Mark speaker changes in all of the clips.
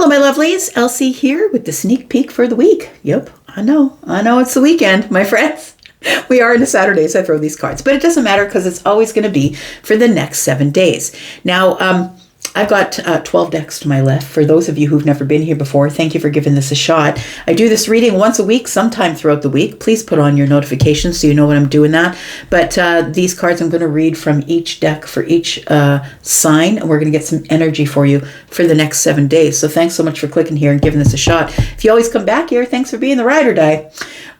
Speaker 1: Hello, my lovelies. Elsie here with the sneak peek for the week. Yep, I know it's the weekend, my friends. We are into Saturdays. I throw these cards, but it doesn't matter because it's always going to be for the next 7 days. Now, I've got 12 decks to my left. For those of you who've never been here before, thank you for giving this a shot. I do this reading once a week, sometime throughout the week. Please put on your notifications so you know when I'm doing that. But these cards I'm going to read from each deck for each sign, and we're going to get some energy for you for the next 7 days. So thanks so much for clicking here and giving this a shot. If you always come back here, thanks for being the ride or die.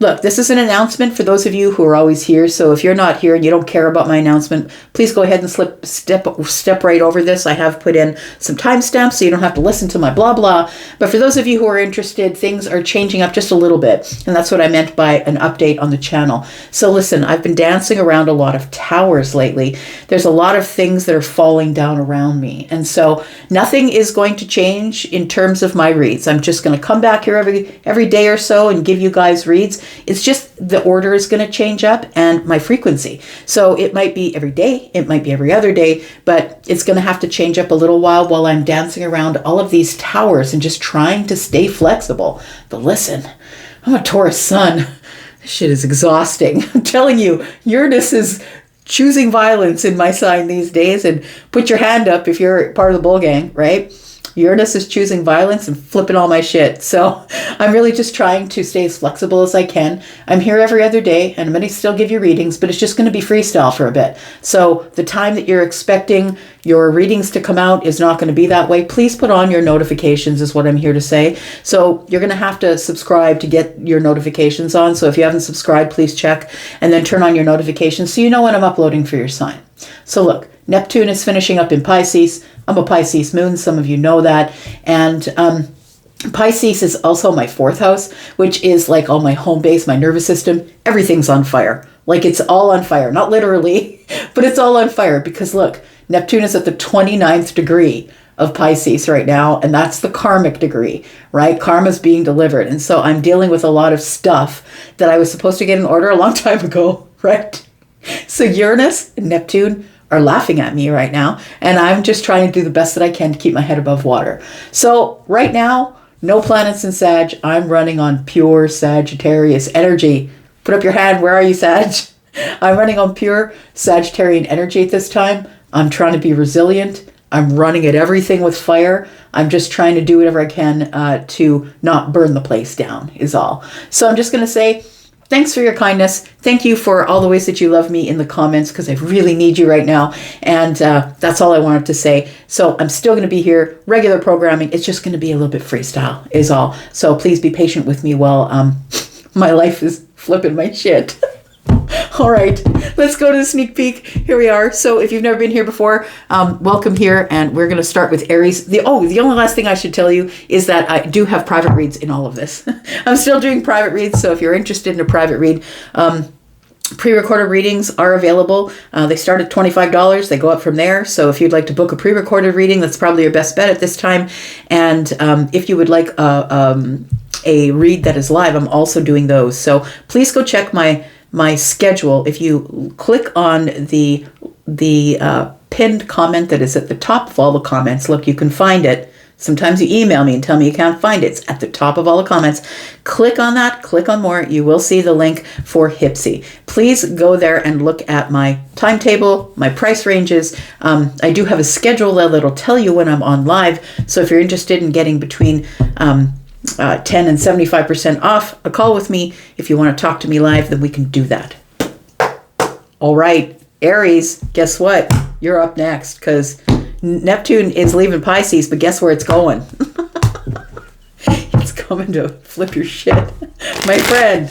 Speaker 1: Look, this is an announcement for those of you who are always here. So if you're not here and you don't care about my announcement, please go ahead and step right over this. I have put in some timestamps so you don't have to listen to my blah blah. But for those of you who are interested, things are changing up just a little bit. And that's what I meant by an update on the channel. So listen, I've been dancing around a lot of towers lately. There's a lot of things that are falling down around me. And so nothing is going to change in terms of my reads. I'm just going to come back here every day or so and give you guys reads. It's just the order is going to change up and my frequency. So it might be every day, it might be every other day, but it's going to have to change up a little while I'm dancing around all of these towers and just trying to stay flexible. But listen, I'm a Taurus sun. This shit is exhausting. I'm telling you, Uranus is choosing violence in my sign these days. And put your hand up if you're part of the bull gang, right? Uranus is choosing violence and flipping all my shit. So I'm really just trying to stay as flexible as I can. I'm here every other day and I'm going to still give you readings, but it's just going to be freestyle for a bit. So the time that you're expecting your readings to come out is not going to be that way. Please put on your notifications is what I'm here to say. So you're going to have to subscribe to get your notifications on. So if you haven't subscribed, please check and then turn on your notifications so you know when I'm uploading for your sign. So look, Neptune is finishing up in Pisces. I'm a Pisces moon. Some of you know that. And Pisces is also my 4th house, which is like all my home base, my nervous system. Everything's on fire. Like it's all on fire. Not literally, but it's all on fire because look, Neptune is at the 29th degree of Pisces right now. And that's the karmic degree, right? Karma's being delivered. And so I'm dealing with a lot of stuff that I was supposed to get in order a long time ago, right? So Uranus and Neptune are laughing at me right now, and I'm just trying to do the best that I can to keep my head above water. So right now, no planets in Sag. I'm running on pure Sagittarius energy. Put up your hand. Where are you, Sag? I'm running on pure Sagittarian energy at this time. I'm trying to be resilient. I'm running at everything with fire. I'm just trying to do whatever I can to not burn the place down is all. So I'm just going to say, thanks for your kindness. Thank you for all the ways that you love me in the comments because I really need you right now. And that's all I wanted to say. So I'm still going to be here, regular programming. It's just going to be a little bit freestyle is all. So please be patient with me while my life is flipping my shit. All right, let's go to the sneak peek. Here we are. So if you've never been here before, welcome here. And we're going to start with Aries. The only last thing I should tell you is that I do have private reads in all of this. I'm still doing private reads. So if you're interested in a private read, pre-recorded readings are available. They start at $25. They go up from there. So if you'd like to book a pre-recorded reading, that's probably your best bet at this time. And if you would like a read that is live, I'm also doing those. So please go check my schedule. If you click on the pinned comment that is at the top of all the comments, look, you can find it. Sometimes you email me and tell me you can't find it. It's at the top of all the comments. Click on that, click on more. You will see the link for Hipsy. Please go there and look at my timetable, my price ranges. I do have a schedule that'll tell you when I'm on live. So if you're interested in getting between 10 and 75% off a call with me. If you want to talk to me live, then we can do that. All right, Aries, guess what? You're up next because Neptune is leaving Pisces, but guess where it's going? It's coming to flip your shit. My friend,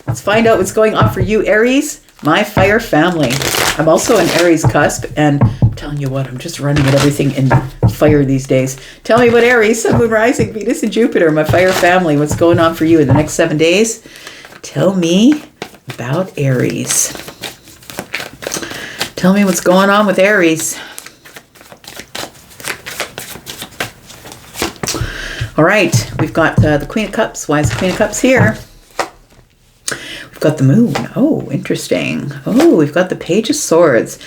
Speaker 1: let's find out what's going on for you, Aries, my fire family. I'm also an Aries cusp, and I'm telling you what, I'm just running at everything in fire these days. Tell me about Aries, Sun, Moon, Rising, Venus, and Jupiter, my fire family. What's going on for you in the next 7 days? Tell me about Aries. Tell me what's going on with Aries. All right, we've got the Queen of Cups. Why is the Queen of Cups here? We've got the Moon. Oh, interesting. Oh, we've got the Page of Swords.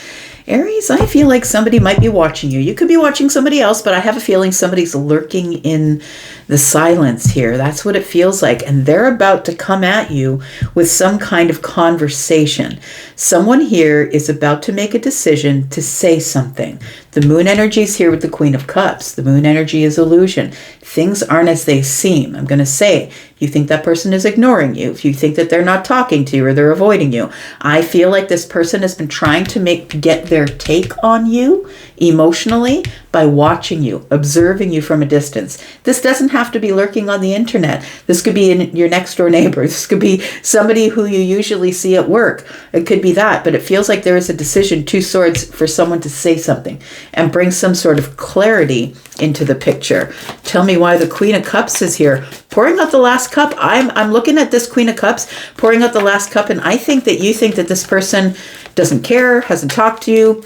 Speaker 1: Aries, I feel like somebody might be watching you. You could be watching somebody else, but I have a feeling somebody's lurking in the silence here. That's what it feels like. And they're about to come at you with some kind of conversation. Someone here is about to make a decision to say something. The moon energy is here with the Queen of Cups. The moon energy is illusion. Things aren't as they seem. I'm going to say, if you think that person is ignoring you, if you think that they're not talking to you or they're avoiding you, I feel like this person has been trying to get their take on you emotionally by watching you, observing you from a distance. This doesn't have to be lurking on the internet. This could be your next door neighbor. This could be somebody who you usually see at work. It could be that, but it feels like there is a decision, two swords, for someone to say something and bring some sort of clarity into the picture. Tell me why the Queen of Cups is here. Pouring out the last cup. I'm looking at this Queen of Cups, pouring out the last cup, and I think that you think that this person doesn't care, hasn't talked to you,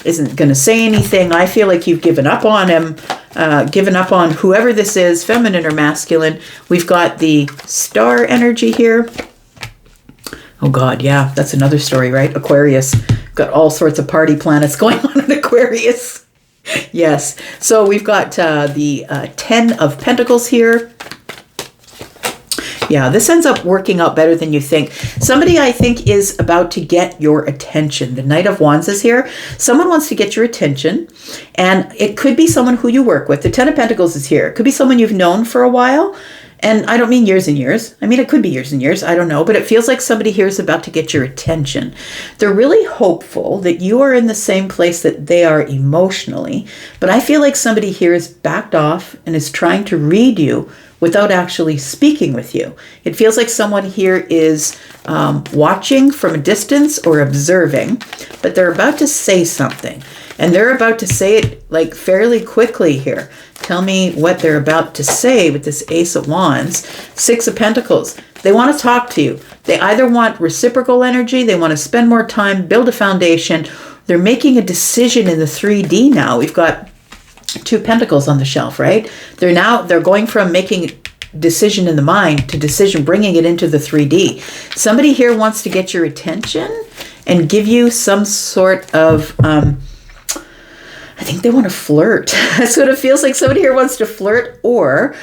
Speaker 1: isn't going to say anything. I feel like you've given up on him, given up on whoever this is, feminine or masculine. We've got the star energy here. Oh God, yeah, that's another story, right? Aquarius. Got all sorts of party planets going on in Aquarius. Yes. So we've got the 10 of Pentacles here. Yeah, this ends up working out better than you think. Somebody, I think, is about to get your attention. The Knight of Wands is here. Someone wants to get your attention, and it could be someone who you work with. The 10 of Pentacles is here. It could be someone you've known for a while. And I don't mean years and years. I mean, it could be years and years. I don't know. But it feels like somebody here is about to get your attention. They're really hopeful that you are in the same place that they are emotionally. But I feel like somebody here is backed off and is trying to read you without actually speaking with you. It feels like someone here is watching from a distance or observing, but they're about to say something. And they're about to say it like fairly quickly here. Tell me what they're about to say with this Ace of Wands. 6 of Pentacles. They want to talk to you. They either want reciprocal energy, they want to spend more time, build a foundation. They're making a decision in the 3D now. We've got 2 Pentacles on the shelf, right? They're going from making decision in the mind to decision, bringing it into the 3D. Somebody here wants to get your attention and give you some sort of, I think they want to flirt. That's what it feels like. Somebody here wants to flirt, or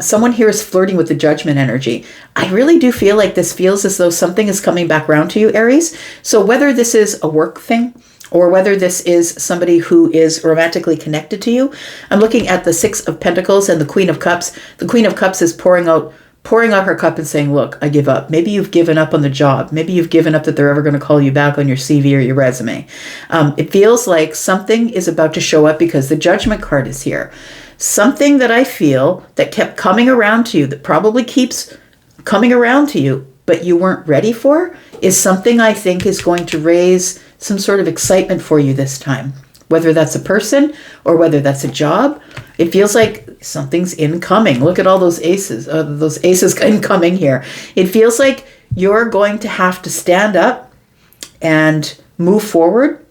Speaker 1: someone here is flirting with the Judgment energy. I really do feel like this feels as though something is coming back around to you, Aries. So whether this is a work thing, or whether this is somebody who is romantically connected to you. I'm looking at the 6 of Pentacles and the Queen of Cups. The Queen of Cups is pouring out her cup and saying, look, I give up. Maybe you've given up on the job. Maybe you've given up that they're ever going to call you back on your CV or your resume. It feels like something is about to show up because the Judgment card is here. Something that I feel that kept coming around to you, that probably keeps coming around to you, but you weren't ready for, is something I think is going to raise some sort of excitement for you this time. Whether that's a person or whether that's a job, it feels like something's incoming. Look at all those aces incoming here. It feels like you're going to have to stand up and move forward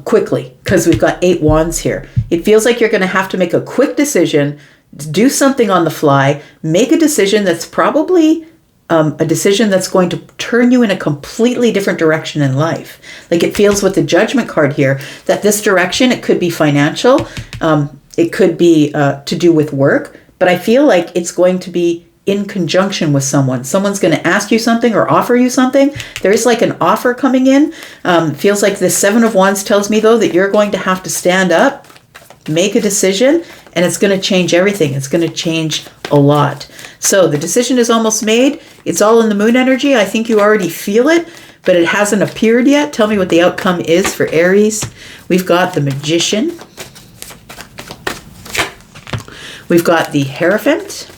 Speaker 1: quickly, because we've got 8 wands here. It feels like you're going to have to make a quick decision, do something on the fly, make a decision that's probably a decision that's going to turn you in a completely different direction in life. Like it feels with the Judgment card here that this direction, it could be financial, it could be to do with work, but I feel like it's going to be in conjunction with someone. Someone's going to ask you something or offer you something. There's like an offer coming in. Feels like the 7 of Wands tells me though that you're going to have to stand up, make a decision, and it's going to change everything. It's going to change a lot. So the decision is almost made. It's all in the moon energy. I think you already feel it, but it hasn't appeared yet. Tell me what the outcome is for Aries. We've got the Magician. We've got the Hierophant.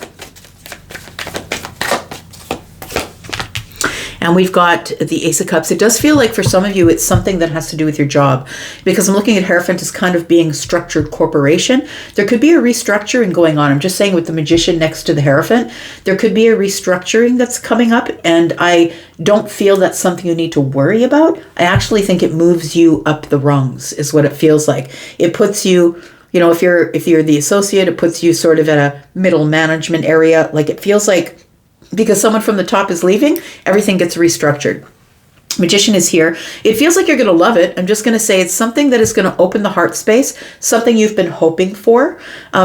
Speaker 1: And we've got the Ace of Cups. It does feel like for some of you, it's something that has to do with your job, because I'm looking at Hierophant as kind of being a structured corporation. There could be a restructuring going on. I'm just saying with the Magician next to the Hierophant, there could be a restructuring that's coming up, and I don't feel that's something you need to worry about. I actually think it moves you up the rungs is what it feels like. It puts you, you know, if you're the associate, it puts you sort of at a middle management area. Like it feels like, because someone from the top is leaving, everything gets restructured. Magician is here. It feels like you're going to love it. I'm just going to say it's something that is going to open the heart space, something you've been hoping for.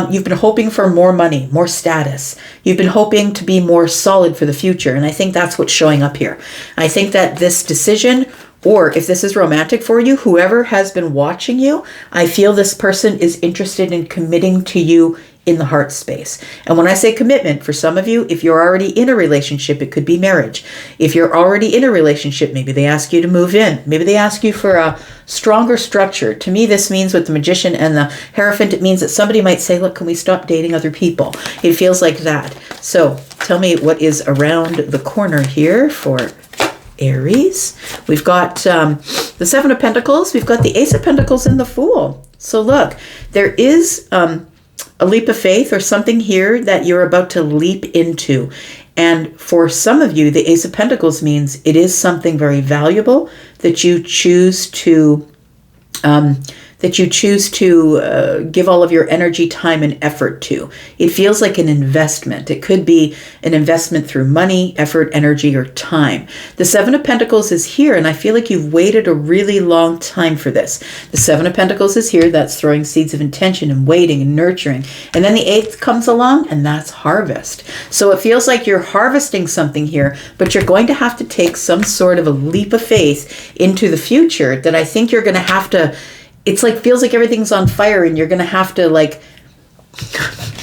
Speaker 1: You've been hoping for more money, more status. You've been hoping to be more solid for the future. And I think that's what's showing up here. I think that this decision, or if this is romantic for you, whoever has been watching you, I feel this person is interested in committing to you in the heart space. And when I say commitment, for some of you, if you're already in a relationship, it could be marriage. If you're already in a relationship, maybe they ask you to move in. Maybe they ask you for a stronger structure. To me, this means with the Magician and the Hierophant, it means that somebody might say, look, can we stop dating other people? It feels like that. So tell me what is around the corner here for Aries. We've got the Seven of Pentacles. We've got the Ace of Pentacles and the Fool. So look, there is a leap of faith or something here that you're about to leap into. And for some of you, the Ace of Pentacles means it is something very valuable that you choose to give all of your energy, time, and effort to. It feels like an investment. It could be an investment through money, effort, energy, or time. The Seven of Pentacles is here, and I feel like you've waited a really long time for this. The Seven of Pentacles is here. That's throwing seeds of intention and waiting and nurturing. And then the Eighth comes along, and that's harvest. So it feels like you're harvesting something here, but you're going to have to take some sort of a leap of faith into the future that I think you're going to have to. It's like, feels like everything's on fire and you're going to have to, like,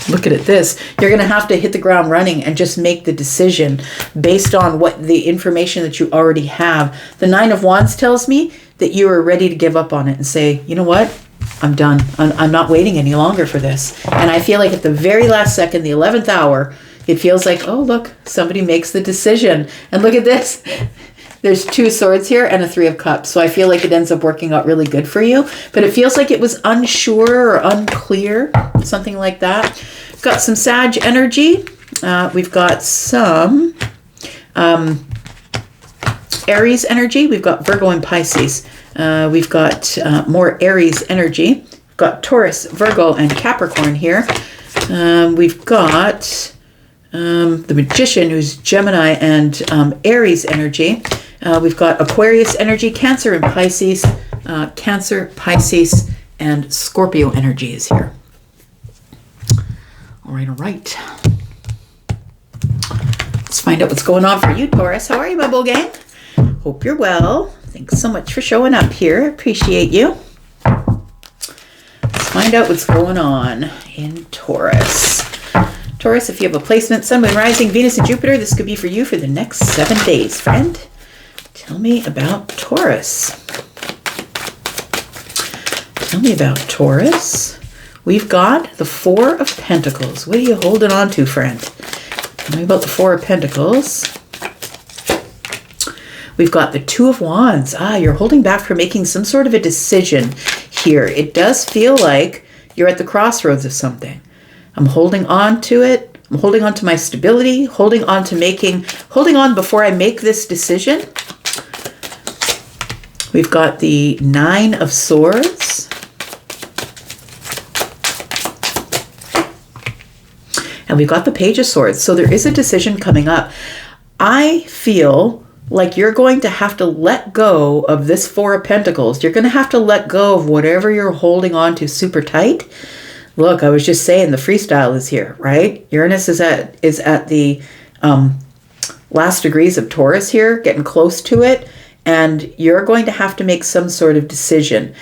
Speaker 1: look at this. You're going to have to hit the ground running and just make the decision based on what the information that you already have. The Nine of Wands tells me that you are ready to give up on it and say, you know what? I'm done. I'm not waiting any longer for this. And I feel like at the very last second, the 11th hour, it feels like, oh, look, somebody makes the decision. And look at this. There's two swords here and a Three of Cups. So I feel like it ends up working out really good for you. But it feels like it was unsure or unclear, something like that. Got some Sag energy. We've got some Aries energy. We've got Virgo and Pisces. We've got more Aries energy. We've got Taurus, Virgo, and Capricorn here. We've got the Magician, who's Gemini and Aries energy. We've got Aquarius energy, Cancer and Pisces. Cancer, Pisces, and Scorpio energy is here. All right. Let's find out what's going on for you, Taurus. How are you, my bull gang? Hope you're well. Thanks so much for showing up here. Appreciate you. Let's find out what's going on in Taurus. Taurus, if you have a placement, Sun, Moon, Rising, Venus, and Jupiter, this could be for you for the next 7 days, friend. Tell me about Taurus. Tell me about Taurus. We've got the Four of Pentacles. What are you holding on to, friend? Tell me about the Four of Pentacles. We've got the Two of Wands. You're holding back from making some sort of a decision here. It does feel like you're at the crossroads of something. I'm holding on to it. I'm holding on to my stability, holding on before I make this decision. We've got the Nine of Swords. And we've got the Page of Swords. So there is a decision coming up. I feel like you're going to have to let go of this Four of Pentacles. You're going to have to let go of whatever you're holding on to super tight. Look, I was just saying the freestyle is here, right? Uranus is at the last degrees of Taurus here, getting close to it. And you're going to have to make some sort of decision.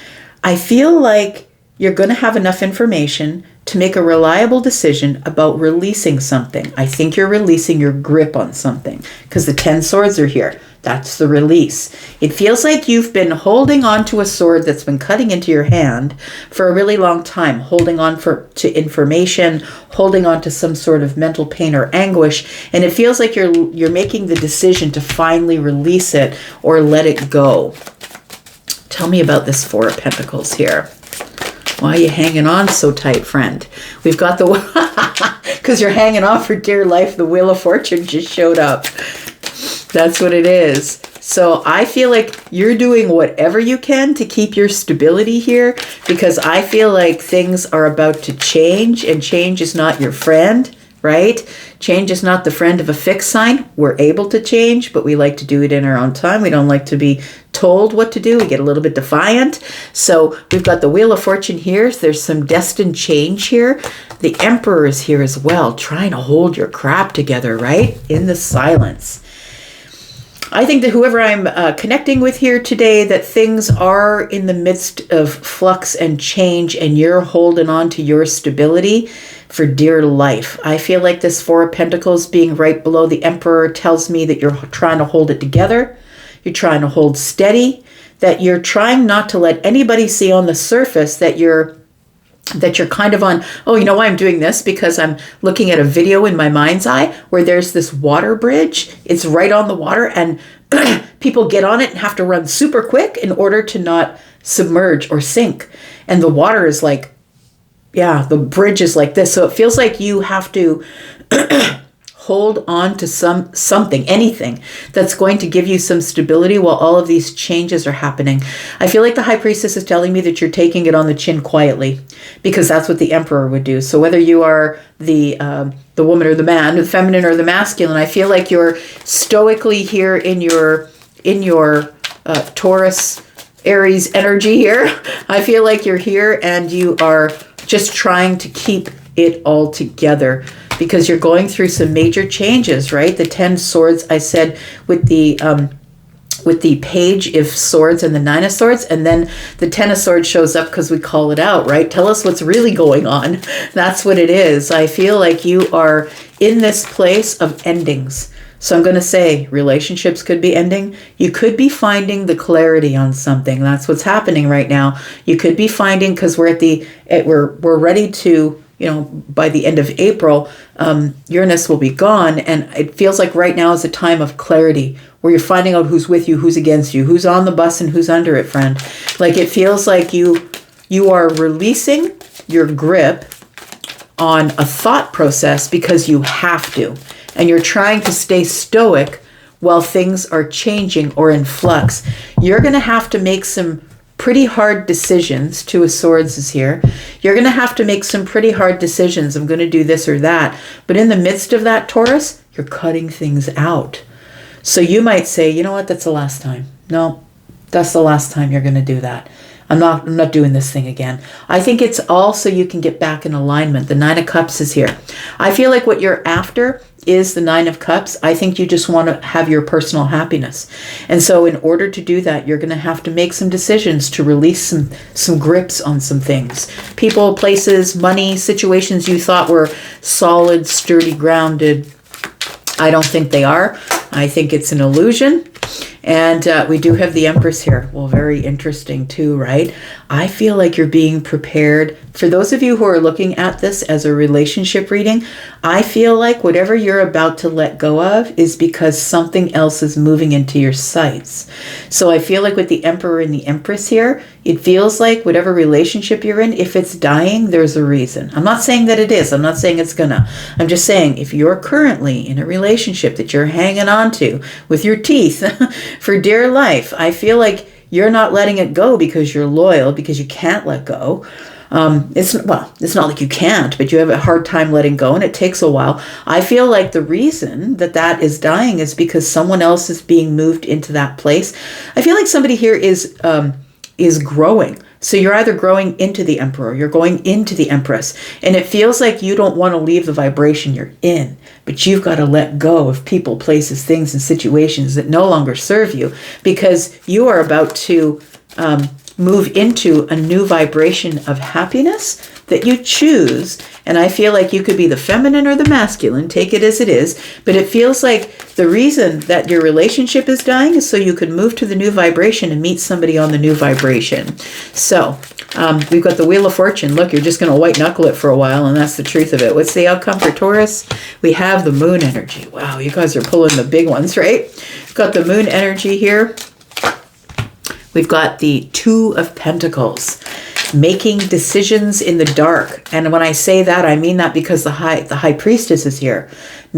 Speaker 1: I feel like you're going to have enough information to make a reliable decision about releasing something. I think you're releasing your grip on something because the 10 swords are here. That's the release. It feels like you've been holding on to a sword that's been cutting into your hand for a really long time, holding on to information, holding on to some sort of mental pain or anguish, and it feels like you're making the decision to finally release it or let it go. Tell me about this Four of Pentacles here. Why are you hanging on so tight, friend? We've got the, because you're hanging on for dear life, the Wheel of Fortune just showed up. That's what it is. So I feel like you're doing whatever you can to keep your stability here because I feel like things are about to change and change is not your friend, right? Change is not the friend of a fixed sign. We're able to change, but we like to do it in our own time. We don't like to be told what to do. We get a little bit defiant. So we've got the Wheel of Fortune here. There's some destined change here. The Emperor is here as well, trying to hold your crap together, right? In the silence. I think that whoever I'm connecting with here today, that things are in the midst of flux and change, and you're holding on to your stability for dear life. I feel like this Four of Pentacles being right below the Emperor tells me that you're trying to hold it together. You're trying to hold steady, that you're trying not to let anybody see on the surface that you're kind of on, oh, you know why I'm doing this? Because I'm looking at a video in my mind's eye where there's this water bridge. It's right on the water, and people get on it and have to run super quick in order to not submerge or sink. And the water is like, yeah, the bridge is like this. So it feels like you have to hold on to something, anything that's going to give you some stability while all of these changes are happening. I feel like the High Priestess is telling me that you're taking it on the chin quietly, because that's what the Emperor would do. So whether you are the woman or the man, the feminine or the masculine, I feel like you're stoically here in your Taurus, Aries energy here. I feel like you're here and you are just trying to keep it all together, because you're going through some major changes, right? The 10 swords, I said, with the Page of Swords and the 9 of Swords, and then the 10 of Swords shows up because we call it out, right? Tell us what's really going on. That's what it is. I feel like you are in this place of endings. So I'm going to say relationships could be ending. You could be finding the clarity on something. That's what's happening right now. You could be finding, because we're ready to, by the end of April, Uranus will be gone. And it feels like right now is a time of clarity where you're finding out who's with you, who's against you, who's on the bus and who's under it, friend. Like it feels like you are releasing your grip on a thought process because you have to. And you're trying to stay stoic while things are changing or in flux. You're going to have to make some pretty hard decisions. Two of Swords is here. You're going to have to make some pretty hard decisions. I'm going to do this or that. But in the midst of that, Taurus, you're cutting things out. So you might say, you know what, that's the last time. No, that's the last time you're going to do that. I'm not doing this thing again. I think it's all so you can get back in alignment. The 9 of Cups is here. I feel like what you're after is the 9 of Cups. I think you just want to have your personal happiness. And so in order to do that, you're going to have to make some decisions to release some grips on some things. People, places, money, situations you thought were solid, sturdy, grounded. I don't think they are. I think it's an illusion. And we do have the Empress here. Well, very interesting too, right? I feel like you're being prepared. For those of you who are looking at this as a relationship reading, I feel like whatever you're about to let go of is because something else is moving into your sights. So I feel like with the Emperor and the Empress here, it feels like whatever relationship you're in, if it's dying, there's a reason. I'm not saying that it is. I'm not saying it's gonna. I'm just saying if you're currently in a relationship that you're hanging on to with your teeth for dear life, I feel like you're not letting it go because you're loyal, because you can't let go. It's not like you can't, but you have a hard time letting go, and it takes a while. I feel like the reason that is dying is because someone else is being moved into that place. I feel like somebody here is growing. So you're either growing into the Emperor, you're going into the Empress, and it feels like you don't want to leave the vibration you're in, but you've got to let go of people, places, things, and situations that no longer serve you, because you are about to move into a new vibration of happiness that you choose. And I feel like you could be the feminine or the masculine, take it as it is, but it feels like the reason that your relationship is dying is so you could move to the new vibration and meet somebody on the new vibration. So we've got the Wheel of Fortune. Look, you're just going to white knuckle it for a while, and that's the truth of it. What's the outcome for Taurus? We have the Moon energy. Wow, you guys are pulling the big ones, right? We've got the Moon energy here. We've got the Two of Pentacles, making decisions in the dark. And when I say that, I mean that because the High Priestess is here.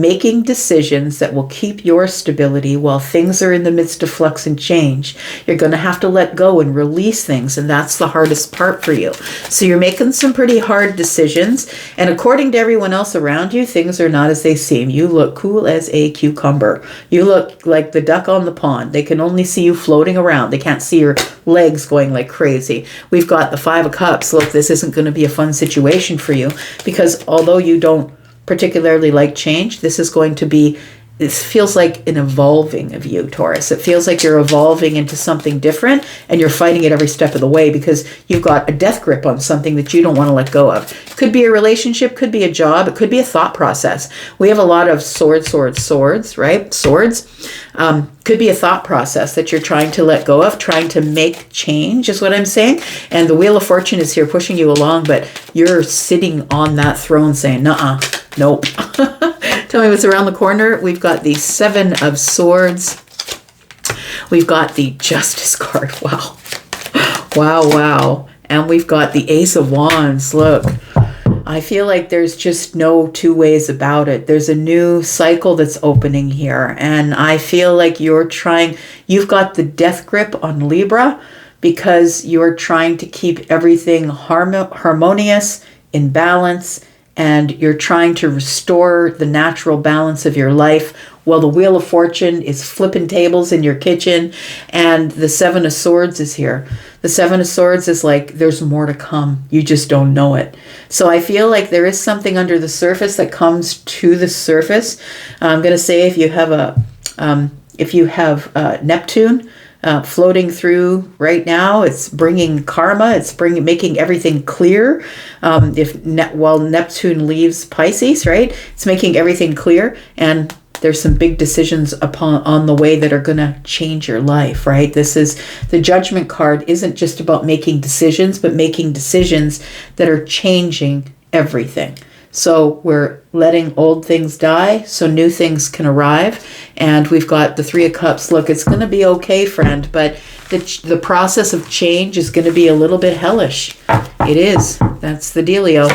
Speaker 1: making decisions that will keep your stability while things are in the midst of flux and change. You're going to have to let go and release things, and that's the hardest part for you. So you're making some pretty hard decisions, and according to everyone else around you, things are not as they seem. You look cool as a cucumber. You look like the duck on the pond. They can only see you floating around. They can't see your legs going like crazy. We've got the Five of Cups. Look, this isn't going to be a fun situation for you, because although you don't particularly like change, this is going to be, this feels like an evolving of you, Taurus. It feels like you're evolving into something different, and you're fighting it every step of the way because you've got a death grip on something that you don't want to let go of. Could be a relationship, could be a job, it could be a thought process. We have a lot of swords, right? Swords. Could be a thought process that you're trying to let go of, trying to make change is what I'm saying. And the Wheel of Fortune is here pushing you along, but you're sitting on that throne saying, nuh-uh, nope. Tell me what's around the corner. We've got the Seven of Swords. We've got the Justice card. Wow. Wow, wow. And we've got the Ace of Wands. Look, I feel like there's just no two ways about it. There's a new cycle that's opening here. And I feel like you've got the death grip on Libra because you're trying to keep everything harmonious, in balance, and you're trying to restore the natural balance of your life. Well, the Wheel of Fortune is flipping tables in your kitchen, and the Seven of Swords is here. The Seven of Swords is like, there's more to come. You just don't know it. So I feel like there is something under the surface that comes to the surface. I'm going to say if you have Neptune floating through right now, it's bringing karma. It's making everything clear. While Neptune leaves Pisces, right? It's making everything clear, and there's some big decisions on the way that are going to change your life, right? This is the Judgment card. Isn't just about making decisions, but making decisions that are changing everything. So we're letting old things die so new things can arrive. And we've got the Three of Cups. Look, it's going to be okay, friend, but the process of change is going to be a little bit hellish. It is. That's the dealio.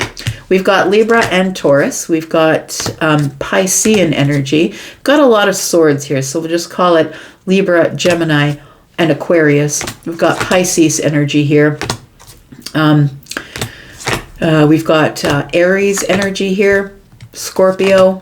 Speaker 1: We've got Libra and Taurus. We've got Piscean energy. Got a lot of swords here, so we'll just call it Libra, Gemini, and Aquarius. We've got Pisces energy here. We've got Aries energy here, Scorpio.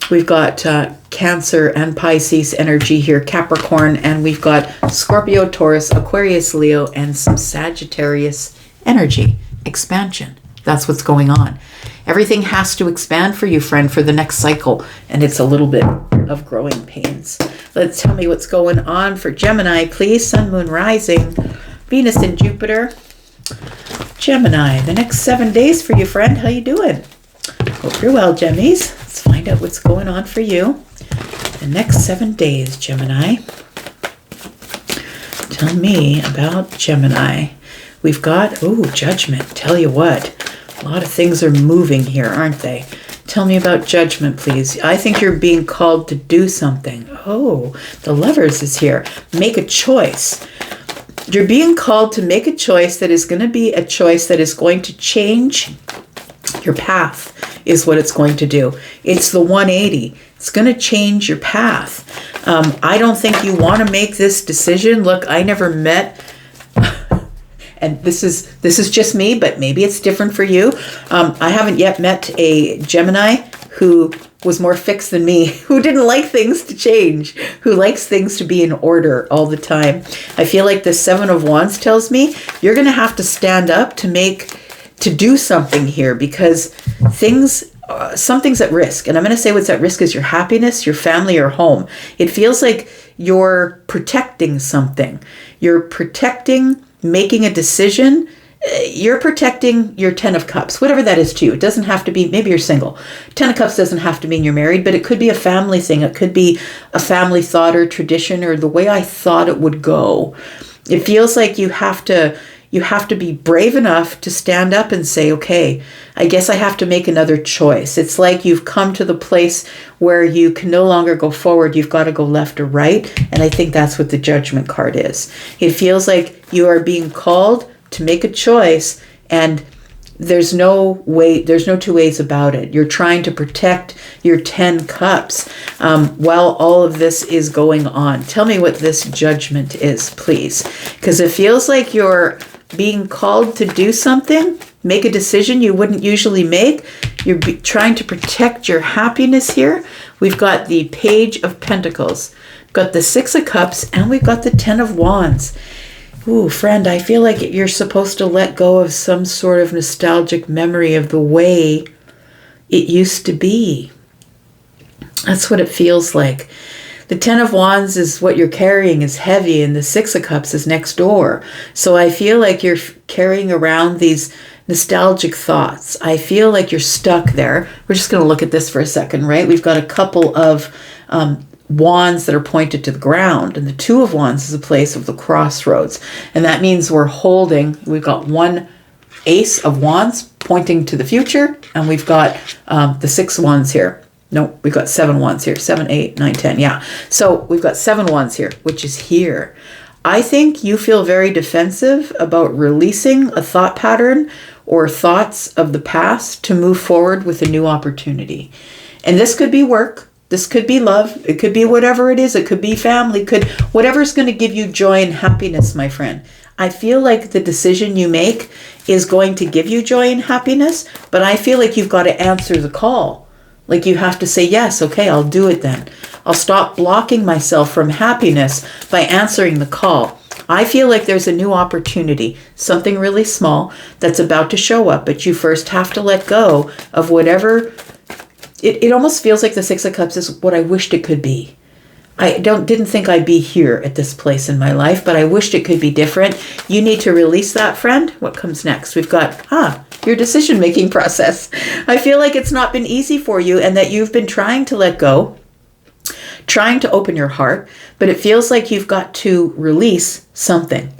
Speaker 1: We've got Cancer and Pisces energy here, Capricorn. And we've got Scorpio, Taurus, Aquarius, Leo, and some Sagittarius energy. Expansion. That's what's going on. Everything has to expand for you, friend, for the next cycle. And it's a little bit of growing pains. Let's tell me what's going on for Gemini, please. Sun, Moon, Rising, Venus, and Jupiter. Gemini, the next 7 days for you, friend. How you doing? Hope you're well, Gemmies. Let's find out what's going on for you. The next 7 days, Gemini. Tell me about Gemini. We've got, Judgment. Tell you what, a lot of things are moving here, aren't they? Tell me about Judgment, please. I think you're being called to do something. Oh, the Lovers is here. Make a choice. You're being called to make a choice that is going to be a choice that is going to change your path, is what it's going to do. It's the 180. It's going to change your path. I don't think you want to make this decision. Look, I never met, and this is just me, but maybe it's different for you. I haven't yet met a Gemini who was more fixed than me, who didn't like things to change, who likes things to be in order all the time. I feel like the Seven of Wands tells me you're going to have to stand up to do something here, because something's at risk. And I'm going to say what's at risk is your happiness, your family, your home. It feels like you're protecting something. You're protecting making a decision. You're protecting your 10 of Cups, whatever that is to you. It doesn't have to be, maybe you're single. 10 of Cups doesn't have to mean you're married, but it could be a family thing. It could be a family thought or tradition or the way I thought it would go. It feels like you have to be brave enough to stand up and say, okay, I guess I have to make another choice. It's like you've come to the place where you can no longer go forward. You've got to go left or right. And I think that's what the Judgment card is. It feels like you are being called to make a choice, and There's no way, there's no two ways about it. You're trying to protect your 10 cups while all of this is going on. Tell me what this judgment is, please. Because it feels like you're being called to do something, make a decision you wouldn't usually make. You're trying to protect your happiness here. We've got the Page of Pentacles, got the Six of Cups, and we've got the 10 of Wands. Ooh, friend, I feel like you're supposed to let go of some sort of nostalgic memory of the way it used to be. That's what it feels like. The 10 of Wands is what you're carrying is heavy, and the Six of Cups is next door. So I feel like you're carrying around these nostalgic thoughts. I feel like you're stuck there. We're just going to look at this for a second, right? We've got a couple of wands that are pointed to the ground, and the Two of Wands is a place of the crossroads, and that means we've got one Ace of Wands pointing to the future, and we've got the 6 wands here. No, we've got 7 wands here. 7, 8, 9, 10. Yeah. So we've got 7 wands here, which is here. I think you feel very defensive about releasing a thought pattern or thoughts of the past to move forward with a new opportunity. And this could be work. This could be love. It could be whatever it is. It could be family. Whatever's going to give you joy and happiness, my friend. I feel like the decision you make is going to give you joy and happiness, but I feel like you've got to answer the call. Like you have to say, yes, okay, I'll do it then. I'll stop blocking myself from happiness by answering the call. I feel like there's a new opportunity, something really small that's about to show up, but you first have to let go of whatever. It almost feels like the Six of Cups is what I wished it could be. I didn't think I'd be here at this place in my life, but I wished it could be different. You need to release that, friend. What comes next? We've got, your decision-making process. I feel like it's not been easy for you and that you've been trying to let go, trying to open your heart, but it feels like you've got to release something.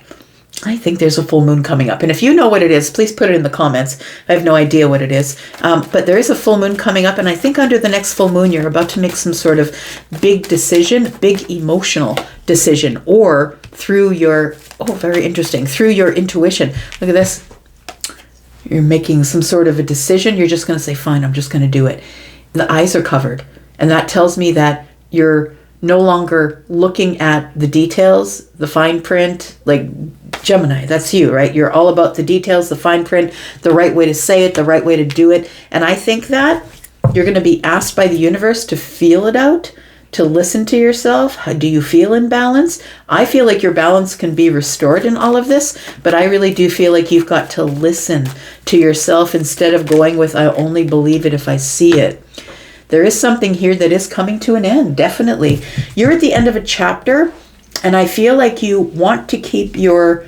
Speaker 1: I think there's a full moon coming up. And if you know what it is, please put it in the comments. I have no idea what it is. But there is a full moon coming up. And I think under the next full moon, you're about to make some sort of big decision, big emotional decision, or through your, very interesting, through your intuition. Look at this. You're making some sort of a decision. You're just going to say, fine, I'm just going to do it. The eyes are covered. And that tells me that you're no longer looking at the details, the fine print, like Gemini, that's you, right? You're all about the details, the fine print, the right way to say it, the right way to do it. And I think that you're going to be asked by the universe to feel it out, to listen to yourself. How do you feel in balance? I feel like your balance can be restored in all of this, but I really do feel like you've got to listen to yourself instead of going with, I only believe it if I see it. There is something here that is coming to an end, definitely. You're at the end of a chapter, and I feel like you want to keep your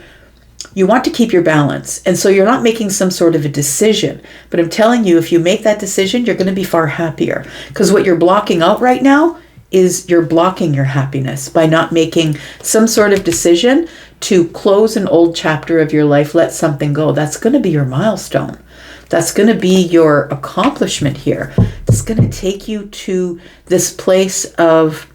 Speaker 1: balance. And so you're not making some sort of a decision. But I'm telling you, if you make that decision, you're going to be far happier. Because what you're blocking out right now is you're blocking your happiness by not making some sort of decision to close an old chapter of your life, let something go. That's going to be your milestone. That's going to be your accomplishment here. It's going to take you to this place of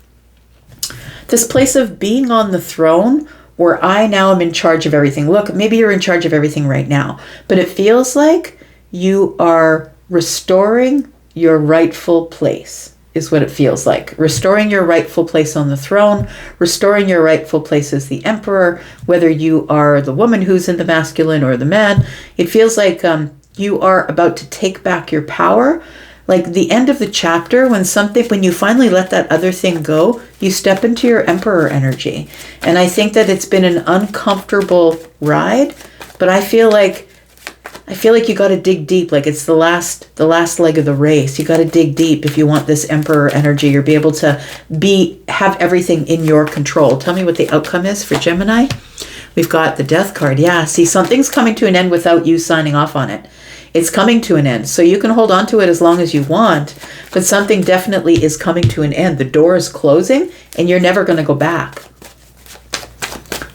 Speaker 1: being on the throne where I now am in charge of everything. Look, maybe you're in charge of everything right now, but it feels like you are restoring your rightful place, is what it feels like. Restoring your rightful place on the throne, restoring your rightful place as the emperor, whether you are the woman who's in the masculine or the man. It feels like you are about to take back your power. Like the end of the chapter, when you finally let that other thing go, you step into your emperor energy. And I think that it's been an uncomfortable ride, but I feel like you got to dig deep. Like it's the last leg of the race. You got to dig deep if you want this emperor energy or be able to have everything in your control. Tell me what the outcome is for Gemini. We've got the Death card. Yeah, see, something's coming to an end without you signing off on it. It's coming to an end. So you can hold on to it as long as you want, but something definitely is coming to an end. The door is closing and you're never going to go back.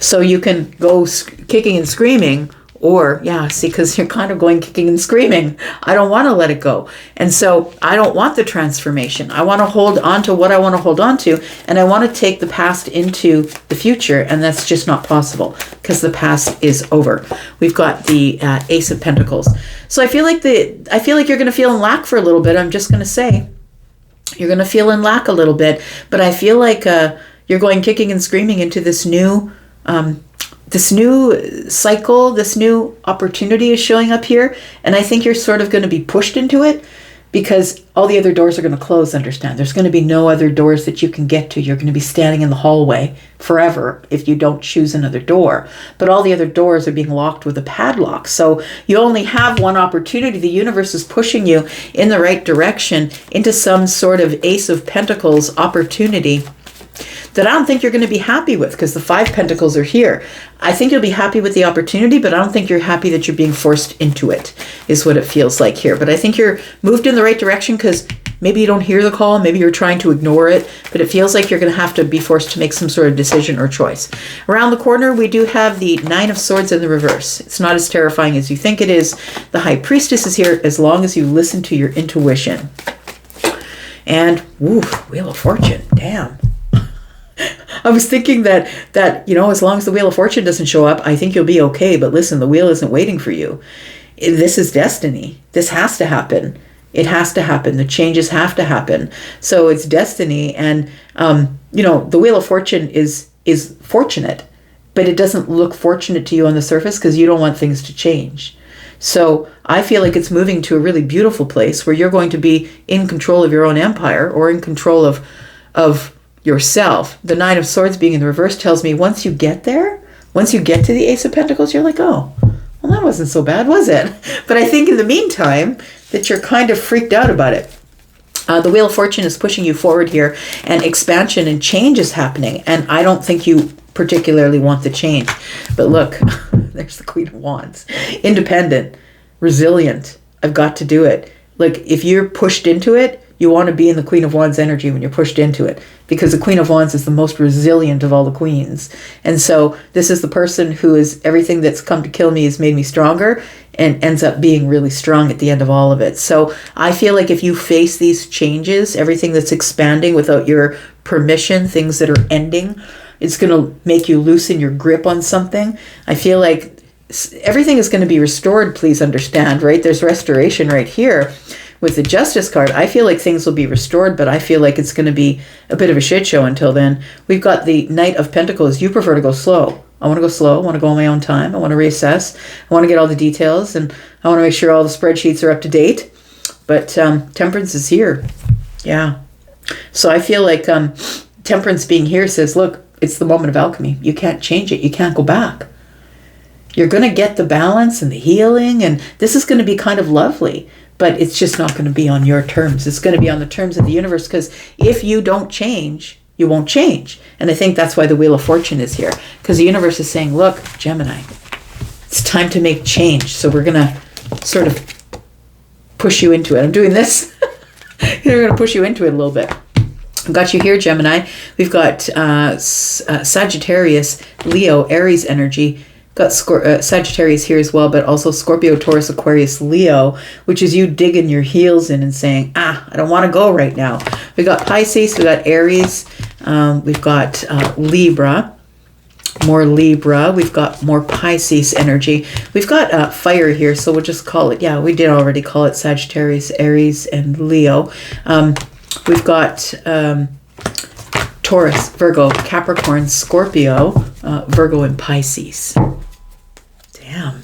Speaker 1: So you can go kicking and screaming, Or, yeah, see, because you're kind of going kicking and screaming. I don't want to let it go. And so I don't want the transformation. I want to hold on to what I want to hold on to. And I want to take the past into the future. And that's just not possible because the past is over. We've got the Ace of Pentacles. So I feel like you're going to feel in lack for a little bit. I'm just going to say you're going to feel in lack a little bit. But I feel like you're going kicking and screaming into this new cycle, this new opportunity is showing up here. And I think you're sort of going to be pushed into it because all the other doors are going to close, understand. There's going to be no other doors that you can get to. You're going to be standing in the hallway forever if you don't choose another door. But all the other doors are being locked with a padlock. So you only have one opportunity. The universe is pushing you in the right direction into some sort of Ace of Pentacles opportunity that I don't think you're going to be happy with because the 5 Pentacles are here. I think you'll be happy with the opportunity, but I don't think you're happy that you're being forced into it, is what it feels like here. But I think you're moved in the right direction because maybe you don't hear the call, maybe you're trying to ignore it, but it feels like you're going to have to be forced to make some sort of decision or choice. Around the corner, we do have the 9 of Swords in the reverse. It's not as terrifying as you think it is. The High Priestess is here as long as you listen to your intuition. And, Wheel of Fortune, damn. I was thinking that, as long as the Wheel of Fortune doesn't show up, I think you'll be okay. But listen, the wheel isn't waiting for you. This is destiny. This has to happen. It has to happen. The changes have to happen. So it's destiny. And, the Wheel of Fortune is fortunate, but it doesn't look fortunate to you on the surface because you don't want things to change. So I feel like it's moving to a really beautiful place where you're going to be in control of your own empire or in control of yourself. The 9 of Swords being in the reverse tells me once you get there, once you get to the Ace of Pentacles, you're like, oh, well, that wasn't so bad, was it? But I think in the meantime that you're kind of freaked out about it. The Wheel of Fortune is pushing you forward here, and expansion and change is happening. And I don't think you particularly want the change. But look, there's the Queen of Wands. Independent, resilient. I've got to do it. Like, if you're pushed into it, you want to be in the Queen of Wands energy when you're pushed into it, because the Queen of Wands is the most resilient of all the queens. And so this is the person who is everything that's come to kill me has made me stronger, and ends up being really strong at the end of all of it. So I feel like if you face these changes, everything that's expanding without your permission, things that are ending, it's going to make you loosen your grip on something. I feel like everything is going to be restored, please understand, right? There's restoration right here. With the Justice card, I feel like things will be restored, but I feel like it's going to be a bit of a shit show until then. We've got the Knight of Pentacles. You prefer to go slow. I want to go slow. I want to go on my own time. I want to reassess. I want to get all the details, and I want to make sure all the spreadsheets are up to date. But Temperance is here. Yeah. So I feel like Temperance being here says, look, it's the moment of alchemy. You can't change it. You can't go back. You're going to get the balance and the healing, and this is going to be kind of lovely. But it's just not going to be on your terms. It's going to be on the terms of the universe, because if you don't change, you won't change. And I think that's why the Wheel of Fortune is here, because the universe is saying, look, Gemini, it's time to make change. So we're going to sort of push you into it. I'm doing this. We're going to push you into it a little bit. I've got you here, Gemini. We've got Sagittarius, Leo, Aries energy. Got Sagittarius here as well, but also Scorpio, Taurus, Aquarius, Leo, which is you digging your heels in and saying, I don't want to go right now. We got Pisces, we got Aries, we've got Libra, more Libra, we've got more Pisces energy. We've got fire here, so we'll just call it, we did already call it Sagittarius, Aries, and Leo. We've got Taurus, Virgo, Capricorn, Scorpio, Virgo, and Pisces. Damn.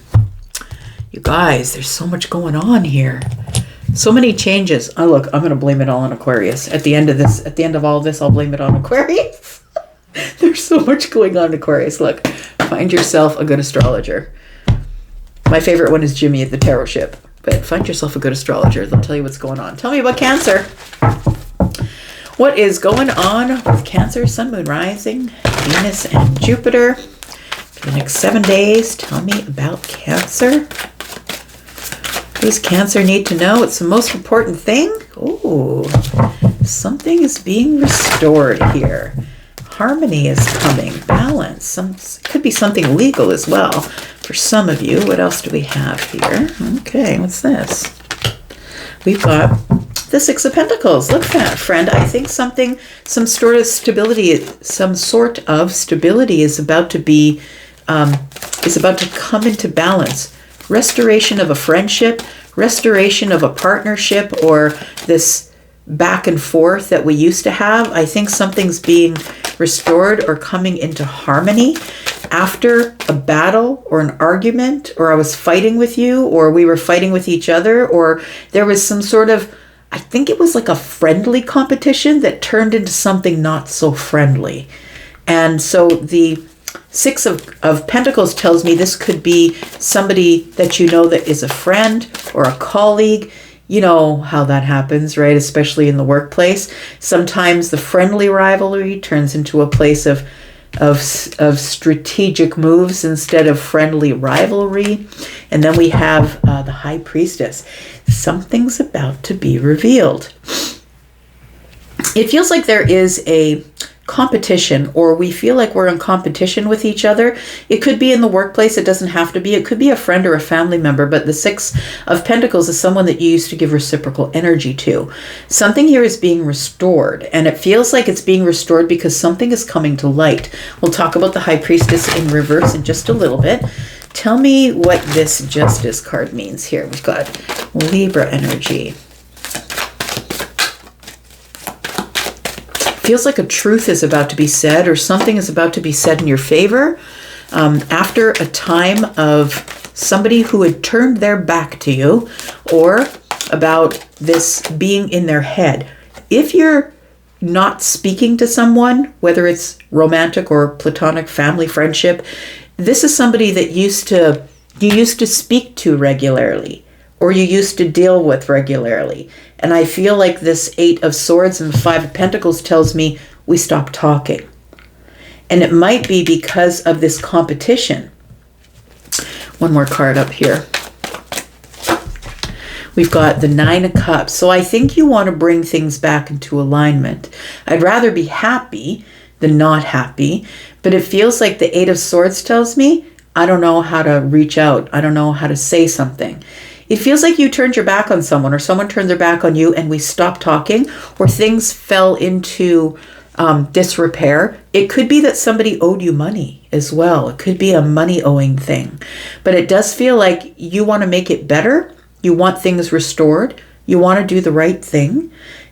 Speaker 1: You guys, there's so much going on here. So many changes. Oh, look, I'm going to blame it all on Aquarius. At the end of all this, I'll blame it on Aquarius. There's so much going on in Aquarius. Look, find yourself a good astrologer. My favorite one is Jimmy at the Tarot Ship. But find yourself a good astrologer. They'll tell you what's going on. Tell me about Cancer. What is going on with Cancer, Sun, Moon, Rising, Venus, and Jupiter? For the next 7 days, tell me about Cancer. What does Cancer need to know? It's the most important thing. Ooh, something is being restored here. Harmony is coming. Balance. Could be something legal as well. for some of you. What else do we have here? Okay, what's this? We've got the Six of Pentacles. Look at that, friend. I think some sort of stability is about to be, is about to come into balance. Restoration of a friendship, restoration of a partnership, or this back and forth that we used to have. I think something's being restored or coming into harmony after a battle or an argument, or I was fighting with you, or we were fighting with each other, or there was some sort of, I think it was like a friendly competition that turned into something not so friendly. And so the Six of Pentacles tells me this could be somebody that you know that is a friend or a colleague. You know how that happens, right? Especially in the workplace. Sometimes the friendly rivalry turns into a place of strategic moves instead of friendly rivalry. And then we have the High Priestess. Something's about to be revealed. It feels like there is a competition, or we feel like we're in competition with each other. It could be in the workplace. It doesn't have to be. It could be a friend or a family member, but the Six of Pentacles is someone that you used to give reciprocal energy to. Something here is being restored, and it feels like it's being restored because something is coming to light. We'll talk about the High Priestess in reverse in just a little bit. Tell me what this Justice card means here. We've got Libra energy. Feels like a truth is about to be said, or something is about to be said in your favor after a time of somebody who had turned their back to you, or about this being in their head. If you're not speaking to someone, whether it's romantic or platonic, family, friendship, this is somebody that you used to speak to regularly, or you used to deal with regularly. And I feel like this Eight of Swords and the Five of Pentacles tells me we stopped talking. And it might be because of this competition. One more card up here. We've got the Nine of Cups. So I think you want to bring things back into alignment. I'd rather be happy than not happy. But it feels like the Eight of Swords tells me I don't know how to reach out. I don't know how to say something. It feels like you turned your back on someone, or someone turned their back on you, and we stopped talking, or things fell into disrepair. It could be that somebody owed you money as well. It could be a money owing thing. But it does feel like you want to make it better. You want things restored. You want to do the right thing.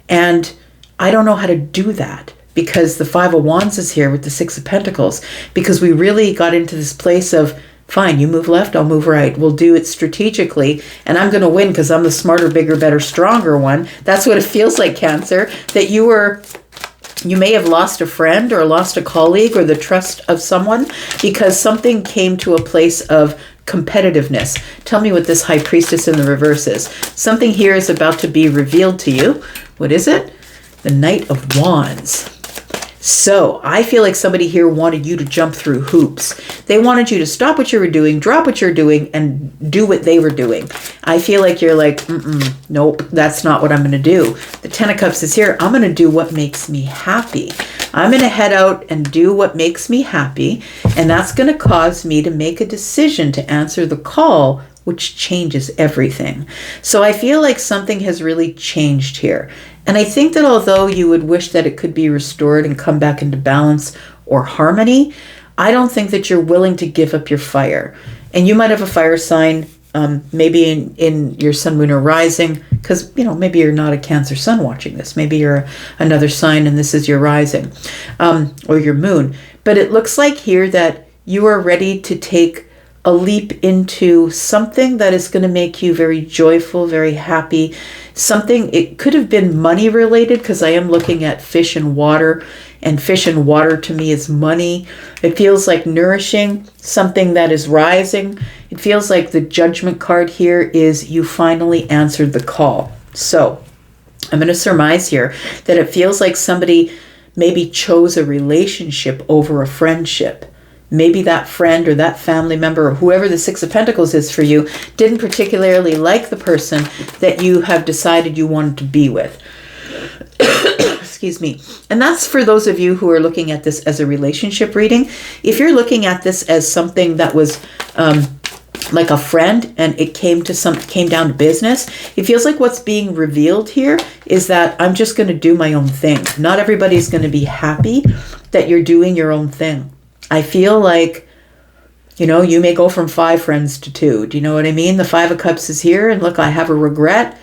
Speaker 1: And I don't know how to do that, because the Five of Wands is here with the Six of Pentacles, because we really got into this place of, fine, you move left, I'll move right. We'll do it strategically, and I'm going to win because I'm the smarter, bigger, better, stronger one. That's what it feels like, Cancer, that you may have lost a friend or lost a colleague or the trust of someone because something came to a place of competitiveness. Tell me what this High Priestess in the reverse is. Something here is about to be revealed to you. What is it? The Knight of Wands. So I feel like somebody here wanted you to jump through hoops. They wanted you to stop what you were doing, drop what you're doing, and do what they were doing. I feel like you're like, nope, that's not what I'm going to do. The Ten of Cups is here. I'm going to do what makes me happy. I'm going to head out and do what makes me happy. And that's going to cause me to make a decision to answer the call, which changes everything. So I feel like something has really changed here. And I think that although you would wish that it could be restored and come back into balance or harmony, I don't think that you're willing to give up your fire. And you might have a fire sign, maybe in your sun, moon, or rising, because, maybe you're not a Cancer sun watching this. Maybe you're another sign and this is your rising, or your moon. But it looks like here that you are ready to take a leap into something that is going to make you very joyful, very happy. Something, it could have been money related, because I am looking at fish and water, and fish and water to me is money. It feels like nourishing, something that is rising. It feels like the Judgment card here is you finally answered the call. So I'm going to surmise here that it feels like somebody maybe chose a relationship over a friendship. Maybe that friend or that family member or whoever the Six of Pentacles is for you didn't particularly like the person that you have decided you wanted to be with. excuse me. And that's for those of you who are looking at this as a relationship reading. If you're looking at this as something that was like a friend and it came down to business, it feels like what's being revealed here is that I'm just going to do my own thing. Not everybody's going to be happy that you're doing your own thing. I feel like, you know, you may go from 5 friends to 2. Do you know what I mean? The 5 of Cups is here, and look, I have a regret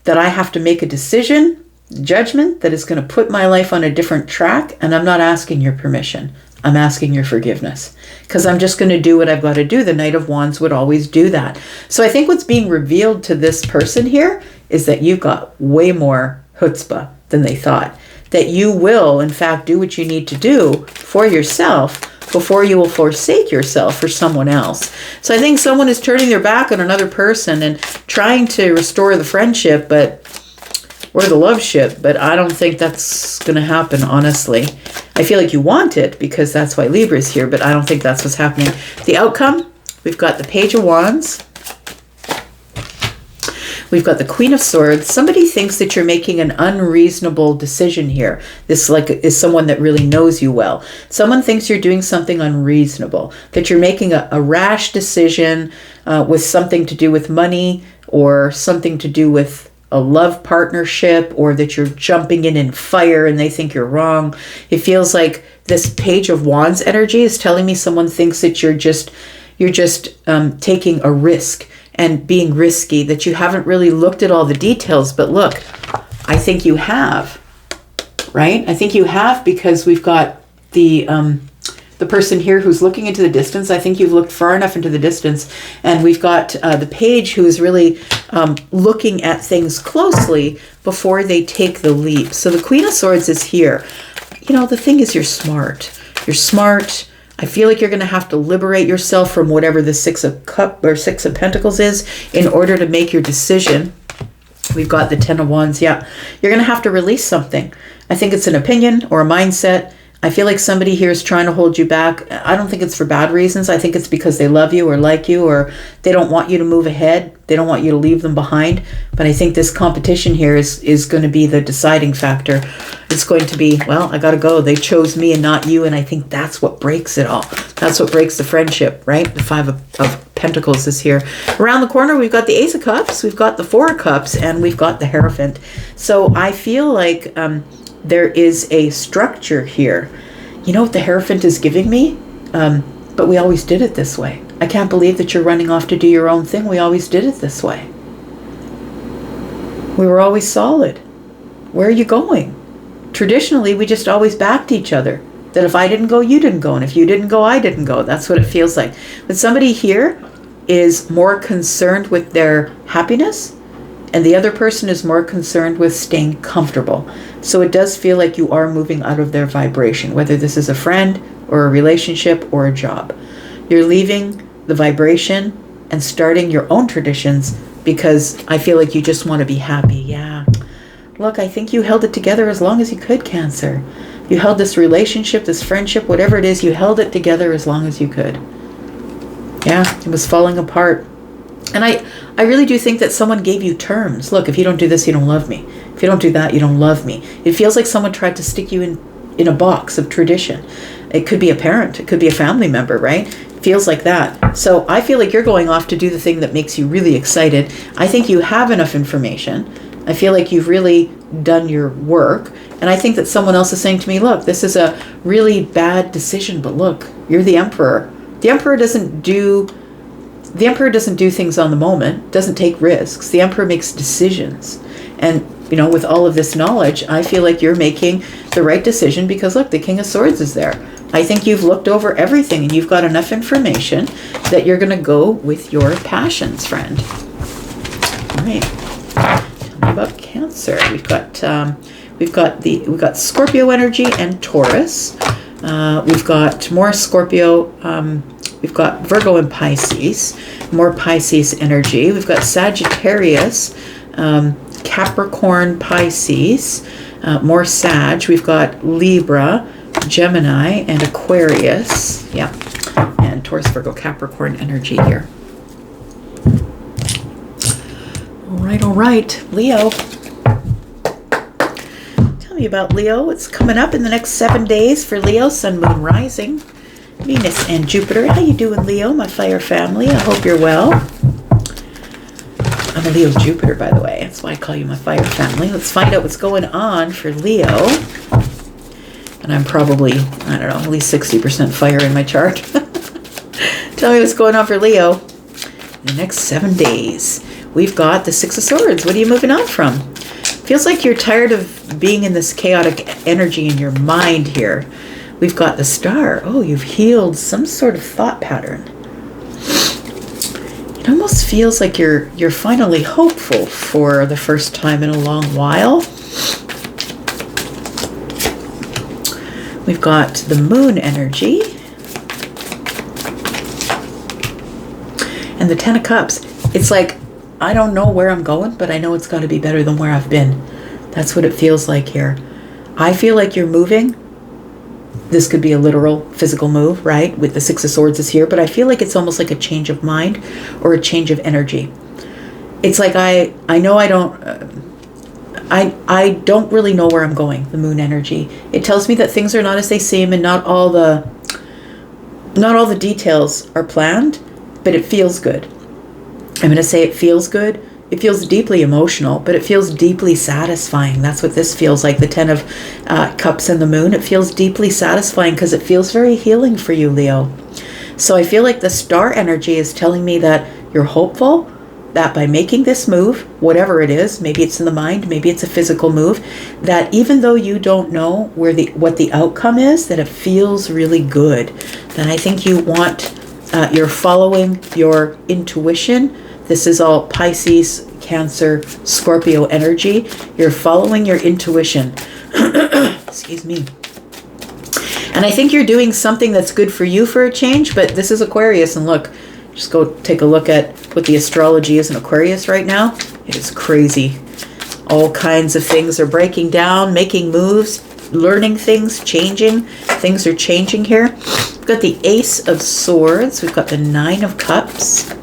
Speaker 1: that I have to make a decision, judgment that is going to put my life on a different track, and I'm not asking your permission. I'm asking your forgiveness because I'm just going to do what I've got to do. The Knight of Wands would always do that. So I think what's being revealed to this person here is that you've got way more chutzpah than they thought. That you will, in fact, do what you need to do for yourself before you will forsake yourself for someone else. So I think someone is turning their back on another person and trying to restore the friendship, or the love ship, but I don't think that's going to happen, honestly. I feel like you want it because that's why Libra is here, but I don't think that's what's happening. The outcome, we've got the Page of Wands. We've got the Queen of Swords. Somebody thinks that you're making an unreasonable decision here. This is someone that really knows you well. Someone thinks you're doing something unreasonable, that you're making a rash decision with something to do with money or something to do with a love partnership, or that you're jumping in fire and they think you're wrong. It feels like this Page of Wands energy is telling me someone thinks that you're just taking a risk and being risky, that you haven't really looked at all the details. But look, I think you have, right? I think you have, because we've got the person here who's looking into the distance. I think you've looked far enough into the distance. And we've got the Page who is really looking at things closely before they take the leap. So the Queen of Swords is here. You know, the thing is, you're smart. You're smart. I feel like you're going to have to liberate yourself from whatever the 6 of Pentacles is in order to make your decision. We've got the 10 of Wands. Yeah, you're going to have to release something. I think it's an opinion or a mindset. I feel like somebody here is trying to hold you back. I don't think it's for bad reasons. I think it's because they love you or like you, or they don't want you to move ahead. They don't want you to leave them behind. But I think this competition here is going to be the deciding factor. It's going to be, well, I got to go. They chose me and not you. And I think that's what breaks it all. That's what breaks the friendship, right? The 5 of Pentacles is here. Around the corner, we've got the Ace of Cups, we've got the 4 of Cups, and we've got the Hierophant. So I feel like there is a structure here. You know what the Hierophant is giving me? But we always did it this way. I can't believe that you're running off to do your own thing. We always did it this way. We were always solid. Where are you going? Traditionally, we just always backed each other. That if I didn't go, you didn't go. And if you didn't go, I didn't go. That's what it feels like. But somebody here is more concerned with their happiness, and the other person is more concerned with staying comfortable. So it does feel like you are moving out of their vibration, whether this is a friend or a relationship or a job. You're leaving the vibration and starting your own traditions because I feel like you just want to be happy. Yeah. Look, I think you held it together as long as you could, Cancer. You held this relationship, this friendship, whatever it is, you held it together as long as you could. Yeah, it was falling apart. And I really do think that someone gave you terms. Look, if you don't do this, you don't love me. If you don't do that, you don't love me. It feels like someone tried to stick you in a box of tradition. It could be a parent. It could be a family member, right? It feels like that. So I feel like you're going off to do the thing that makes you really excited. I think you have enough information. I feel like you've really done your work. And I think that someone else is saying to me, look, this is a really bad decision, but look, you're the Emperor. The Emperor doesn't do things on the moment, doesn't take risks. The Emperor makes decisions. And, you know, with all of this knowledge, I feel like you're making the right decision because, look, the King of Swords is there. I think you've looked over everything and you've got enough information that you're going to go with your passions, friend. All right. Tell me about Cancer. We've got Scorpio energy and Taurus. We've got more Scorpio. We've got Virgo and Pisces, more Pisces energy. We've got Sagittarius, Capricorn, Pisces, more Sag. We've got Libra, Gemini, and Aquarius. Yeah, and Taurus, Virgo, Capricorn energy here. All right, Leo. Tell me me about Leo. What's coming up in the next 7 days for Leo, Sun, Moon, Rising, Venus, and Jupiter. How you doing, Leo, my fire family? I hope you're well. I'm a Leo Jupiter, by the way. That's why I call you my fire family. Let's find out what's going on for Leo. And I'm probably, I don't know, at least 60% fire in my chart. Tell me what's going on for Leo in the next 7 days. We've got the Six of Swords. What are you moving on from? Feels like you're tired of being in this chaotic energy in your mind here. We've got the Star. Oh, you've healed some sort of thought pattern. It almost feels like you're finally hopeful for the first time in a long while. We've got the Moon energy. And the Ten of Cups. It's like, I don't know where I'm going, but I know it's got to be better than where I've been. That's what it feels like here. I feel like you're moving. This could be a literal physical move, right? With the Six of Swords is here, but I feel like it's almost like a change of mind or a change of energy. It's like I know I don't really know where I'm going, the Moon energy. It tells me that things are not as they seem and not all the details are planned, but it feels good. I'm going to say it feels good. It feels deeply emotional, but it feels deeply satisfying. That's what this feels like, the Ten of Cups and the Moon. It feels deeply satisfying because it feels very healing for you, Leo. So I feel like the Star energy is telling me that you're hopeful that by making this move, whatever it is, maybe it's in the mind, maybe it's a physical move, that even though you don't know what the outcome is, that it feels really good. That I think you want, you're following your intuition. This is all Pisces, Cancer, Scorpio energy. You're following your intuition. Excuse me. And I think you're doing something that's good for you for a change, but this is Aquarius. And look, just go take a look at what the astrology is in Aquarius right now. It is crazy. All kinds of things are breaking down, making moves, learning things, changing. Things are changing here. We've got the Ace of Swords. We've got the Nine of Cups.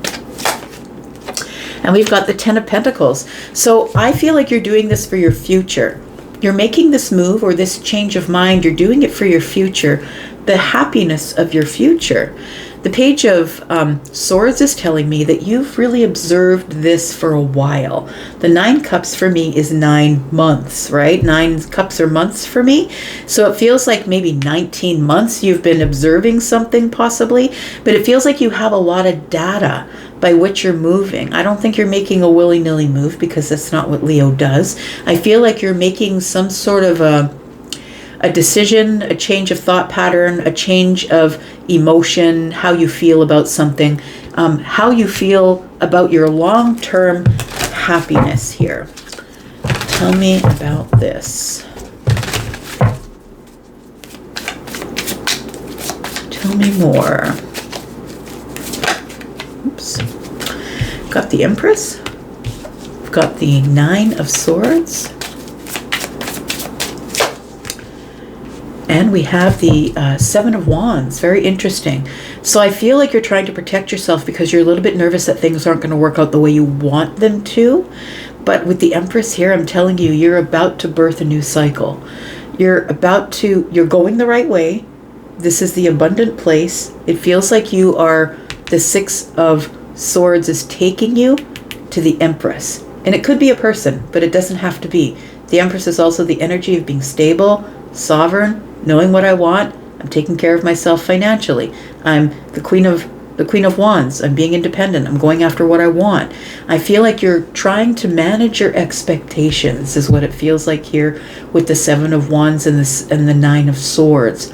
Speaker 1: And we've got the Ten of Pentacles. So I feel like you're doing this for your future. You're making this move or this change of mind. You're doing it for your future, the happiness of your future. The Page of Swords is telling me that you've really observed this for a while. The Nine Cups for me is 9 months, right? 9 cups are months for me. So it feels like maybe 19 months you've been observing something possibly, but it feels like you have a lot of data by which you're moving. I don't think you're making a willy-nilly move because that's not what Leo does. I feel like you're making some sort of a decision, a change of thought pattern, a change of emotion, how you feel about something, how you feel about your long-term happiness here. Tell me about this. Tell me more. Oops. Got the Empress. We've got the Nine of Swords. And we have the Seven of Wands. Very interesting. So I feel like you're trying to protect yourself because you're a little bit nervous that things aren't going to work out the way you want them to. But with the Empress here, I'm telling you, you're about to birth a new cycle. You're going the right way. This is the abundant place. It feels like the Six of Swords is taking you to the Empress. And it could be a person, but it doesn't have to be. The Empress is also the energy of being stable, sovereign, knowing what I want. I'm taking care of myself financially. I'm the Queen of Wands. I'm being independent. I'm going after what I want. I feel like you're trying to manage your expectations is what it feels like here with the Seven of Wands and the Nine of Swords.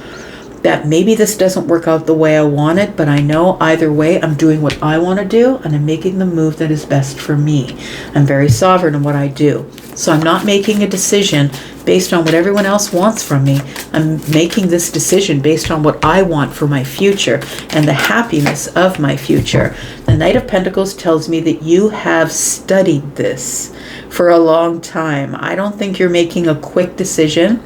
Speaker 1: That maybe this doesn't work out the way I want it, but I know either way I'm doing what I want to do and I'm making the move that is best for me. I'm very sovereign in what I do. So I'm not making a decision based on what everyone else wants from me. I'm making this decision based on what I want for my future and the happiness of my future. The Knight of Pentacles tells me that you have studied this for a long time. I don't think you're making a quick decision.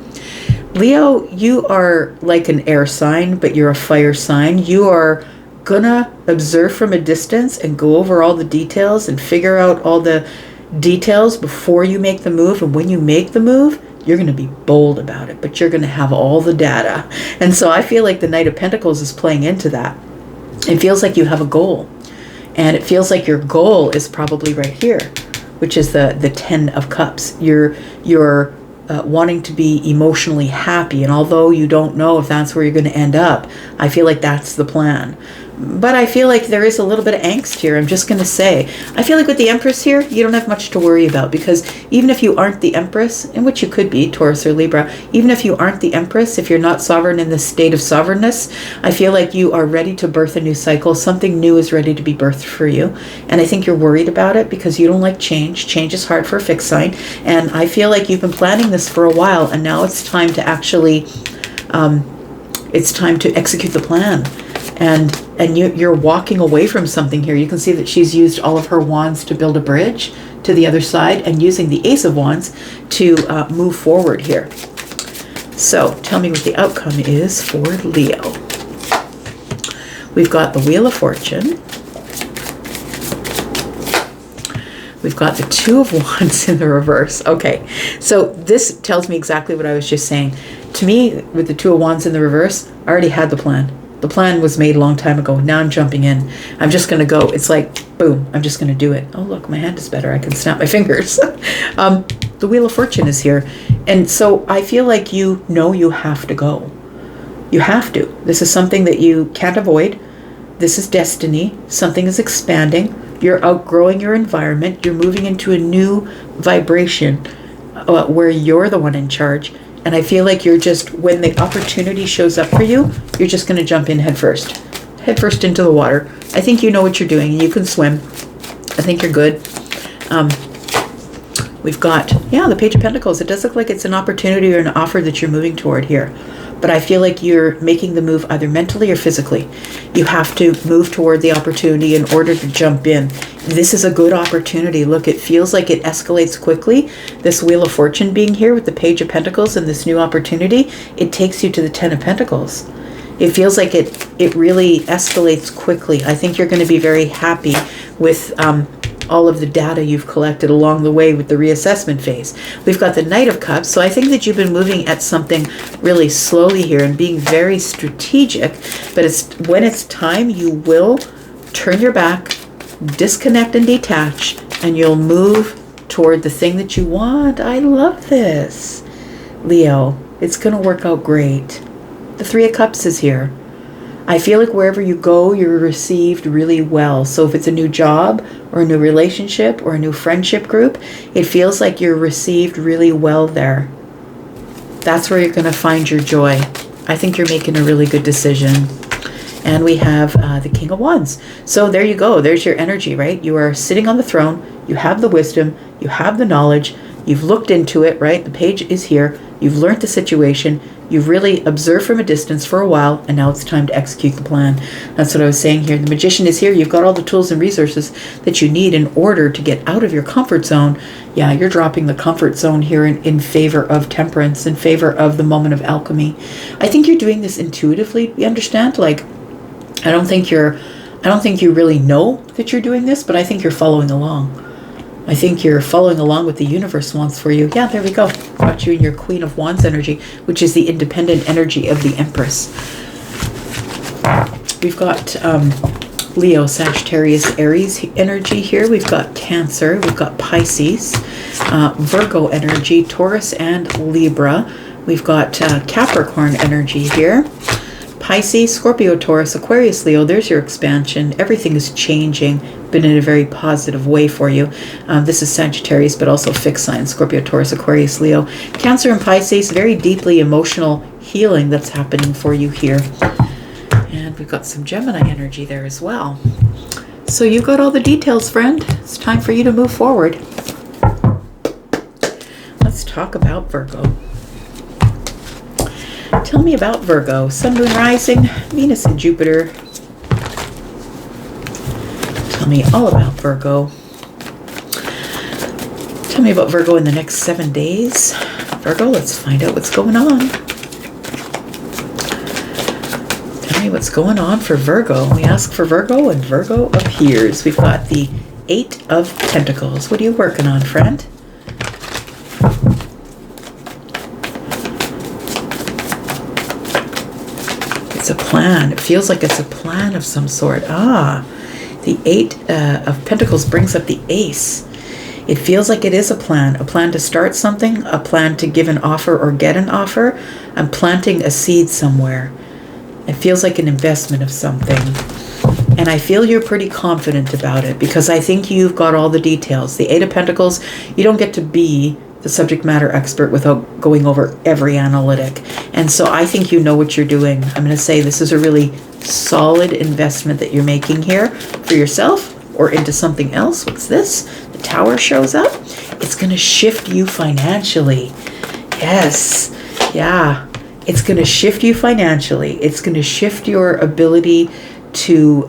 Speaker 1: Leo, you are like an air sign, but you're a fire sign. You are gonna observe from a distance and go over all the details and figure out all the details before you make the move. And when you make the move, you're going to be bold about it, but you're going to have all the data. And so I feel like the Knight of Pentacles is playing into that. It feels like you have a goal. And it feels like your goal is probably right here, which is the 10 of Cups. You're wanting to be emotionally happy. And although you don't know if that's where you're going to end up, I feel like that's the plan. But I feel like there is a little bit of angst here. I'm just going to say, I feel like with the Empress here, you don't have much to worry about, because even if you aren't the Empress, in which you could be, Taurus or Libra, even if you aren't the Empress, if you're not sovereign in the state of sovereignness, I feel like you are ready to birth a new cycle. Something new is ready to be birthed for you. And I think you're worried about it because you don't like change. Change is hard for a fixed sign. And I feel like you've been planning this for a while, and now it's time to actually, it's time to execute the plan. And you're walking away from something here. You can see that she's used all of her wands to build a bridge to the other side, and using the Ace of Wands to move forward here. So tell me what the outcome is for Leo. We've got the Wheel of Fortune. We've got the Two of Wands in the reverse. Okay, so this tells me exactly what I was just saying. To me, with the Two of Wands in the reverse, I already had the plan. The plan was made a long time ago. Now I'm jumping in. I'm just going to go. It's like, boom, I'm just going to do it. Oh, look, my hand is better. I can snap my fingers. The Wheel of Fortune is here. And so I feel like you know you have to go. You have to. This is something that you can't avoid. This is destiny. Something is expanding. You're outgrowing your environment. You're moving into a new vibration where you're the one in charge. And I feel like you're just, when the opportunity shows up for you, you're just going to jump in head first into the water. I think you know what you're doing, and you can swim. I think you're good. We've got, the Page of Pentacles. It does look like it's an opportunity or an offer that you're moving toward here. But I feel like you're making the move either mentally or physically. You have to move toward the opportunity in order to jump in. This is a good opportunity. Look, it feels like it escalates quickly. This Wheel of Fortune being here with the Page of Pentacles and this new opportunity, it takes you to the 10 of Pentacles. It feels like it really escalates quickly. I think you're going to be very happy with all of the data you've collected along the way with the reassessment phase. We've got the Knight of Cups. So I think that you've been moving at something really slowly here and being very strategic. But when it's time, you will turn your back, disconnect and detach, and you'll move toward the thing that you want. I love this, Leo. It's going to work out great. The Three of Cups is here. I feel like wherever you go, you're received really well. So if it's a new job or a new relationship or a new friendship group, it feels like you're received really well there. That's where you're going to find your joy. I think you're making a really good decision. And we have the King of Wands. So there you go. There's your energy, right? You are sitting on the throne. You have the wisdom. You have the knowledge. You've looked into it, right? The page is here. You've learned the situation. You've really observed from a distance for a while, and now it's time to execute the plan. That's what I was saying here. The Magician is here. You've got all the tools and resources that you need in order to get out of your comfort zone. Yeah, you're dropping the comfort zone here in favor of temperance, in favor of the moment of alchemy. I think you're doing this intuitively. You understand? Like, I don't think you really know that you're doing this, but I think you're following along. I think you're following along what the universe wants for you. Yeah, there we go. Got you in your Queen of Wands energy, which is the independent energy of the Empress. We've got Leo, Sagittarius, Aries energy here. We've got Cancer. We've got Pisces, Virgo energy, Taurus, and Libra. We've got Capricorn energy here. Pisces, Scorpio, Taurus, Aquarius, Leo. There's your expansion. Everything is changing, but in a very positive way for you. This is Sagittarius, but also fixed signs, Scorpio, Taurus, Aquarius, Leo. Cancer and Pisces, very deeply emotional healing that's happening for you here. And we've got some Gemini energy there as well. So you got all the details, friend. It's time for you to move forward. Let's talk about Virgo. Tell me about Virgo. Sun, Moon, Rising, Venus, and Jupiter. Tell me all about Virgo. Tell me about Virgo in the next 7 days. Virgo, let's find out what's going on. Tell me what's going on for Virgo. We ask for Virgo, and Virgo appears. We've got the Eight of Pentacles. What are you working on, friend? It's a plan. It feels like it's a plan of some sort. The Eight of Pentacles brings up the Ace. It feels like it is a plan to start something, a plan to give an offer or get an offer. I'm planting a seed somewhere. It feels like an investment of something. And I feel you're pretty confident about it because I think you've got all the details. The Eight of Pentacles, you don't get to be the subject matter expert without going over every analytic. And so I think you know what you're doing. I'm going to say this is a really solid investment that you're making here for yourself or into something else. What's this? The Tower shows up. It's going to shift you financially. Yes. Yeah. It's going to shift you financially. It's going to shift your ability to,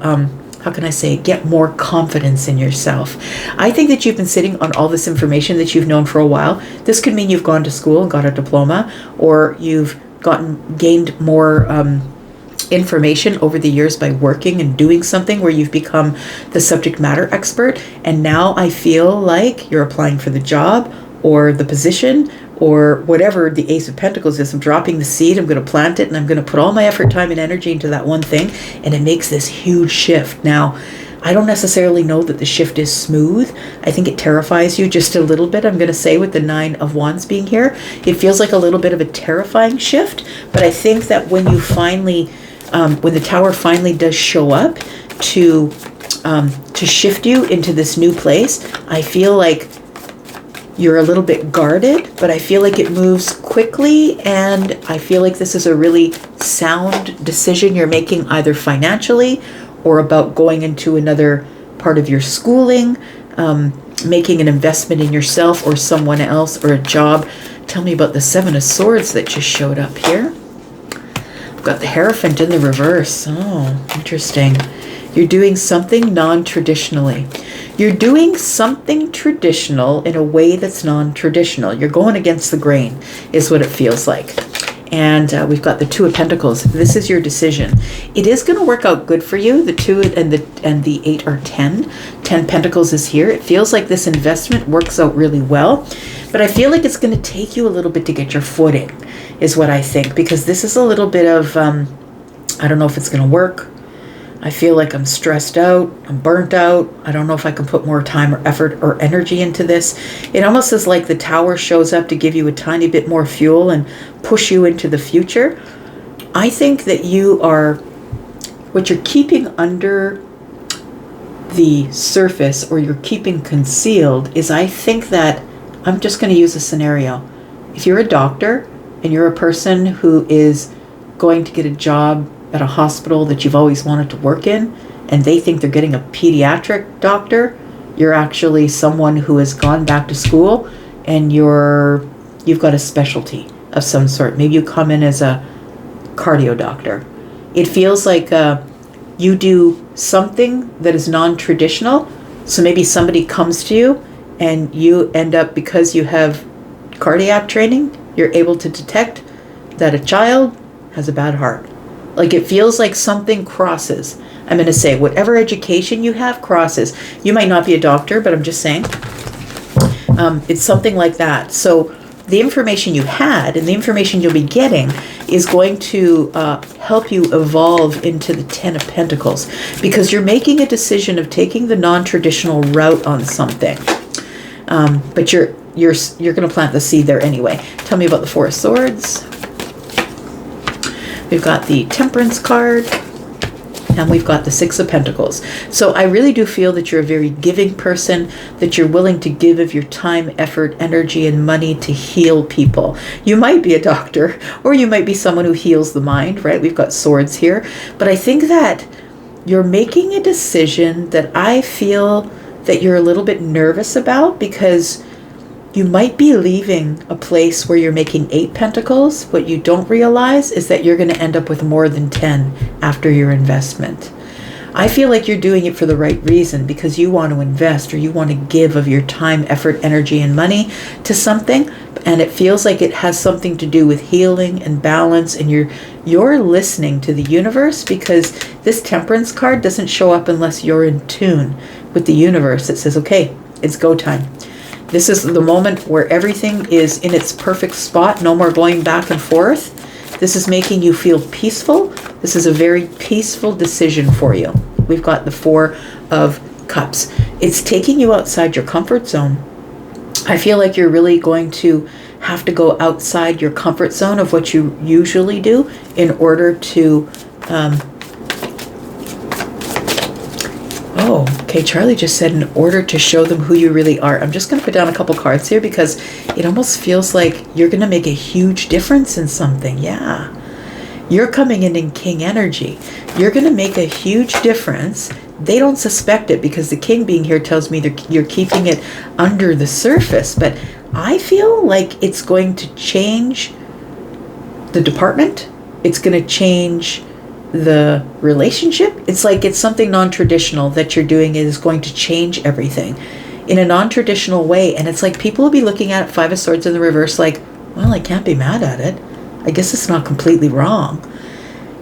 Speaker 1: how can I say, get more confidence in yourself. I think that you've been sitting on all this information that you've known for a while. This could mean you've gone to school and got a diploma, or you've gained more information over the years by working and doing something where you've become the subject matter expert. And now I feel like you're applying for the job or the position or whatever the Ace of Pentacles is. I'm dropping the seed, I'm going to plant it, and I'm going to put all my effort, time, and energy into that one thing, and it makes this huge shift. Now, I don't necessarily know that the shift is smooth. I think it terrifies you just a little bit. I'm going to say with the Nine of Wands being here, it feels like a little bit of a terrifying shift, but I think that when you finally, when the Tower finally does show up to shift you into this new place, I feel like you're a little bit guarded, but I feel like it moves quickly, and I feel like this is a really sound decision you're making, either financially or about going into another part of your schooling, making an investment in yourself or someone else or a job. Tell me about the Seven of Swords that just showed up here. I've got the Hierophant in the reverse. Oh, interesting. You're doing something non-traditionally. You're doing something traditional in a way that's non-traditional. You're going against the grain, is what it feels like. And we've got the Two of Pentacles. This is your decision. It is going to work out good for you. The Two and the Eight are 10. 10 Pentacles is here. It feels like this investment works out really well. But I feel like it's going to take you a little bit to get your footing, is what I think. Because this is a little bit of, I don't know if it's going to work. I feel like I'm stressed out, I'm burnt out. I don't know if I can put more time or effort or energy into this. It almost is like the Tower shows up to give you a tiny bit more fuel and push you into the future. I think that what you're keeping under the surface, or you're keeping concealed, is I think that, I'm just going to use a scenario. If you're a doctor and you're a person who is going to get a job at a hospital that you've always wanted to work in, and they think they're getting a pediatric doctor, you're actually someone who has gone back to school, and you've got a specialty of some sort. Maybe you come in as a cardio doctor. It feels like you do something that is non-traditional. So maybe somebody comes to you and you end up, because you have cardiac training, you're able to detect that a child has a bad heart. Like, it feels like something crosses. I'm going to say whatever education you have crosses. You might not be a doctor, but I'm just saying it's something like that. So the information you had and the information you'll be getting is going to help you evolve into the Ten of Pentacles, because you're making a decision of taking the non-traditional route on something. But you're going to plant the seed there anyway. Tell me about the Four of Swords. We've got the Temperance card, and we've got the Six of Pentacles. So I really do feel that you're a very giving person, that you're willing to give of your time, effort, energy, and money to heal people. You might be a doctor, or you might be someone who heals the mind, right? We've got swords here. But I think that you're making a decision that I feel that you're a little bit nervous about, because you might be leaving a place where you're making 8 pentacles. What you don't realize is that you're going to end up with more than 10 after your investment. I feel like you're doing it for the right reason, because you want to invest, or you want to give of your time, effort, energy, and money to something. And it feels like it has something to do with healing and balance, and you're listening to the universe, because this Temperance card doesn't show up unless you're in tune with the universe. It says, okay, it's go time. This is the moment where everything is in its perfect spot. No more going back and forth. This is making you feel peaceful. This is a very peaceful decision for you. We've got the Four of Cups. It's taking you outside your comfort zone. I feel like you're really going to have to go outside your comfort zone of what you usually do in order to oh, okay, Charlie just said in order to show them who you really are. I'm just going to put down a couple cards here because it almost feels like you're going to make a huge difference in something. Yeah. You're coming in king energy. You're going to make a huge difference. They don't suspect it because the king being here tells me that you're keeping it under the surface. But I feel like it's going to change the department. It's going to change the relationship. It's like it's something non-traditional that you're doing. It is going to change everything in a non-traditional way. And it's like people will be looking at it, Five of Swords in the reverse, like, well, I can't be mad at it. I guess it's not completely wrong.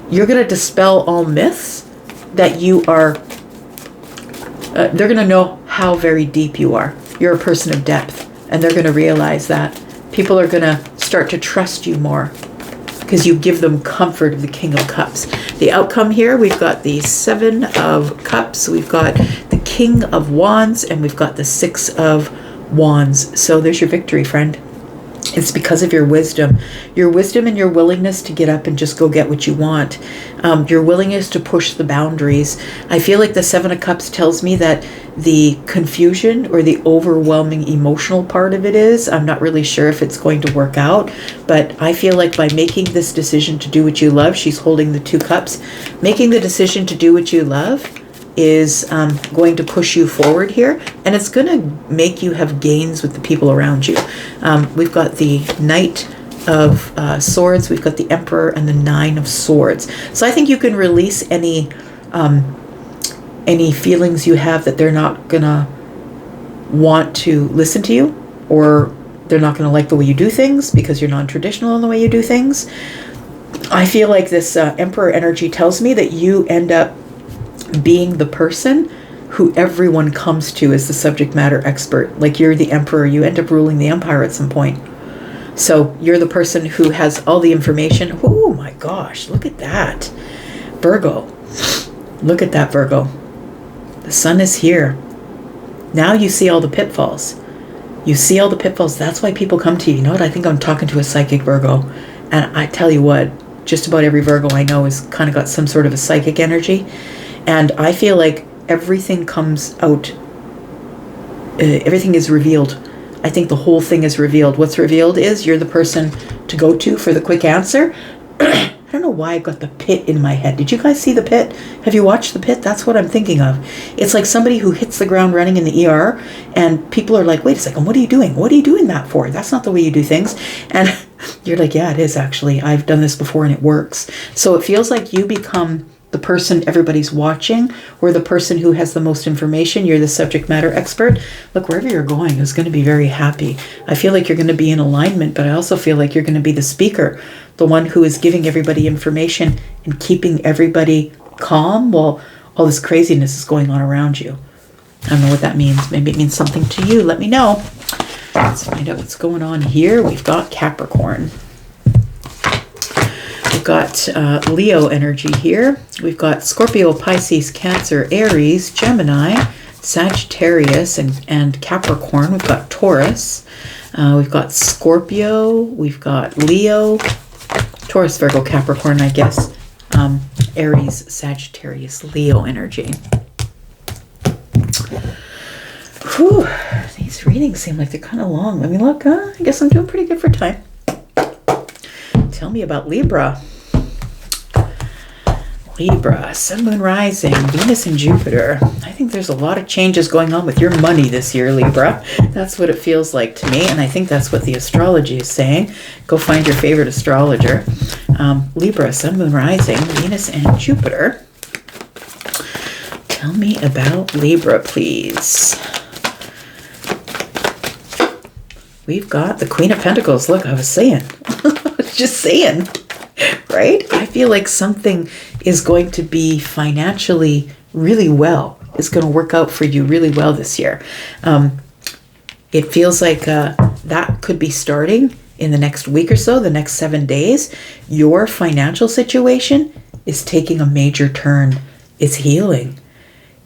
Speaker 1: You're going to dispel all myths that you are, they're going to know how very deep you are. You're a person of depth, and they're going to realize that. People are going to start to trust you more because you give them comfort of the King of Cups. The outcome here, we've got the Seven of Cups, we've got the King of Wands, and we've got the Six of Wands. So there's your victory, friend. It's because of your wisdom and your willingness to get up and just go get what you want. Your willingness to push the boundaries. I feel like the Seven of Cups tells me that the confusion or the overwhelming emotional part of it is, I'm not really sure if it's going to work out, but I feel like by making this decision to do what you love, she's holding the Two Cups, making the decision to do what you love is going to push you forward here, and it's going to make you have gains with the people around you. We've got the Knight of Swords, we've got the Emperor, and the Nine of Swords. So I think you can release any feelings you have that they're not going to want to listen to you, or they're not going to like the way you do things because you're non-traditional in the way you do things. I feel like this Emperor energy tells me that you end up being the person who everyone comes to as the subject matter expert. Like you're the emperor, you end up ruling the empire at some point. So you're the person who has all the information. Oh my gosh, look at that. Virgo. Look at that, Virgo. The sun is here. Now you see all the pitfalls. You see all the pitfalls. That's why people come to you. You know what? I think I'm talking to a psychic Virgo. And I tell you what, just about every Virgo I know has kind of got some sort of a psychic energy. And I feel like everything comes out, everything is revealed. I think the whole thing is revealed. What's revealed is you're the person to go to for the quick answer. I don't know why I've got the Pit in my head. Did you guys see the Pit? Have you watched the Pit? That's what I'm thinking of. It's like somebody who hits the ground running in the ER, and people are like, wait a second, what are you doing? What are you doing that for? That's not the way you do things. And you're like, yeah, it is actually. I've done this before and it works. So it feels like you become the person everybody's watching, or the person who has the most information. You're the subject matter expert. Look, wherever you're going is going to be very happy. I feel like you're going to be in alignment, but I also feel like you're going to be the speaker, the one who is giving everybody information and keeping everybody calm while all this craziness is going on around you. I don't know what that means. Maybe it means something to you. Let me know. Let's find out what's going on here. We've got Capricorn. We've got Leo energy here. We've got Scorpio, Pisces, Cancer, Aries, Gemini, Sagittarius, and Capricorn. We've got Taurus. We've got Scorpio. We've got Leo, Taurus, Virgo, Capricorn, I guess. Aries, Sagittarius, Leo energy. Whew, these readings seem like they're kind of long. Let me look. I guess I'm doing pretty good for time. Tell me about Libra. Libra, Sun, Moon, Rising, Venus and Jupiter. I think there's a lot of changes going on with your money this year, Libra. That's what it feels like to me, and I think that's what the astrology is saying. Go find your favorite astrologer. Libra, Sun, Moon, Rising, Venus and Jupiter. Tell me about Libra, please. We've got the Queen of Pentacles. Look, I was saying. Just saying, right? I feel like something is going to be financially really well. is going to work out for you really well this year. It feels like that could be starting in the next week or so, the next 7 days. Your financial situation is taking a major turn. It's healing.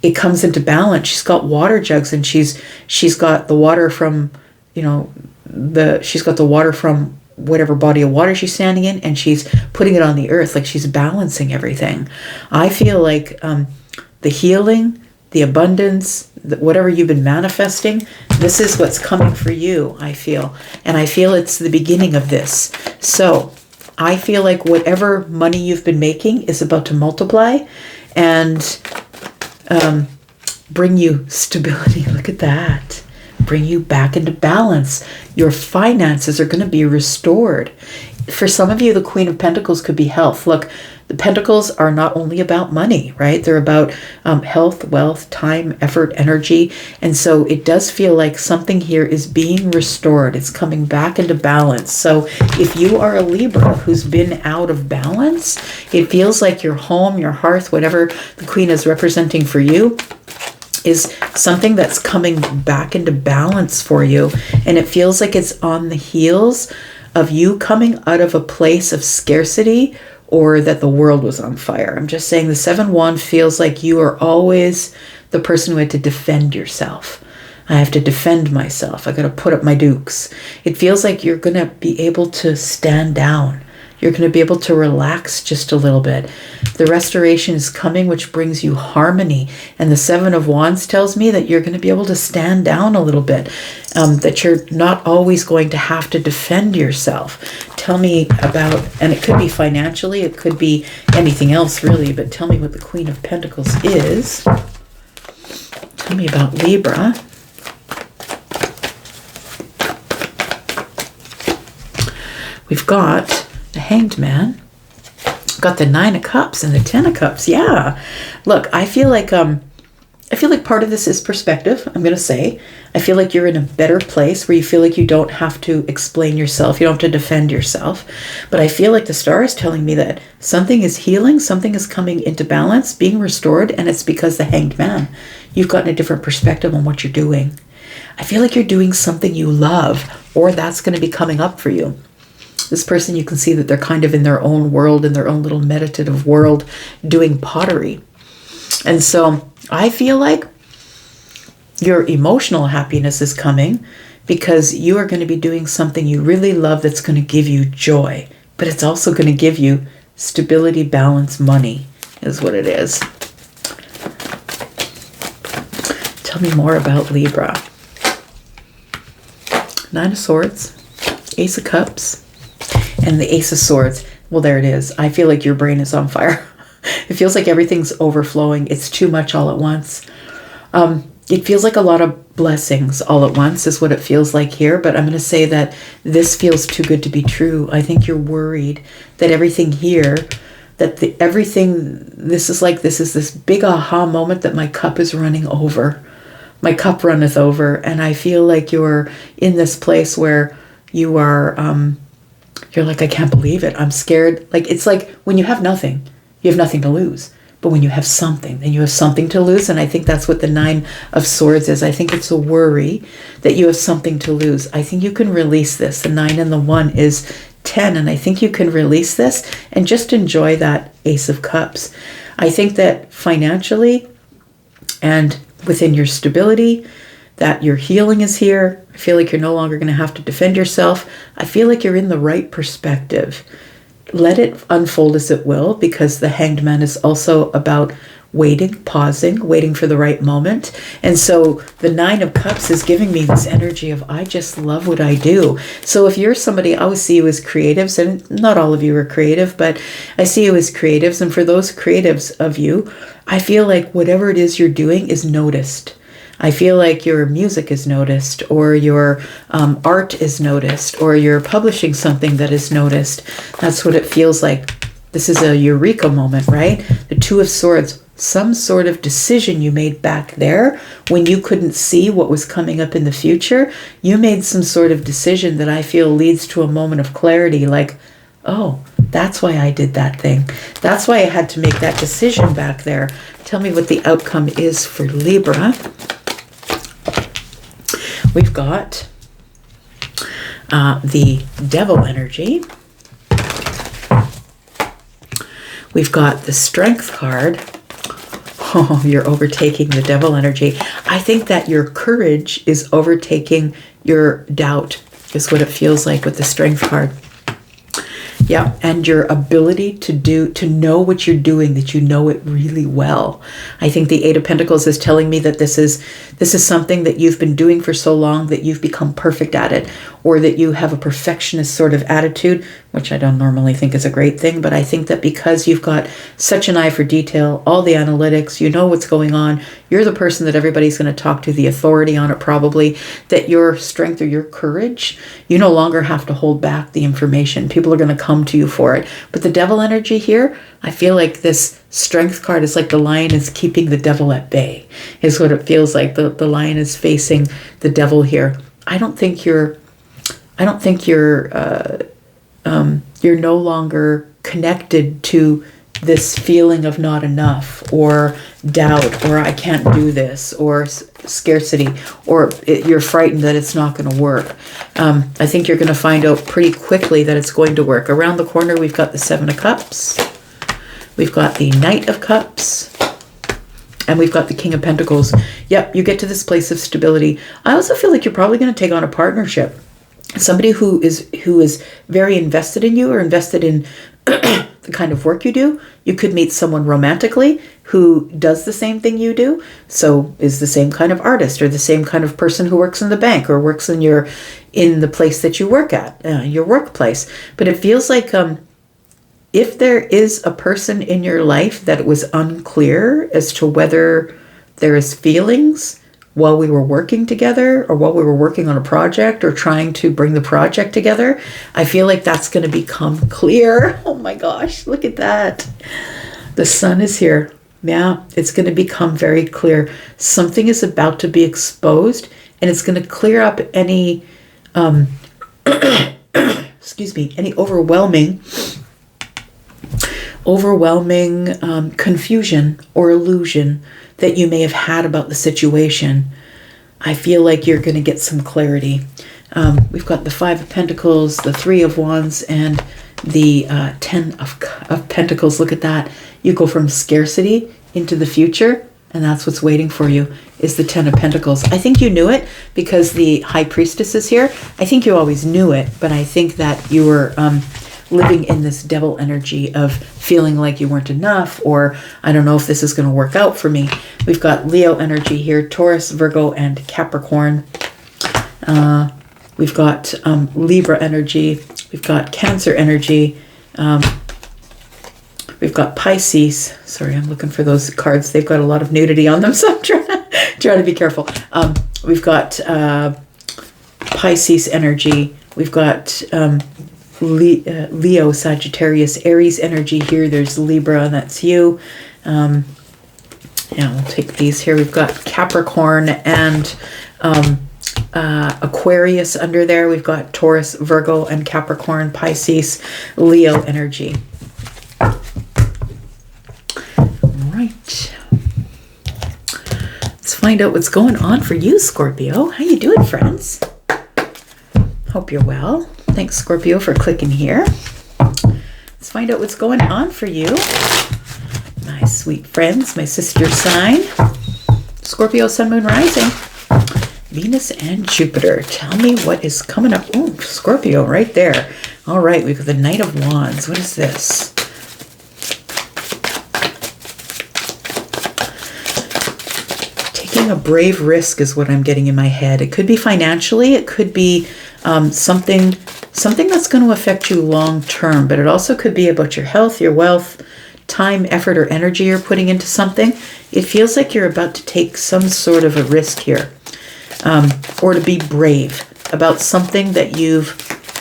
Speaker 1: It comes into balance. She's got water jugs, and she's got the water from, she's got the water from whatever body of water she's standing in, and she's putting it on the earth, like she's balancing everything. I feel like the healing, the abundance, whatever you've been manifesting, this is what's coming for you, I feel. And I feel it's the beginning of this. So I feel like whatever money you've been making is about to multiply and bring you stability. Look at that. Bring you back into balance. Your finances are going to be restored. For some of you, the Queen of Pentacles could be health. Look, the Pentacles are not only about money, right? They're about health, wealth, time, effort, energy. And so it does feel like something here is being restored. It's coming back into balance. So if you are a Libra who's been out of balance, it feels like your home, your hearth, whatever the Queen is representing for you, is something that's coming back into balance for you. And it feels like it's on the heels of you coming out of a place of scarcity, or that the world was on fire. I'm just saying the 7-1 feels like you are always the person who had to defend yourself. I have to defend myself. I got to put up my dukes. It feels like you're going to be able to stand down. You're going to be able to relax just a little bit. The restoration is coming, which brings you harmony. And the 7 of Wands tells me that you're going to be able to stand down a little bit, that you're not always going to have to defend yourself. Tell me about, and it could be financially, it could be anything else really, but tell me what the Queen of Pentacles is. Tell me about Libra. We've got the Hanged Man, got the 9 of Cups and the 10 of Cups. Yeah, look, I feel like part of this is perspective. I'm gonna say, I feel like you're in a better place where you feel like you don't have to explain yourself, you don't have to defend yourself. But I feel like the star is telling me that something is healing, something is coming into balance, being restored, and it's because the Hanged Man, you've gotten a different perspective on what you're doing. I feel like you're doing something you love, or that's going to be coming up for you. This person, you can see that they're kind of in their own world, in their own little meditative world, doing pottery. And so I feel like your emotional happiness is coming because you are going to be doing something you really love that's going to give you joy. But it's also going to give you stability, balance, money is what it is. Tell me more about Libra. 9 of Swords, Ace of Cups, and the Ace of Swords. Well, there it is. I feel like your brain is on fire. It feels like everything's overflowing. It's too much all at once. It feels like a lot of blessings all at once is what it feels like here. But I'm going to say that this feels too good to be true. I think you're worried that everything here, that this is this big aha moment that my cup is running over. My cup runneth over. And I feel like you're in this place where you are, you're like, I can't believe it. I'm scared. Like, it's like when you have nothing, you have nothing to lose. But when you have something, then you have something to lose. And I think that's what the 9 of Swords is. I think it's a worry that you have something to lose. I think you can release this. The 9 and the 1 is 10. And I think you can release this and just enjoy that Ace of Cups. I think that financially and within your stability, that your healing is here. I feel like you're no longer going to have to defend yourself. I feel like you're in the right perspective. Let it unfold as it will, because the Hanged Man is also about waiting, pausing, waiting for the right moment. And so the 9 of Cups is giving me this energy of, I just love what I do. So if you're somebody, I always see you as creatives, and not all of you are creative, but I see you as creatives. And for those creatives of you, I feel like whatever it is you're doing is noticed. I feel like your music is noticed, or your art is noticed, or you're publishing something that is noticed. That's what it feels like. This is a eureka moment, right? The 2 of Swords, some sort of decision you made back there when you couldn't see what was coming up in the future. You made some sort of decision that I feel leads to a moment of clarity, like, oh, that's why I did that thing. That's why I had to make that decision back there. Tell me what the outcome is for Libra. We've got the Devil energy. We've got the Strength card. Oh, you're overtaking the Devil energy. I think that your courage is overtaking your doubt, is what it feels like with the Strength card. Yeah, and your ability to know what you're doing, that you know it really well. I think the Eight of Pentacles is telling me that this is something that you've been doing for so long that you've become perfect at it, or that you have a perfectionist sort of attitude, which I don't normally think is a great thing, but I think that because you've got such an eye for detail, all the analytics, you know what's going on, you're the person that everybody's going to talk to, the authority on it probably, that your strength or your courage, you no longer have to hold back the information. People are going to come to you for it. But the Devil energy here, I feel like this Strength card is like the lion is keeping the devil at bay, is what it feels like. The lion is facing the devil here. I don't think you're no longer connected to this feeling of not enough, or doubt, or I can't do this, or scarcity, or you're frightened that it's not going to work. I think you're going to find out pretty quickly that it's going to work. Around the corner, we've got the Seven of Cups. We've got the Knight of Cups. And we've got the King of Pentacles. Yep, you get to this place of stability. I also feel like you're probably going to take on a partnership. Somebody who is very invested in you, or invested in the kind of work you do. You could meet someone romantically who does the same thing you do. So is the same kind of artist, or the same kind of person who works in the bank, or works in the place that you work at, your workplace. But it feels like if there is a person in your life that was unclear as to whether there is feelings while we were working together, or while we were working on a project, or trying to bring the project together, I feel like that's going to become clear. Oh my gosh, look at that. The sun is here. Yeah, it's going to become very clear. Something is about to be exposed, and it's going to clear up any, excuse me, any overwhelming confusion or illusion that you may have had about the situation. I feel like you're going to get some clarity. We've got the Five of Pentacles, the Three of Wands, and the Ten of Pentacles. Look at that. You go from scarcity into the future, and that's what's waiting for you, is the Ten of Pentacles. I think you knew it because the High Priestess is here. I think you always knew it, but I think that you were living in this devil energy of feeling like you weren't enough, or I don't know if this is going to work out for me. We've got Leo energy here, Taurus, Virgo, and Capricorn. We've got Libra energy. We've got Cancer energy. We've got Pisces. Sorry, I'm looking for those cards. They've got a lot of nudity on them, so I'm trying to be careful. We've got Pisces energy. We've got Leo, Sagittarius, Aries energy here. There's Libra, and that's you. Yeah, we'll take these here. We've got Capricorn and Aquarius under there. We've got Taurus, Virgo, and Capricorn, Pisces, Leo energy. Right. Let's find out what's going on for you, Scorpio. How you doing, friends? Hope you're well. Thanks, Scorpio, for clicking here. Let's find out what's going on for you, my sweet friends, my sister sign. Scorpio, Sun, Moon, Rising, Venus, and Jupiter. Tell me what is coming up. Oh, Scorpio right there. All right, we've got the Knight of Wands. What is this? Taking a brave risk is what I'm getting in my head. It could be financially. It could be something that's going to affect you long term, but it also could be about your health, your wealth, time, effort, or energy you're putting into something. It feels like you're about to take some sort of a risk here, or to be brave about something that you've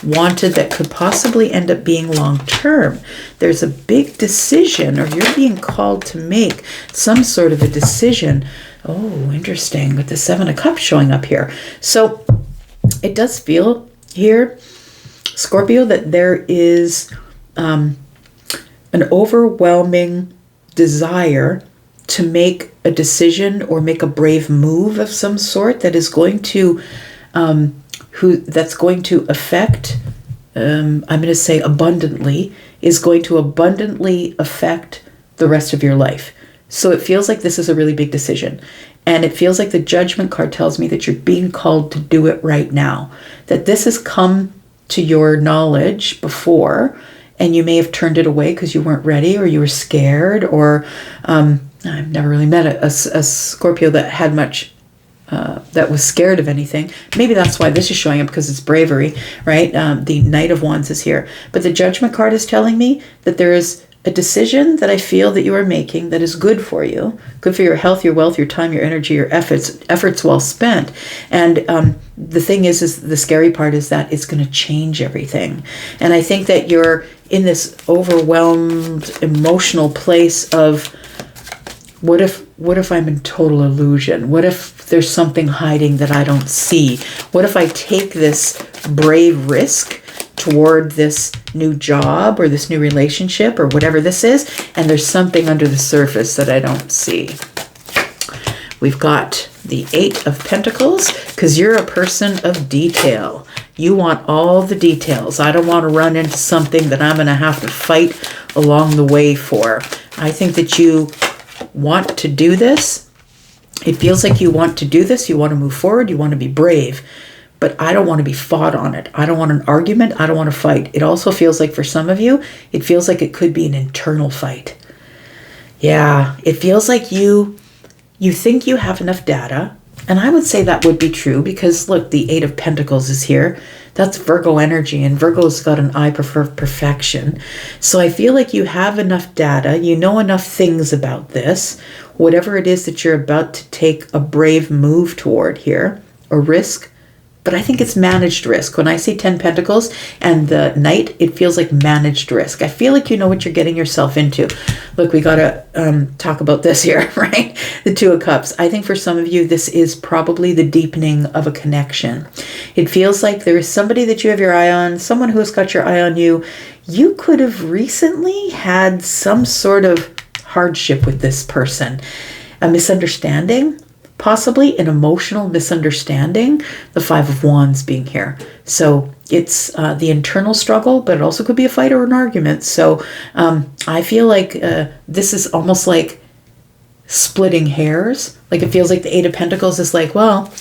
Speaker 1: wanted that could possibly end up being long term. There's a big decision, or you're being called to make some sort of a decision. Oh, interesting, with the Seven of Cups showing up here. So it does feel here, Scorpio, that there is an overwhelming desire to make a decision or make a brave move of some sort that is going to affect, I'm going to say abundantly, is going to abundantly affect the rest of your life. So it feels like this is a really big decision. And it feels like the Judgment card tells me that you're being called to do it right now. That this has come to your knowledge before, and you may have turned it away because you weren't ready, or you were scared, or I've never really met a Scorpio that had much, that was scared of anything. Maybe that's why this is showing up, because it's bravery, right? The Knight of Wands is here. But the Judgment card is telling me that there is a decision that I feel that you are making that is good for you, good for your health, your wealth, your time, your energy, your efforts well spent. And the thing is the scary part is that it's going to change everything. And I think that you're in this overwhelmed emotional place of, what if I'm in total illusion? What if there's something hiding that I don't see? What if I take this brave risk toward this new job or this new relationship or whatever this is, and there's something under the surface that I don't see? We've got the 8 of Pentacles, because you're a person of detail. You want all the details. I don't want to run into something that I'm going to have to fight along the way for. I think that you want to do this. It feels like you want to do this. You want to move forward. You want to be brave. But I don't want to be fought on it. I don't want an argument. I don't want to fight. It also feels like for some of you, it feels like it could be an internal fight. Yeah, it feels like you think you have enough data. And I would say that would be true, because look, the 8 of Pentacles is here. That's Virgo energy, and Virgo's got an eye for perfection. So I feel like you have enough data. You know enough things about this. Whatever it is that you're about to take a brave move toward here, a risk. But I think it's managed risk. When I see 10 Pentacles and the Knight, it feels like managed risk. I feel like you know what you're getting yourself into. Look, we got to talk about this here, right? The 2 of Cups. I think for some of you, this is probably the deepening of a connection. It feels like there is somebody that you have your eye on, someone who has got your eye on you. You could have recently had some sort of hardship with this person, a misunderstanding. Possibly an emotional misunderstanding, the 5 of Wands being here. So it's the internal struggle, but it also could be a fight or an argument. So I feel like this is almost like splitting hairs. Like it feels like the 8 of Pentacles is like, well,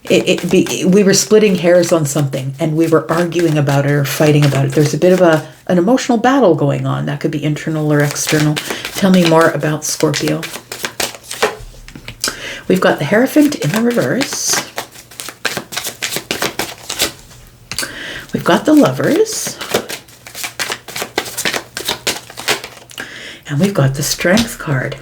Speaker 1: we were splitting hairs on something and we were arguing about it or fighting about it. There's a bit of an emotional battle going on. That could be internal or external. Tell me more about Scorpio. We've got the Hierophant in the reverse. We've got the Lovers. And we've got the Strength card.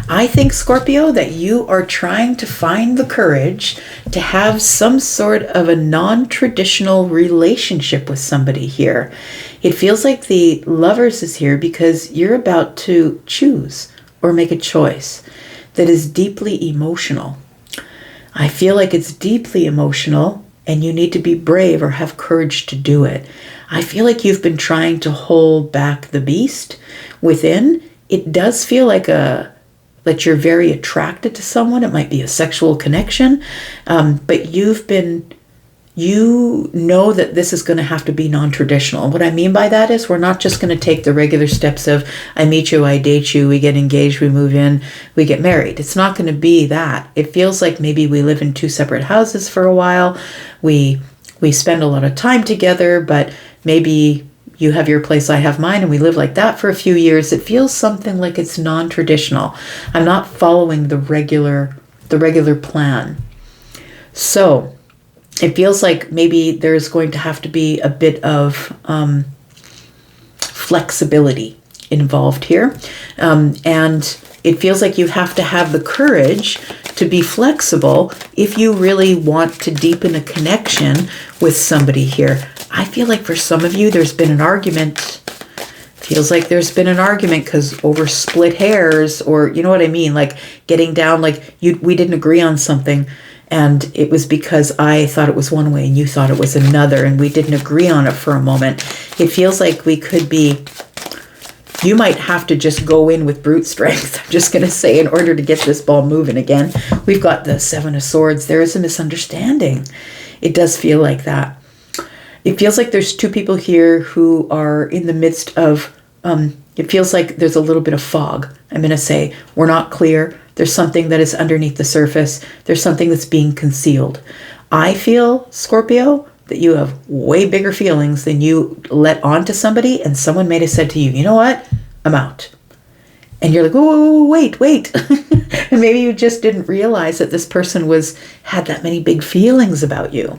Speaker 1: I think, Scorpio, that you are trying to find the courage to have some sort of a non-traditional relationship with somebody here. It feels like the Lovers is here because you're about to choose or make a choice that is deeply emotional. I feel like it's deeply emotional and you need to be brave or have courage to do it. I feel like you've been trying to hold back the beast within. It does feel like that you're very attracted to someone. It might be a sexual connection, but you know that this is going to have to be non-traditional. What I mean by that is we're not just going to take the regular steps of I meet you, I date you, we get engaged, we move in, we get married. It's not going to be that. It feels like maybe we live in 2 separate houses for a while. We spend a lot of time together, but maybe you have your place, I have mine, and we live like that for a few years. It feels something like it's non-traditional. I'm not following the regular plan. So it feels like maybe there's going to have to be a bit of flexibility involved here. And it feels like you have to have the courage to be flexible if you really want to deepen a connection with somebody here. I feel like for some of you, there's been an argument. Feels like there's been an argument because over split hairs, or you know what I mean? Like getting down, like we didn't agree on something. And it was because I thought it was one way and you thought it was another, and we didn't agree on it for a moment. It feels like we could be You might have to just go in with brute strength, I'm just going to say, in order to get this ball moving again. We've got the Seven of Swords. There is a misunderstanding. It does feel like that. It feels like there's two people here who are in the midst of, it feels like there's a little bit of fog. I'm going to say, we're not clear. There's something that is underneath the surface. There's something that's being concealed. I feel, Scorpio, that you have way bigger feelings than you let on to somebody, and someone may have said to you, you know what, I'm out. And you're like, whoa, wait. And maybe you just didn't realize that this person had that many big feelings about you.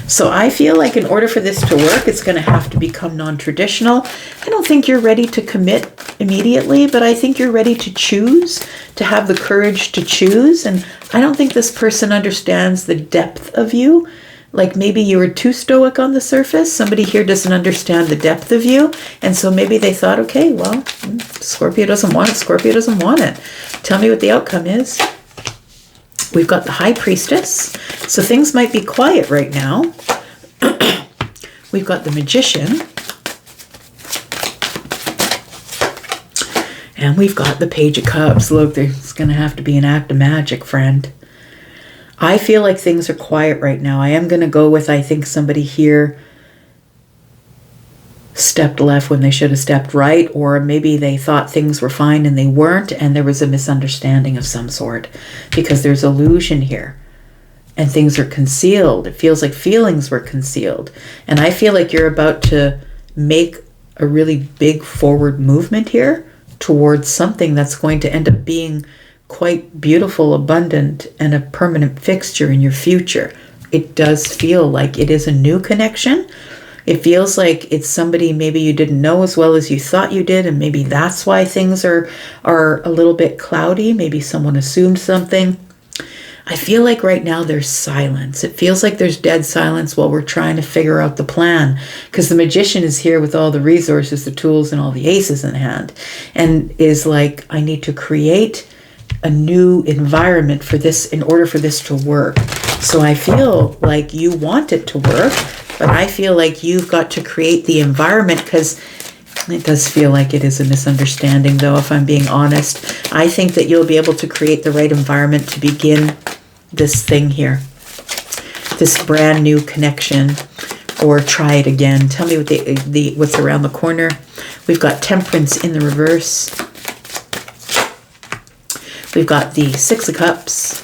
Speaker 1: So I feel like in order for this to work, it's going to have to become non-traditional. I don't think you're ready to commit immediately, but I think you're ready to choose, to have the courage to choose. And I don't think this person understands the depth of you. Like maybe you were too stoic on the surface. Somebody here doesn't understand the depth of you. And so maybe they thought, okay, well, Scorpio doesn't want it. Scorpio doesn't want it. Tell me what the outcome is. We've got the High Priestess. So things might be quiet right now. We've got the Magician. And we've got the Page of Cups. Look, there's going to have to be an act of magic, friend. I feel like things are quiet right now. I am going to go with, I think somebody here stepped left when they should have stepped right, or maybe they thought things were fine and they weren't, and there was a misunderstanding of some sort, because there's illusion here and things are concealed. It feels like feelings were concealed, and I feel like you're about to make a really big forward movement here towards something that's going to end up being quite beautiful, abundant, and a permanent fixture in your future. It does feel like it is a new connection. It feels like it's somebody maybe you didn't know as well as you thought you did, and maybe that's why things are a little bit cloudy. Maybe someone assumed something. I feel like right now there's silence. It feels like there's dead silence while we're trying to figure out the plan, because the Magician is here with all the resources, the tools, and all the aces in hand, and is like, I need to create a new environment for this in order for this to work. So I feel like you want it to work, but I feel like you've got to create the environment, because it does feel like it is a misunderstanding, though, if I'm being honest. I think that you'll be able to create the right environment to begin this thing here, this brand new connection, or try it again. Tell me what what's around the corner. We've got Temperance in the reverse. We've got the Six of Cups.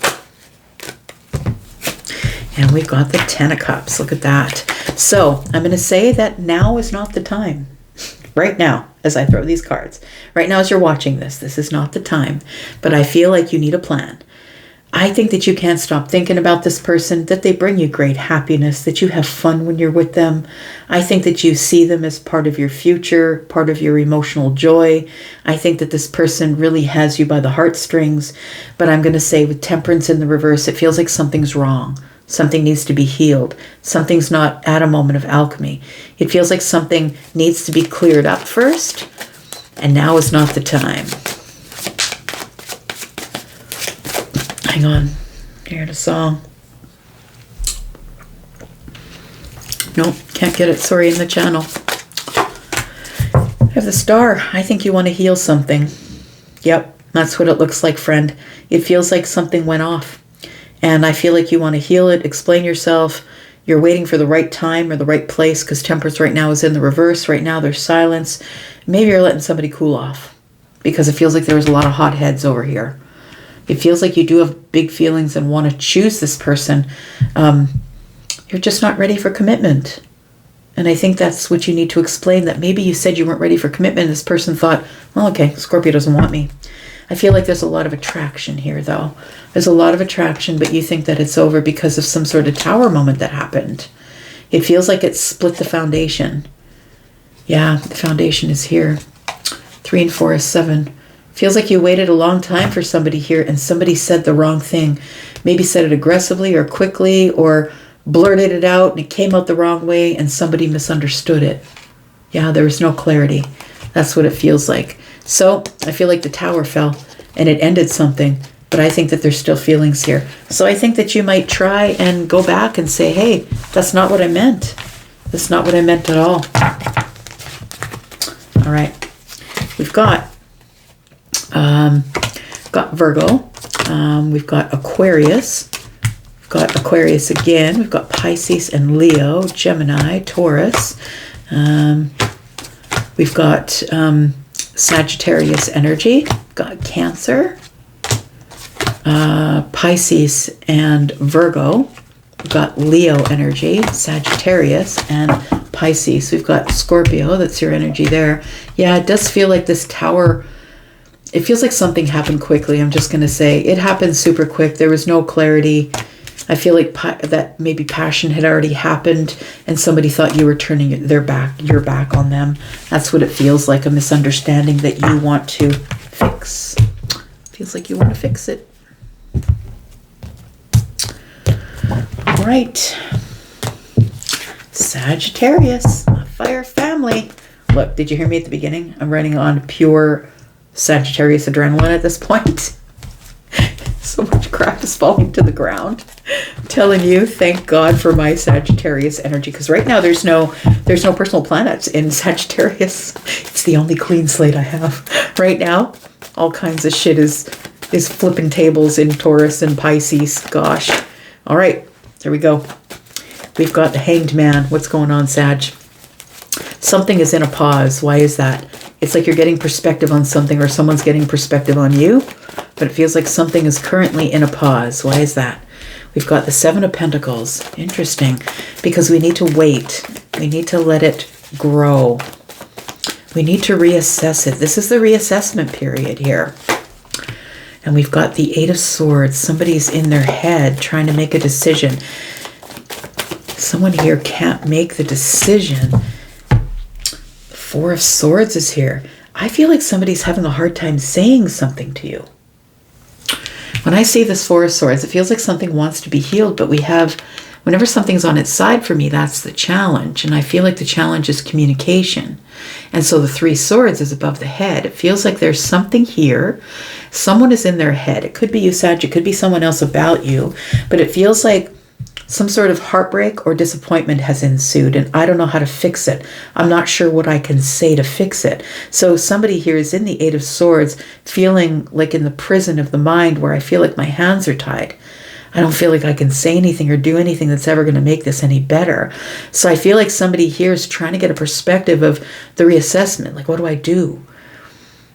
Speaker 1: And we've got the Ten of Cups. Look at that. So I'm going to say that now is not the time. Right now, as I throw these cards. Right now, as you're watching this, this is not the time. But I feel like you need a plan. I think that you can't stop thinking about this person, that they bring you great happiness, that you have fun when you're with them. I think that you see them as part of your future, part of your emotional joy. I think that this person really has you by the heartstrings. But I'm going to say with Temperance in the reverse, it feels like something's wrong. Something needs to be healed. Something's not at a moment of alchemy. It feels like something needs to be cleared up first, and now is not the time. Hang on. I heard a song. Nope, can't get it. Sorry, in the channel. I have the Star. I think you want to heal something. Yep, that's what it looks like, friend. It feels like something went off. And I feel like you want to heal it, explain yourself. You're waiting for the right time or the right place, because Temperance right now is in the reverse. Right now there's silence. Maybe you're letting somebody cool off, because it feels like there was a lot of hot heads over here. It feels like you do have big feelings and want to choose this person. You're just not ready for commitment. And I think that's what you need to explain, that maybe you said you weren't ready for commitment. This person thought, well, okay, Scorpio doesn't want me. I feel like there's a lot of attraction here, though. There's a lot of attraction, but you think that it's over because of some sort of tower moment that happened. It feels like it split the foundation. Yeah, the foundation is here. 3 and 4 is 7. Feels like you waited a long time for somebody here, and somebody said the wrong thing. Maybe said it aggressively or quickly, or blurted it out and it came out the wrong way, and somebody misunderstood it. Yeah, there was no clarity. That's what it feels like. So I feel like the tower fell and it ended something, but I think that there's still feelings here. So I think that you might try and go back and say, hey, that's not what I meant. That's not what I meant at all. All right. we've got Virgo, we've got Aquarius, we've got Aquarius again, we've got Pisces and Leo, Gemini, Taurus, we've got Sagittarius energy, got Cancer, Pisces and Virgo, we've got Leo energy, Sagittarius and Pisces, we've got Scorpio, that's your energy there. Yeah, it does feel like this Tower, it feels like something happened quickly. I'm just going to say it happened super quick. There was no clarity. I feel like that maybe passion had already happened and somebody thought you were turning your back on them. That's what it feels like, a misunderstanding that you want to fix. Feels like you want to fix it. All right. Sagittarius, a fire family. Look, did you hear me at the beginning? I'm running on pure Sagittarius adrenaline at this point. So much crap is falling to the ground. I'm telling you, thank God for my Sagittarius energy, because right now there's no personal planets in Sagittarius. It's the only clean slate I have right now. All kinds of shit is flipping tables in Taurus and Pisces. Gosh. All right, there we go. We've got the Hanged Man. What's going on, Sag? Something is in a pause. Why is that? It's like you're getting perspective on something, or someone's getting perspective on you, but it feels like something is currently in a pause. Why is that? We've got the Seven of Pentacles. Interesting, because we need to wait. We need to let it grow. We need to reassess it. This is the reassessment period here. And we've got the Eight of Swords. Somebody's in their head trying to make a decision. Someone here can't make the decision. Four of Swords is here. I feel like somebody's having a hard time saying something to you. When I see this Four of Swords, it feels like something wants to be healed, but we have, whenever something's on its side for me, that's the challenge. And I feel like the challenge is communication. And so the Three Swords is above the head. It feels like there's something here. Someone is in their head. It could be you, Sag. It could be someone else about you. But it feels like some sort of heartbreak or disappointment has ensued, and I don't know how to fix it. I'm not sure what I can say to fix it. So somebody here is in the Eight of Swords, feeling like in the prison of the mind where I feel like my hands are tied. I don't feel like I can say anything or do anything that's ever going to make this any better. So I feel like somebody here is trying to get a perspective of the reassessment. Like, what do I do?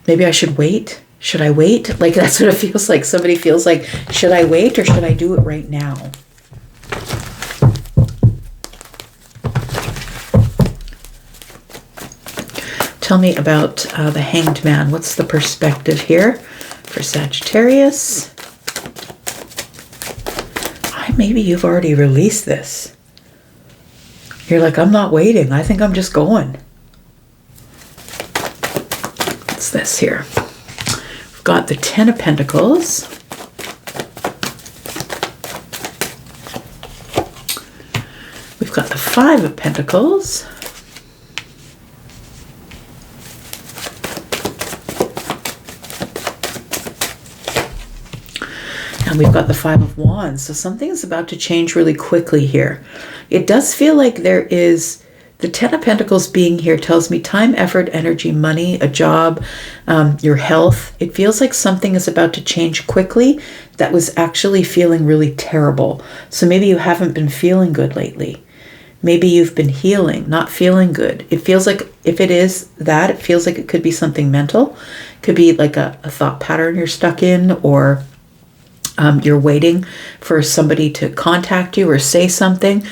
Speaker 1: Maybe I should wait. Should I wait? Like, that's what it feels like. Somebody feels like, should I wait or should I do it right now? Tell me about the Hanged Man. What's the perspective here for Sagittarius? Maybe you've already released this. You're like, I'm not waiting. I think I'm just going. What's this here? We've got the Ten of Pentacles. We've got the Five of Pentacles. And we've got the Five of Wands. So something is about to change really quickly here. It does feel like there is, the Ten of Pentacles being here tells me time, effort, energy, money, a job, your health. It feels like something is about to change quickly that was actually feeling really terrible. So maybe you haven't been feeling good lately. Maybe you've been healing, not feeling good. It feels like, if it is that, it feels like it could be something mental. It could be like a thought pattern you're stuck in, or you're waiting for somebody to contact you or say something.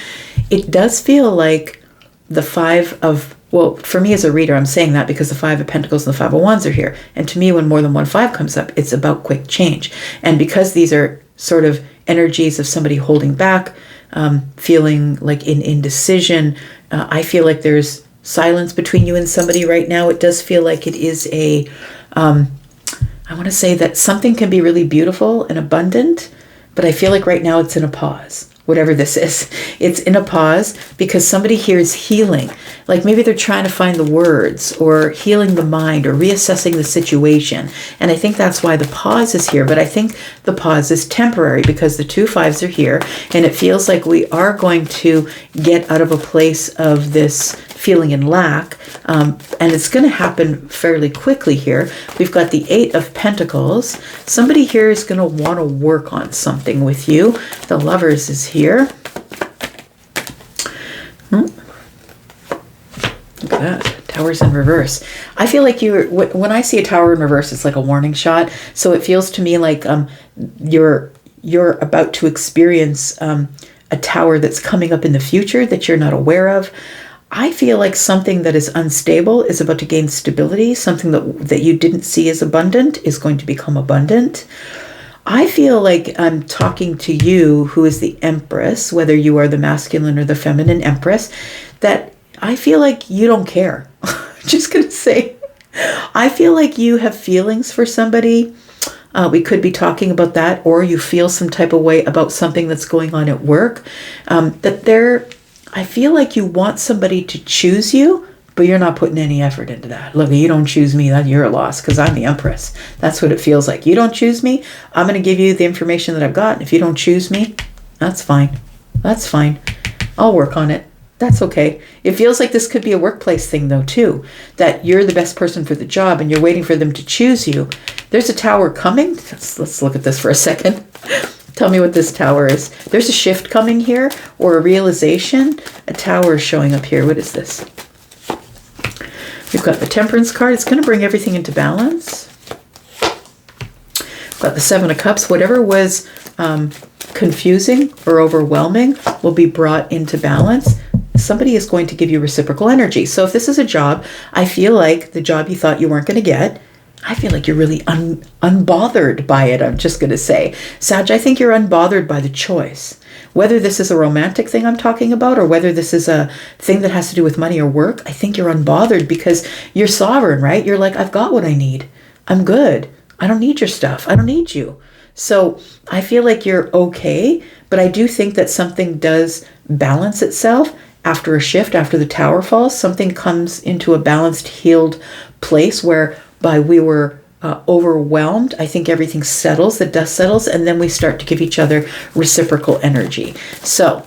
Speaker 1: It does feel like the Five of, well, for me as a reader, I'm saying that because the Five of Pentacles and the Five of Wands are here. And to me, when more than one five comes up, it's about quick change. And because these are sort of energies of somebody holding back, feeling like in indecision, I feel like there's silence between you and somebody right now. It does feel like it is a, I want to say that something can be really beautiful and abundant, but I feel like right now it's in a pause. Whatever this is, it's in a pause because somebody here is healing. Like maybe they're trying to find the words, or healing the mind, or reassessing the situation. And I think that's why the pause is here. But I think the pause is temporary because the two fives are here, and it feels like we are going to get out of a place of this feeling in lack. And it's going to happen fairly quickly here. We've got the 8 of Pentacles. Somebody here is going to want to work on something with you. The Lovers is here. Look at that. Towers in reverse. I feel like when I see a tower in reverse, it's like a warning shot. So it feels to me like you're about to experience a tower that's coming up in the future that you're not aware of. I feel like something that is unstable is about to gain stability. Something that you didn't see as abundant is going to become abundant. I feel like I'm talking to you, who is the Empress, whether you are the masculine or the feminine Empress, that I feel like you don't care. Just going to say, I feel like you have feelings for somebody. We could be talking about that, or you feel some type of way about something that's going on at work. I feel like you want somebody to choose you, but you're not putting any effort into that. Look, you don't choose me, then you're a loss, because I'm the Empress. That's what it feels like. You don't choose me, I'm going to give you the information that I've got. And if you don't choose me, that's fine. That's fine. I'll work on it. That's okay. It feels like this could be a workplace thing, though, too. That you're the best person for the job and you're waiting for them to choose you. There's a tower coming. Let's look at this for a second. Tell me what this tower is. There's a shift coming here, or a realization. A tower is showing up here. What is this? We've got the Temperance card. It's going to bring everything into balance. We've got the 7 of Cups. Whatever was confusing or overwhelming will be brought into balance. Somebody is going to give you reciprocal energy. So if this is a job, I feel like the job you thought you weren't going to get, I feel like you're really unbothered by it, I'm just going to say. Sag, I think you're unbothered by the choice. Whether this is a romantic thing I'm talking about, or whether this is a thing that has to do with money or work, I think you're unbothered because you're sovereign, right? You're like, I've got what I need. I'm good. I don't need your stuff. I don't need you. So I feel like you're okay, but I do think that something does balance itself after a shift, after the tower falls. Something comes into a balanced, healed place whereby we were overwhelmed. I think everything settles, the dust settles, and then we start to give each other reciprocal energy. So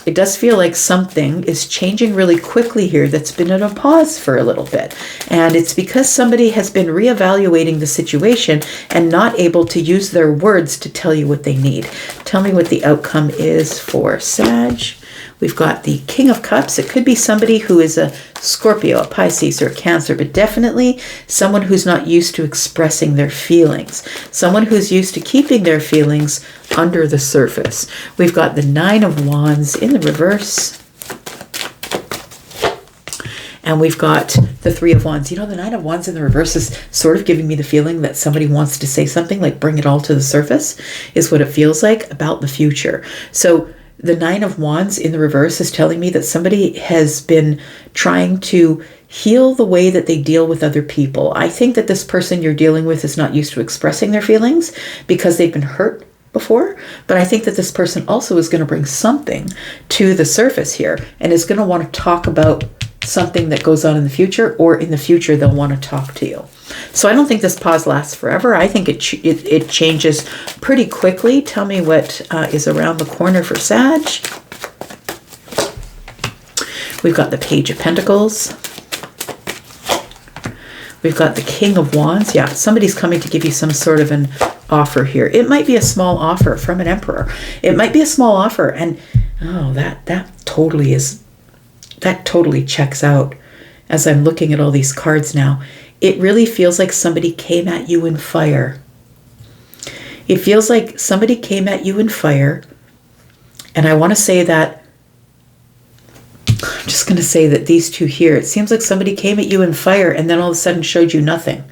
Speaker 1: it does feel like something is changing really quickly here that's been in a pause for a little bit. And it's because somebody has been reevaluating the situation and not able to use their words to tell you what they need. Tell me what the outcome is for Sag. We've got the King of Cups. It could be somebody who is a Scorpio, a Pisces, or a Cancer, but definitely someone who's not used to expressing their feelings. Someone who's used to keeping their feelings under the surface. We've got the 9 of Wands in the reverse. And we've got the 3 of Wands. You know, the 9 of Wands in the reverse is sort of giving me the feeling that somebody wants to say something, like bring it all to the surface, is what it feels like about the future. So the 9 of Wands in the reverse is telling me that somebody has been trying to heal the way that they deal with other people. I think that this person you're dealing with is not used to expressing their feelings because they've been hurt before. But I think that this person also is going to bring something to the surface here and is going to want to talk about something that goes on in the future, or in the future they'll want to talk to you. So I don't think this pause lasts forever. I think it changes pretty quickly. Tell me what is around the corner for Sag. We've got the Page of Pentacles. We've got the King of Wands. Yeah, somebody's coming to give you some sort of an offer here. It might be a small offer from an Emperor. It might be a small offer, and oh, that totally checks out. As I'm looking at all these cards now, it really feels like somebody came at you in fire. It feels like somebody came at you in fire. And I want to say that, I'm just going to say that these two here, it seems like somebody came at you in fire and then all of a sudden showed you nothing.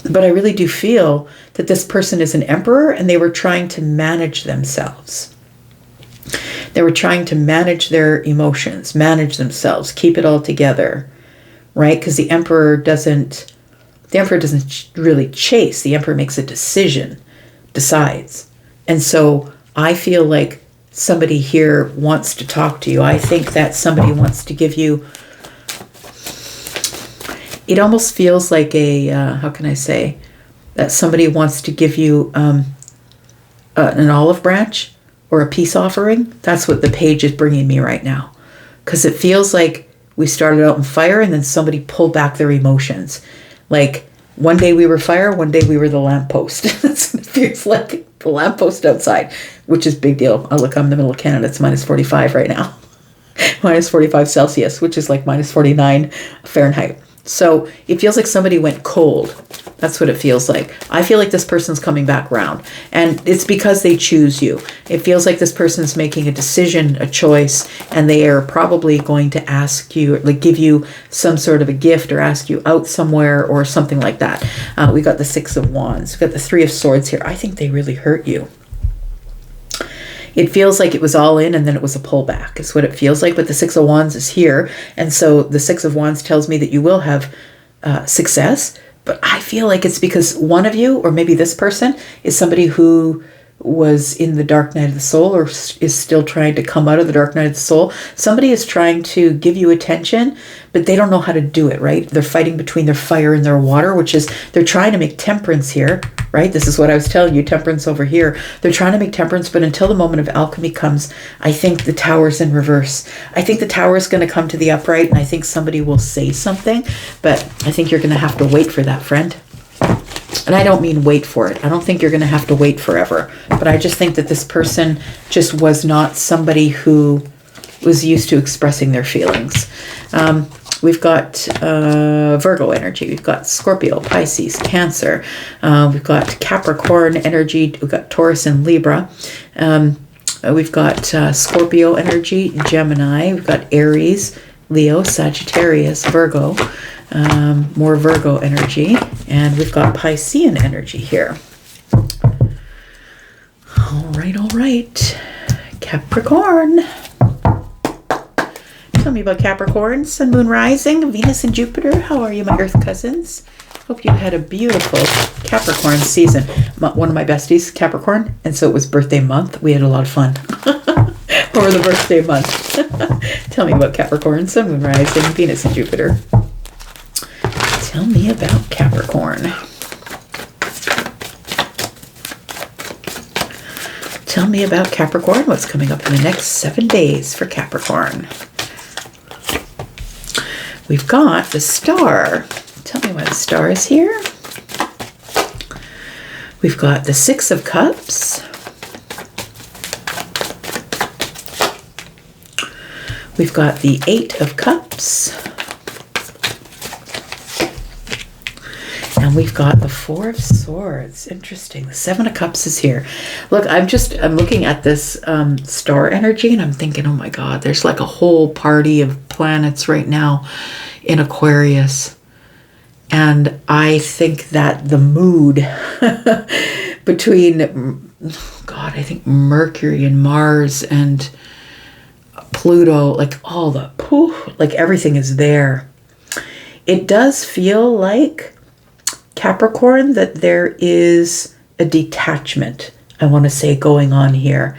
Speaker 1: But I really do feel that this person is an emperor and they were trying to manage themselves. They were trying to manage their emotions, manage themselves, keep it all together, right? Because the emperor doesn't really chase. The emperor makes a decision, decides. And so I feel like somebody here wants to talk to you. I think that somebody wants to give you, it almost feels like a, how can I say, that somebody wants to give you an olive branch or a peace offering. That's what the Page is bringing me right now. Because it feels like we started out in fire and then somebody pulled back their emotions. Like one day we were fire, one day we were the lamppost. That's what it feels like, the lamppost outside, which is big deal. Oh, look, I'm in the middle of Canada. It's minus 45 right now. Minus 45 Celsius, which is like minus 49 Fahrenheit. So it feels like somebody went cold. That's what it feels like. I feel like this person's coming back round. And it's because they choose you. It feels like this person's making a decision, a choice, and they are probably going to ask you, like give you some sort of a gift or ask you out somewhere or something like that. We got the Six of Wands. We got the Three of Swords here. I think they really hurt you. It feels like it was all in and then it was a pullback is what it feels like. But the Six of Wands is here. And so the Six of Wands tells me that you will have success. But I feel like it's because one of you, or maybe this person, is somebody who was in the dark night of the soul or is still trying to come out of the dark night of the soul. Somebody is trying to give you attention, but they don't know how to do it, right? They're fighting between their fire and their water, which is they're trying to make temperance here, right? This is what I was telling you, temperance over here. They're trying to make temperance, but until the moment of alchemy comes, I think the Tower's in reverse. I think the Tower is going to come to the upright, and I think somebody will say something, but I think you're going to have to wait for that, friend. And I don't mean wait for it. I don't think you're going to have to wait forever. But I just think that this person just was not somebody who was used to expressing their feelings. We've got Virgo energy. We've got Scorpio, Pisces, Cancer. We've got Capricorn energy. We've got Taurus and Libra. We've got Scorpio energy, Gemini. We've got Aries, Leo, Sagittarius, Virgo. More Virgo energy, and we've got Piscean energy here. All right. Capricorn. Tell me about Capricorn. Sun, Moon, Rising, Venus and Jupiter. How are you, my Earth cousins? Hope you had a beautiful Capricorn season. One of my besties, Capricorn, and so it was birthday month. We had a lot of fun over the birthday month. Tell me about Capricorn. Sun, Moon, Rising, Venus and Jupiter. Tell me about Capricorn. Tell me about Capricorn. What's coming up in the next 7 days for Capricorn? We've got the Star. Tell me why the Star is here. We've got the Six of Cups. We've got the Eight of Cups. And we've got the Four of Swords. Interesting. The Seven of Cups is here. Look, I'm looking at this star energy and I'm thinking, oh my God, there's like a whole party of planets right now in Aquarius. And I think that the mood between, God, I think Mercury and Mars and Pluto, like all the, like everything is there. It does feel like Capricorn, that there is a detachment, I want to say, going on here.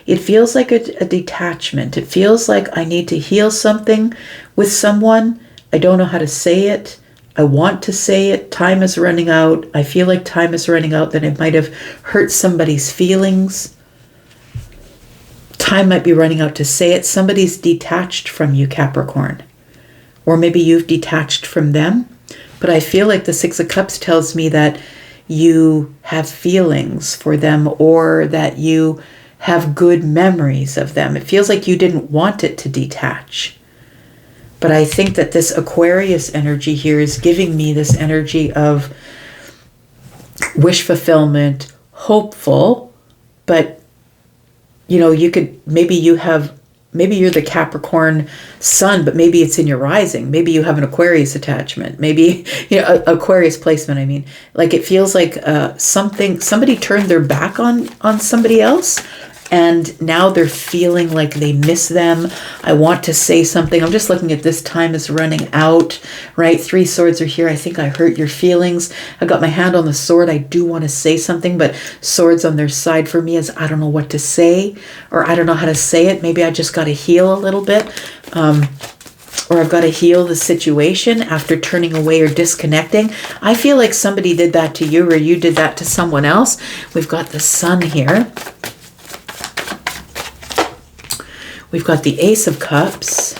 Speaker 1: It feels like a detachment. It feels like I need to heal something with someone. I don't know how to say it. I want to say it. Time is running out. I feel like time is running out, that it might have hurt somebody's feelings. Time might be running out to say it. Somebody's detached from you, Capricorn. Or maybe you've detached from them. But I feel like the Six of Cups tells me that you have feelings for them or that you have good memories of them. It feels like you didn't want it to detach. But I think that this Aquarius energy here is giving me this energy of wish fulfillment, hopeful, but you know, you could, maybe you're the Capricorn sun, but maybe it's in your rising. Maybe you have an Aquarius attachment. Maybe, you know, Aquarius placement, I mean. Like it feels like somebody turned their back on somebody else, and now they're feeling like they miss them. I want to say something. I'm just looking at this, time is running out, right? Three swords are here. I think I hurt your feelings. I got my hand on the sword. I do want to say something, but swords on their side for me is I don't know what to say, or I don't know how to say it. Maybe I just got to heal a little bit. Or I've got to heal the situation after turning away or disconnecting. I feel like somebody did that to you, or you did that to someone else. We've got the Sun here. We've got the Ace of Cups.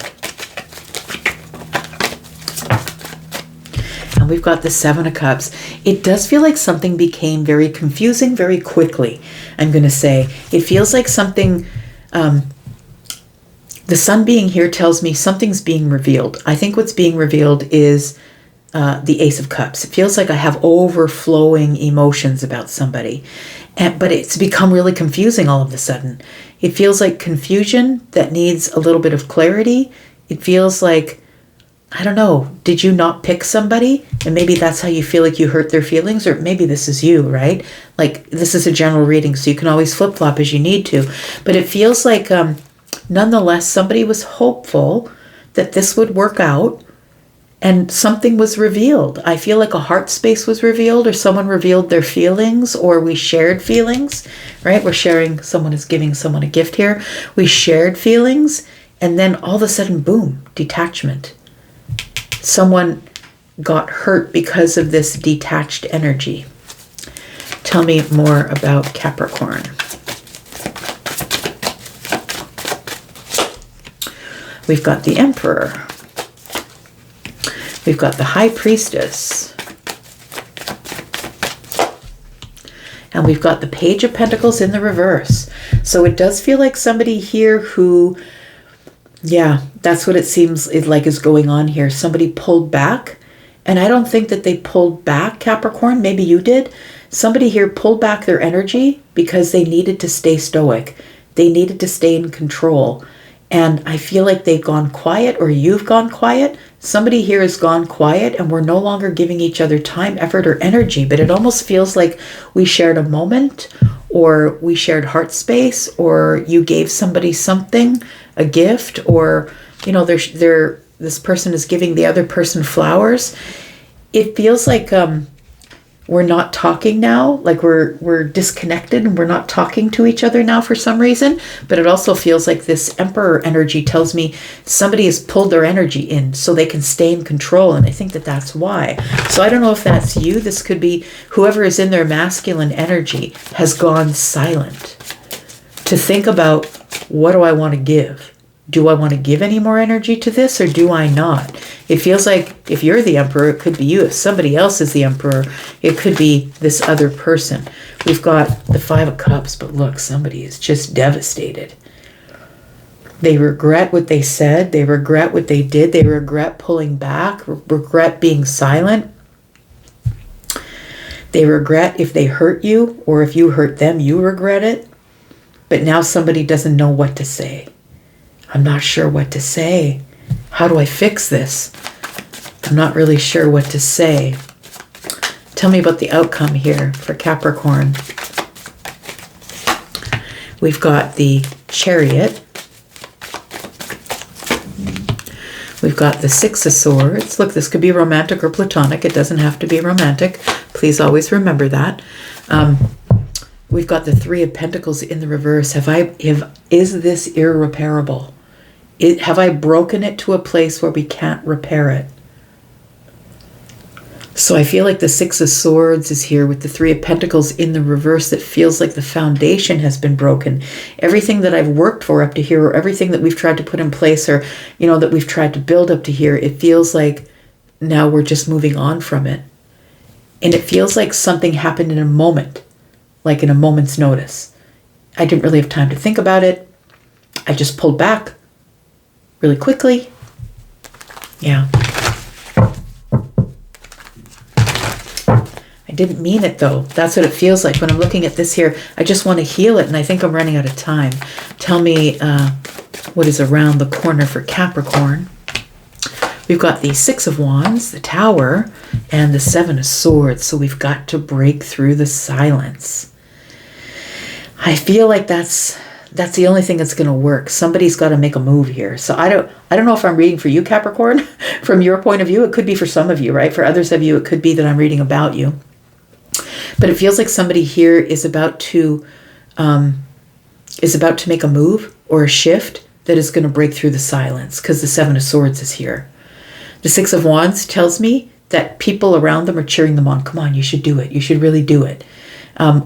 Speaker 1: And we've got the Seven of Cups. It does feel like something became very confusing very quickly, I'm going to say. It feels like something, the sun being here tells me something's being revealed. I think what's being revealed is the Ace of Cups. It feels like I have overflowing emotions about somebody. But it's become really confusing all of a sudden. It feels like confusion that needs a little bit of clarity. It feels like, I don't know, did you not pick somebody? And maybe that's how you feel like you hurt their feelings, or maybe this is you, right? Like, this is a general reading, so you can always flip-flop as you need to. But it feels like, nonetheless, somebody was hopeful that this would work out, and something was revealed. I feel like a heart space was revealed, or someone revealed their feelings, or we shared feelings, right? We're sharing, someone is giving someone a gift here. We shared feelings, and then all of a sudden, boom, detachment. Someone got hurt because of this detached energy. Tell me more about Capricorn. We've got the Emperor. We've got the High Priestess. And we've got the Page of Pentacles in the reverse. So it does feel like somebody here who, yeah, that's what it seems like is going on here. Somebody pulled back. And I don't think that they pulled back, Capricorn. Maybe you did. Somebody here pulled back their energy because they needed to stay stoic. They needed to stay in control. And I feel like they've gone quiet, or you've gone quiet. Somebody here has gone quiet, and we're no longer giving each other time, effort, or energy. But it almost feels like we shared a moment, or we shared heart space, or you gave somebody something, a gift, or, you know, this person is giving the other person flowers. It feels like we're not talking now, like we're disconnected and we're not talking to each other now for some reason. But it also feels like this Emperor energy tells me somebody has pulled their energy in so they can stay in control. And I think that that's why. So I don't know if that's you. This could be whoever is in their masculine energy has gone silent to think about, what do I want to give? Do I want to give any more energy to this, or do I not? It feels like if you're the Emperor, it could be you. If somebody else is the Emperor, it could be this other person. We've got the Five of Cups, but look, somebody is just devastated. They regret what they said. They regret what they did. They regret pulling back, regret being silent. They regret if they hurt you, or if you hurt them, you regret it. But now somebody doesn't know what to say. I'm not sure what to say. How do I fix this? I'm not really sure what to say. Tell me about the outcome here for Capricorn. We've got the Chariot. We've got the Six of Swords. Look, this could be romantic or platonic. It doesn't have to be romantic. Please always remember that. We've got the Three of Pentacles in the reverse. Is this irreparable? Have I broken it to a place where we can't repair it? So I feel like the Six of Swords is here with the Three of Pentacles in the reverse. That feels like the foundation has been broken. Everything that I've worked for up to here, or everything that we've tried to put in place, or, you know, that we've tried to build up to here, it feels like now we're just moving on from it. And it feels like something happened in a moment, like in a moment's notice. I didn't really have time to think about it. I just pulled back really quickly. Yeah. I didn't mean it though. That's what it feels like when I'm looking at this here. I just want to heal it, and I think I'm running out of time. Tell me what is around the corner for Capricorn. We've got the Six of Wands, the Tower, and the Seven of Swords. So we've got to break through the silence. I feel like that's the only thing that's going to work. Somebody's got to make a move here. So I don't know if I'm reading for you, Capricorn. From your point of view, it could be for some of you, right? For others of you, it could be that I'm reading about you. But it feels like somebody here is about to make a move or a shift that is going to break through the silence, because the Seven of Swords is here. The Six of Wands tells me that people around them are cheering them on. Come on, you should do it. You should really do it.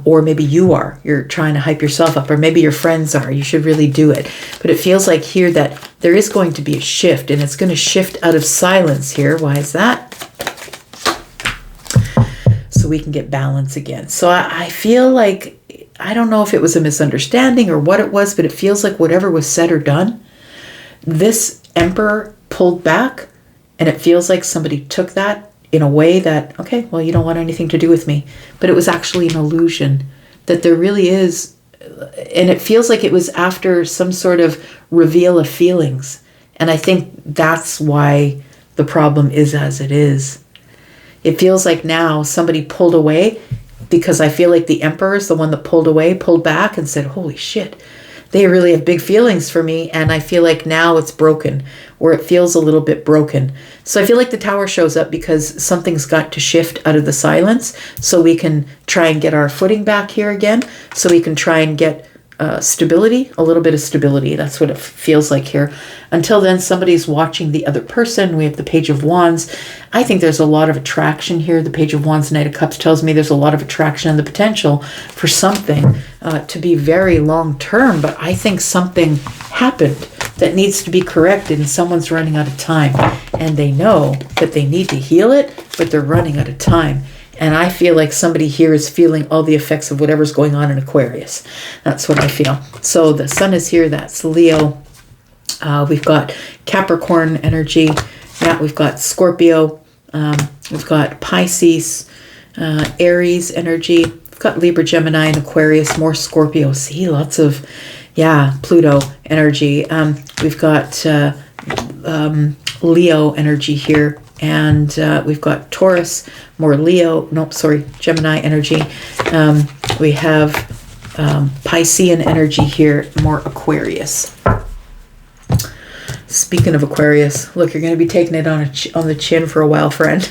Speaker 1: Or maybe you're trying to hype yourself up, or maybe your friends are. You should really do it. But it feels like here that there is going to be a shift, and it's going to shift out of silence here. Why is that? we can get balance again. So I feel like, I don't know if it was a misunderstanding or what it was, but it feels like whatever was said or done, this Emperor pulled back, and it feels like somebody took that in a way that, okay, well, you don't want anything to do with me. But it was actually an illusion that there really is, and it feels like it was after some sort of reveal of feelings. And I think that's why the problem is as it is. It feels like now somebody pulled away, because I feel like the Emperor is the one that pulled away, pulled back and said, holy shit, they really have big feelings for me. And I feel like now it's broken, or it feels a little bit broken. So I feel like the Tower shows up because something's got to shift out of the silence, so we can try and get our footing back here again, so we can try and get stability, a little bit of stability. That's what it feels like here. Until then, somebody's watching the other person. We have the Page of Wands. I think there's a lot of attraction here. The Page of Wands, Knight of Cups tells me there's a lot of attraction and the potential for something to be very long term. But I think something happened that needs to be corrected, and someone's running out of time. And they know that they need to heal it, but they're running out of time. And I feel like somebody here is feeling all the effects of whatever's going on in Aquarius. That's what I feel. So the Sun is here. That's Leo. We've got Capricorn energy. Yeah, we've got Scorpio. We've got Pisces, Aries energy. We've got Libra, Gemini, and Aquarius. More Scorpio. See, lots of, yeah, Pluto energy. We've got Leo energy here. And we've got Taurus, more Leo, Gemini energy. We have Piscean energy here, more Aquarius. Speaking of Aquarius, look, you're going to be taking it on the chin for a while, friend.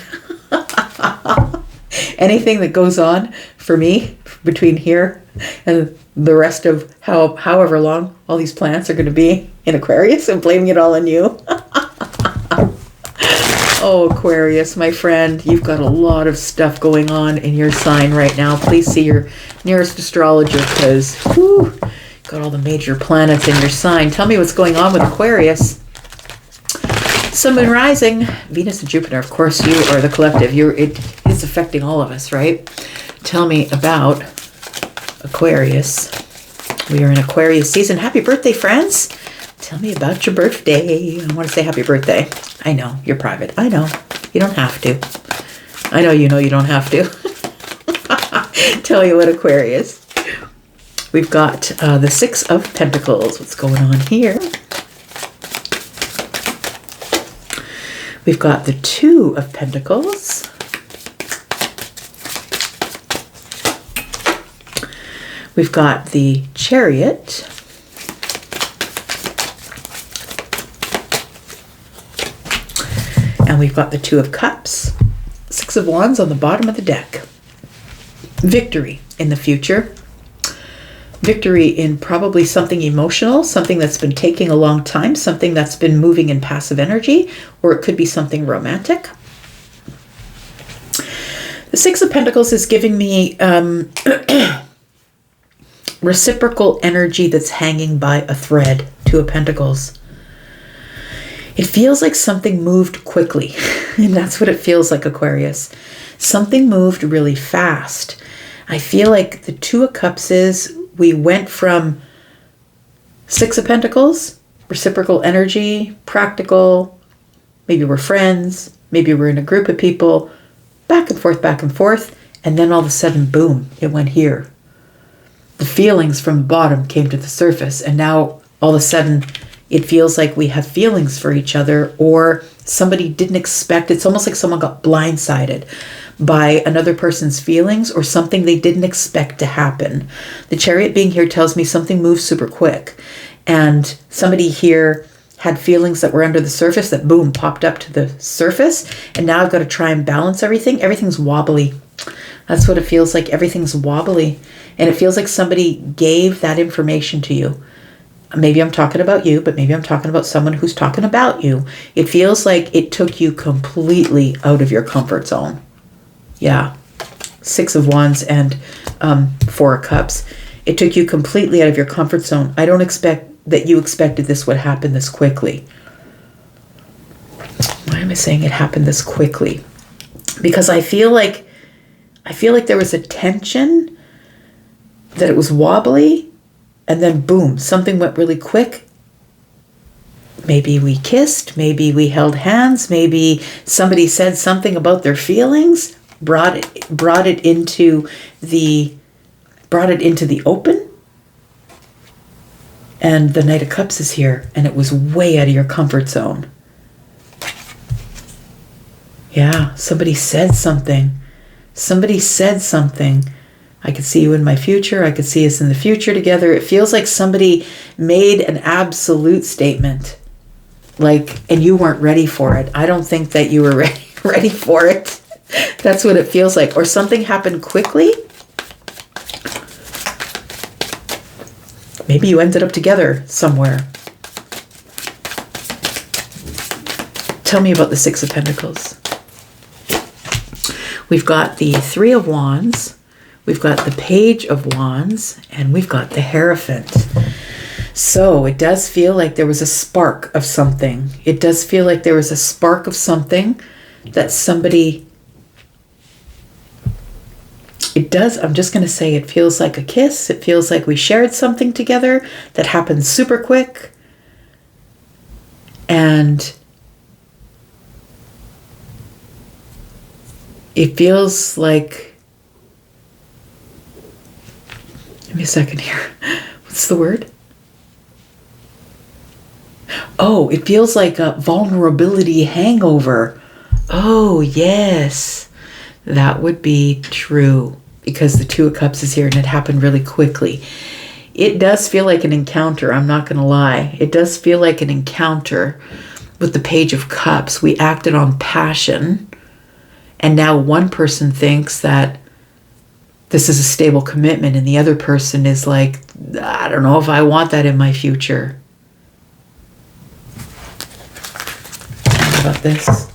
Speaker 1: Anything that goes on for me between here and the rest of however long all these planets are going to be in Aquarius, and blaming it all on you. Oh, Aquarius, my friend, you've got a lot of stuff going on in your sign right now. Please see your nearest astrologer, because got all the major planets in your sign. Tell me what's going on with Aquarius. Sun, Moon, Rising, Venus and Jupiter. Of course, you are the collective. It is affecting all of us, right? Tell me about Aquarius. We are in Aquarius season. Happy birthday, friends. Tell me about your birthday. I want to say happy birthday. I know, you're private. I know. You don't have to. I know you don't have to. Tell you what, Aquarius. We've got the Six of Pentacles. What's going on here? We've got the Two of Pentacles. We've got the Chariot. And we've got the Two of Cups, Six of Wands on the bottom of the deck. Victory in the future. Victory in probably something emotional, something that's been taking a long time, something that's been moving in passive energy, or it could be something romantic. The Six of Pentacles is giving me reciprocal energy that's hanging by a thread. Two of Pentacles. It feels like something moved quickly, and that's what it feels like, Aquarius. Something moved really fast. I feel like the Two of Cups is, we went from Six of Pentacles, reciprocal energy, practical, maybe we're friends, maybe we're in a group of people, back and forth, and then all of a sudden, boom, it went here. The feelings from the bottom came to the surface, and now all of a sudden, it feels like we have feelings for each other, or somebody didn't expect. It's almost like someone got blindsided by another person's feelings or something they didn't expect to happen. The Chariot being here tells me something moves super quick, and somebody here had feelings that were under the surface that, boom, popped up to the surface, and now I've got to try and balance everything. Everything's wobbly. That's what it feels like. Everything's wobbly, and it feels like somebody gave that information to you. Maybe I'm talking about you, but maybe I'm talking about someone who's talking about you. It feels like it took you completely out of your comfort zone. Yeah. Six of Wands and Four of Cups. It took you completely out of your comfort zone. I don't expect that you expected this would happen this quickly. Why am I saying it happened this quickly? Because I feel like I feel like there was a tension, that it was wobbly, and then boom, something went really quick. Maybe we kissed, maybe we held hands, maybe somebody said something about their feelings, brought it into the open. And the Knight of Cups is here, and it was way out of your comfort zone. Yeah, somebody said something. Somebody said something. I could see you in my future. I could see us in the future together. It feels like somebody made an absolute statement. And you weren't ready for it. I don't think that you were ready for it. That's what it feels like. Or something happened quickly. Maybe you ended up together somewhere. Tell me about the Six of Pentacles. We've got the Three of Wands. We've got the Page of Wands. And we've got the Hierophant. So it does feel like there was a spark of something. It does feel like there was a spark of something that somebody... It does, I'm just going to say, it feels like a kiss. It feels like we shared something together that happened super quick. And it feels like... Give me a second here. What's the word? Oh, it feels like a vulnerability hangover. Oh, yes. That would be true, because the Two of Cups is here and it happened really quickly. It does feel like an encounter. I'm not going to lie. It does feel like an encounter with the Page of Cups. We acted on passion. And now one person thinks that this is a stable commitment. And the other person is like, I don't know if I want that in my future. How about this?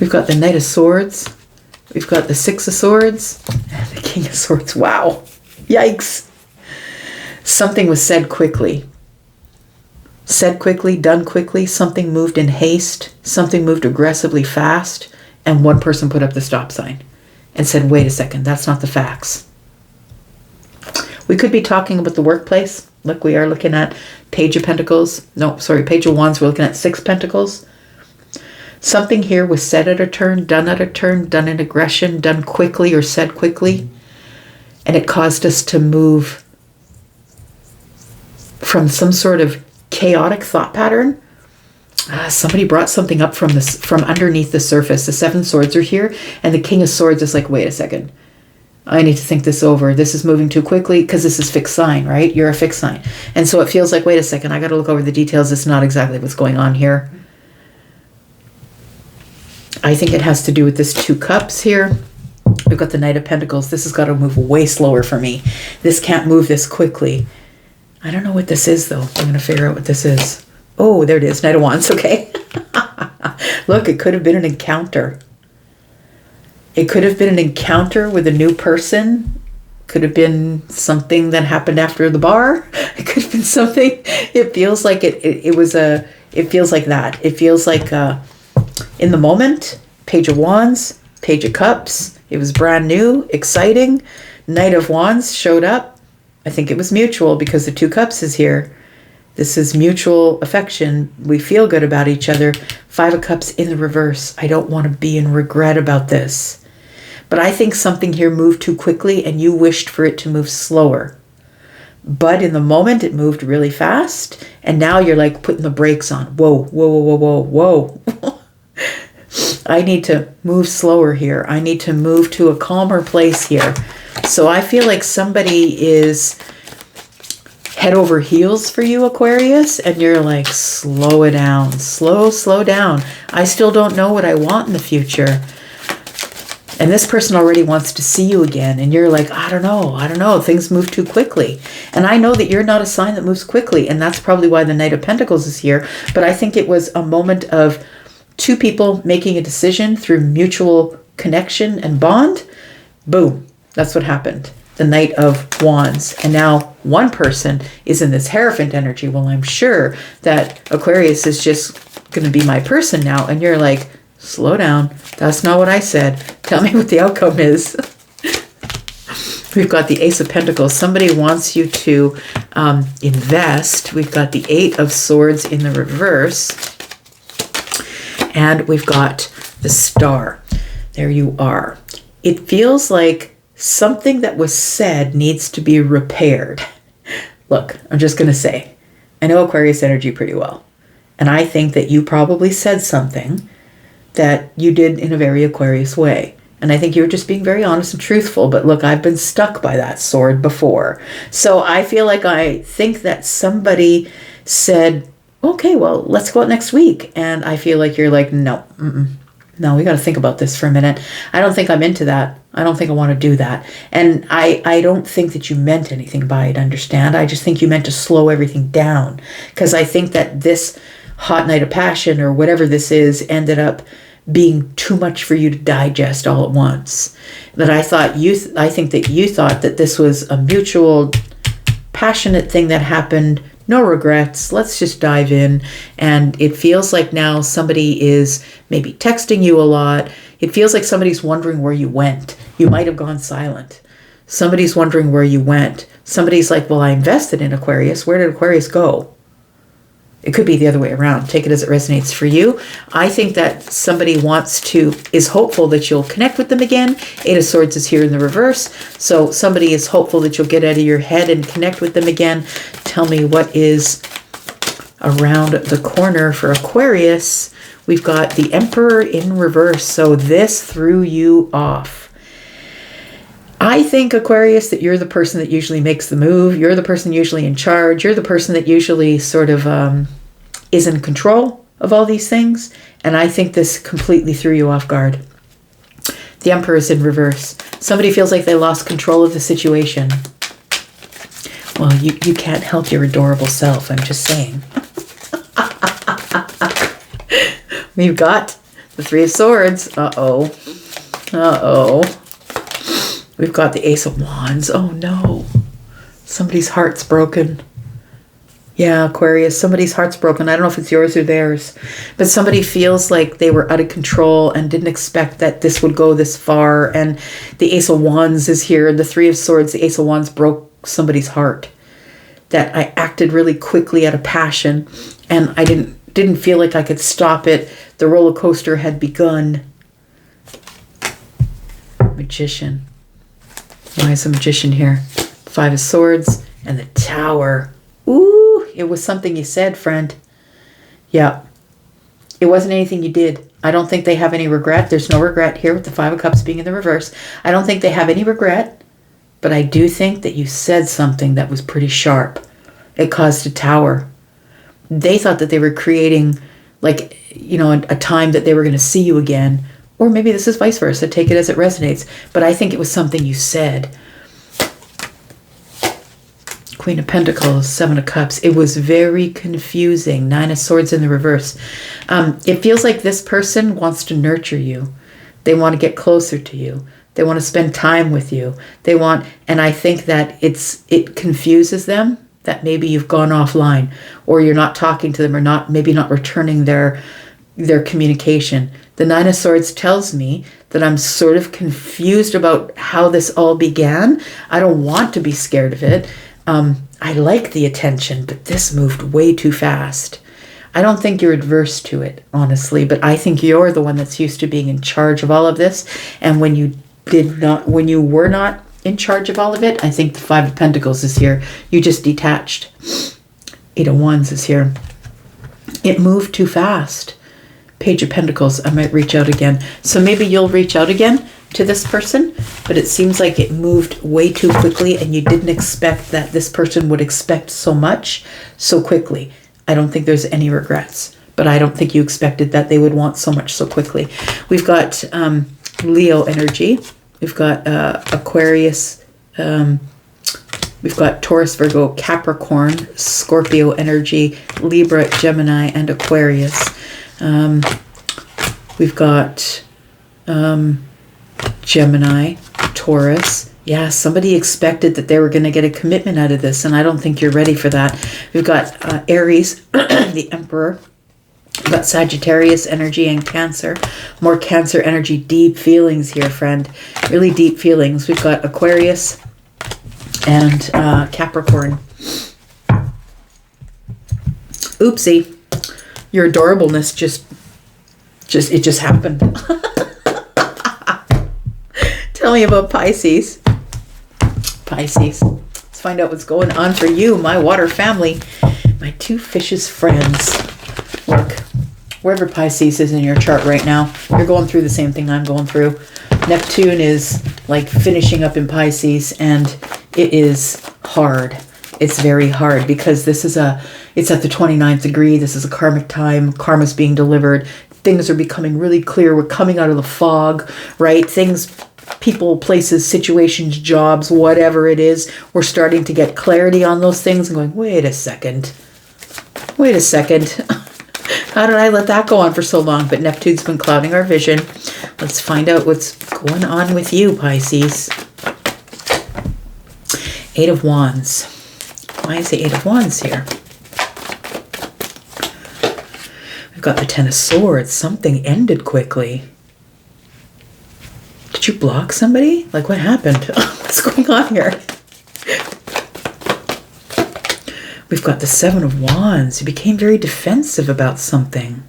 Speaker 1: We've got the Knight of Swords. We've got the Six of Swords. And the King of Swords. Wow. Yikes. Something was said quickly. Said quickly, done quickly. Something moved in haste. Something moved aggressively fast. And one person put up the stop sign and said, wait a second, that's not the facts. We could be talking about the workplace. Look, we are looking at Page of Pentacles. No, sorry, Page of Wands. We're looking at Six Pentacles. Something here was said at a turn, done in aggression, done quickly or said quickly. And it caused us to move from some sort of chaotic thought pattern. Somebody brought something up from underneath the surface. The Seven Swords are here, and the King of Swords is like, wait a second. I need to think this over. This is moving too quickly, because this is fixed sign, right? You're a fixed sign. And so it feels like, wait a second, I got to look over the details. It's not exactly what's going on here. I think it has to do with this Two Cups here. We've got the Knight of Pentacles. This has got to move way slower for me. This can't move this quickly. I don't know what this is, though. I'm going to figure out what this is. Oh, there it is. Knight of Wands. Okay. Look, it could have been an encounter. It could have been an encounter with a new person. Could have been something that happened after the bar. It could have been something. It feels like it feels like that. It feels like in the moment, Page of Wands, Page of Cups. It was brand new, exciting. Knight of Wands showed up. I think it was mutual, because the Two Cups is here. This is mutual affection. We feel good about each other. Five of Cups in the reverse. I don't want to be in regret about this. But I think something here moved too quickly, and you wished for it to move slower. But in the moment, it moved really fast. And now you're like putting the brakes on. Whoa, whoa, whoa, whoa, whoa, whoa. I need to move slower here. I need to move to a calmer place here. So I feel like somebody is head over heels for you, Aquarius, and you're like, slow it down, slow down. I still don't know what I want in the future. And this person already wants to see you again. And you're like, I don't know. Things move too quickly. And I know that you're not a sign that moves quickly. And that's probably why the Knight of Pentacles is here. But I think it was a moment of two people making a decision through mutual connection and bond. Boom. That's what happened. the Knight of Wands. And now one person is in this Hierophant energy. Well, I'm sure that Aquarius is just going to be my person now. And you're like, slow down. That's not what I said. Tell me what the outcome is. We've got the Ace of Pentacles. Somebody wants you to invest. We've got the Eight of Swords in the reverse. And we've got the Star. There you are. It feels like something that was said needs to be repaired. Look, I'm just going to say, I know Aquarius energy pretty well. And I think that you probably said something that you did in a very Aquarius way. And I think you were just being very honest and truthful. But look, I've been stuck by that sword before. So I feel like I think that somebody said, okay, well, let's go out next week. And I feel like you're like, no, no, we got to think about this for a minute. I don't think I'm into that. I don't think I want to do that. And I don't think that you meant anything by it, understand? I just think you meant to slow everything down. Because I think that this hot night of passion or whatever this is ended up being too much for you to digest all at once. That I think that you thought that this was a mutual, passionate thing that happened. No regrets. Let's just dive in. And it feels like now somebody is maybe texting you a lot. It feels like somebody's wondering where you went. You might have gone silent. Somebody's wondering where you went. Somebody's like, well, I invested in Aquarius. Where did Aquarius go? It could be the other way around. Take it as it resonates for you. I think that somebody is hopeful that you'll connect with them again. Eight of Swords is here in the reverse. So somebody is hopeful that you'll get out of your head and connect with them again. Tell me what is around the corner for Aquarius. We've got the Emperor in reverse. So this threw you off. I think, Aquarius, that you're the person that usually makes the move. You're the person usually in charge. You're the person that usually sort of is in control of all these things. And I think this completely threw you off guard. The Emperor is in reverse. Somebody feels like they lost control of the situation. Well, you can't help your adorable self. I'm just saying. We've got the Three of Swords. Uh-oh. Uh-oh. We've got the Ace of Wands. Oh no. Somebody's heart's broken. Yeah, Aquarius, somebody's heart's broken. I don't know if it's yours or theirs, but somebody feels like they were out of control and didn't expect that this would go this far. And the Ace of Wands is here. The Three of Swords, the Ace of Wands broke somebody's heart. That I acted really quickly out of passion and I didn't feel like I could stop it. The roller coaster had begun. Magician. Why is a Magician here? Five of Swords and the Tower. Ooh, it was something you said, friend. Yeah. It wasn't anything you did. I don't think they have any regret. There's no regret here with the Five of Cups being in the reverse. I don't think they have any regret, but I do think that you said something that was pretty sharp. It caused a tower. They thought that they were creating like, a time that they were going to see you again. Or maybe this is vice versa. Take it as it resonates. But I think it was something you said. Queen of Pentacles, Seven of Cups. It was very confusing. Nine of Swords in the reverse. It feels like this person wants to nurture you. They want to get closer to you. They want to spend time with you. And I think that it confuses them that maybe you've gone offline or you're not talking to them or maybe not returning their communication. The Nine of Swords tells me that I'm sort of confused about how this all began. I don't want to be scared of it. I like the attention, but this moved way too fast. I don't think you're adverse to it, honestly, but I think you're the one that's used to being in charge of all of this. And when you were not in charge of all of it, I think the Five of Pentacles is here. You just detached. Eight of Wands is here. It moved too fast. Page of Pentacles, I might reach out again. So maybe you'll reach out again to this person, but it seems like it moved way too quickly and you didn't expect that this person would expect so much so quickly. I don't think there's any regrets, but I don't think you expected that they would want so much so quickly. We've got Leo energy. We've got Aquarius. We've got Taurus, Virgo, Capricorn, Scorpio energy, Libra, Gemini, and Aquarius. We've got Gemini, Taurus, Yeah, somebody expected that they were going to get a commitment out of this, and I don't think you're ready for that. We've got Aries, the Emperor. We've got Sagittarius energy and Cancer. More Cancer energy, deep feelings here, friend. Really deep feelings. We've got Aquarius and Capricorn. Oopsie. Your adorableness it just happened. Tell me about Pisces. Pisces. Let's find out what's going on for you, my water family, my two fishes friends. Look, wherever Pisces is in your chart right now, you're going through the same thing I'm going through. Neptune is like finishing up in Pisces, and it is hard. It's very hard because it's at the 29th degree. This is a karmic time. Karma's being delivered. Things are becoming really clear. We're coming out of the fog, right? Things, people, places, situations, jobs, whatever it is, we're starting to get clarity on those things and going, wait a second. How did I let that go on for so long? But Neptune's been clouding our vision. Let's find out what's going on with you, Pisces. Eight of Wands. Why is the Eight of Wands here? We've got the Ten of Swords. Something ended quickly. Did you block somebody? Like, what happened? What's going on here? We've got the Seven of Wands. You became very defensive about something.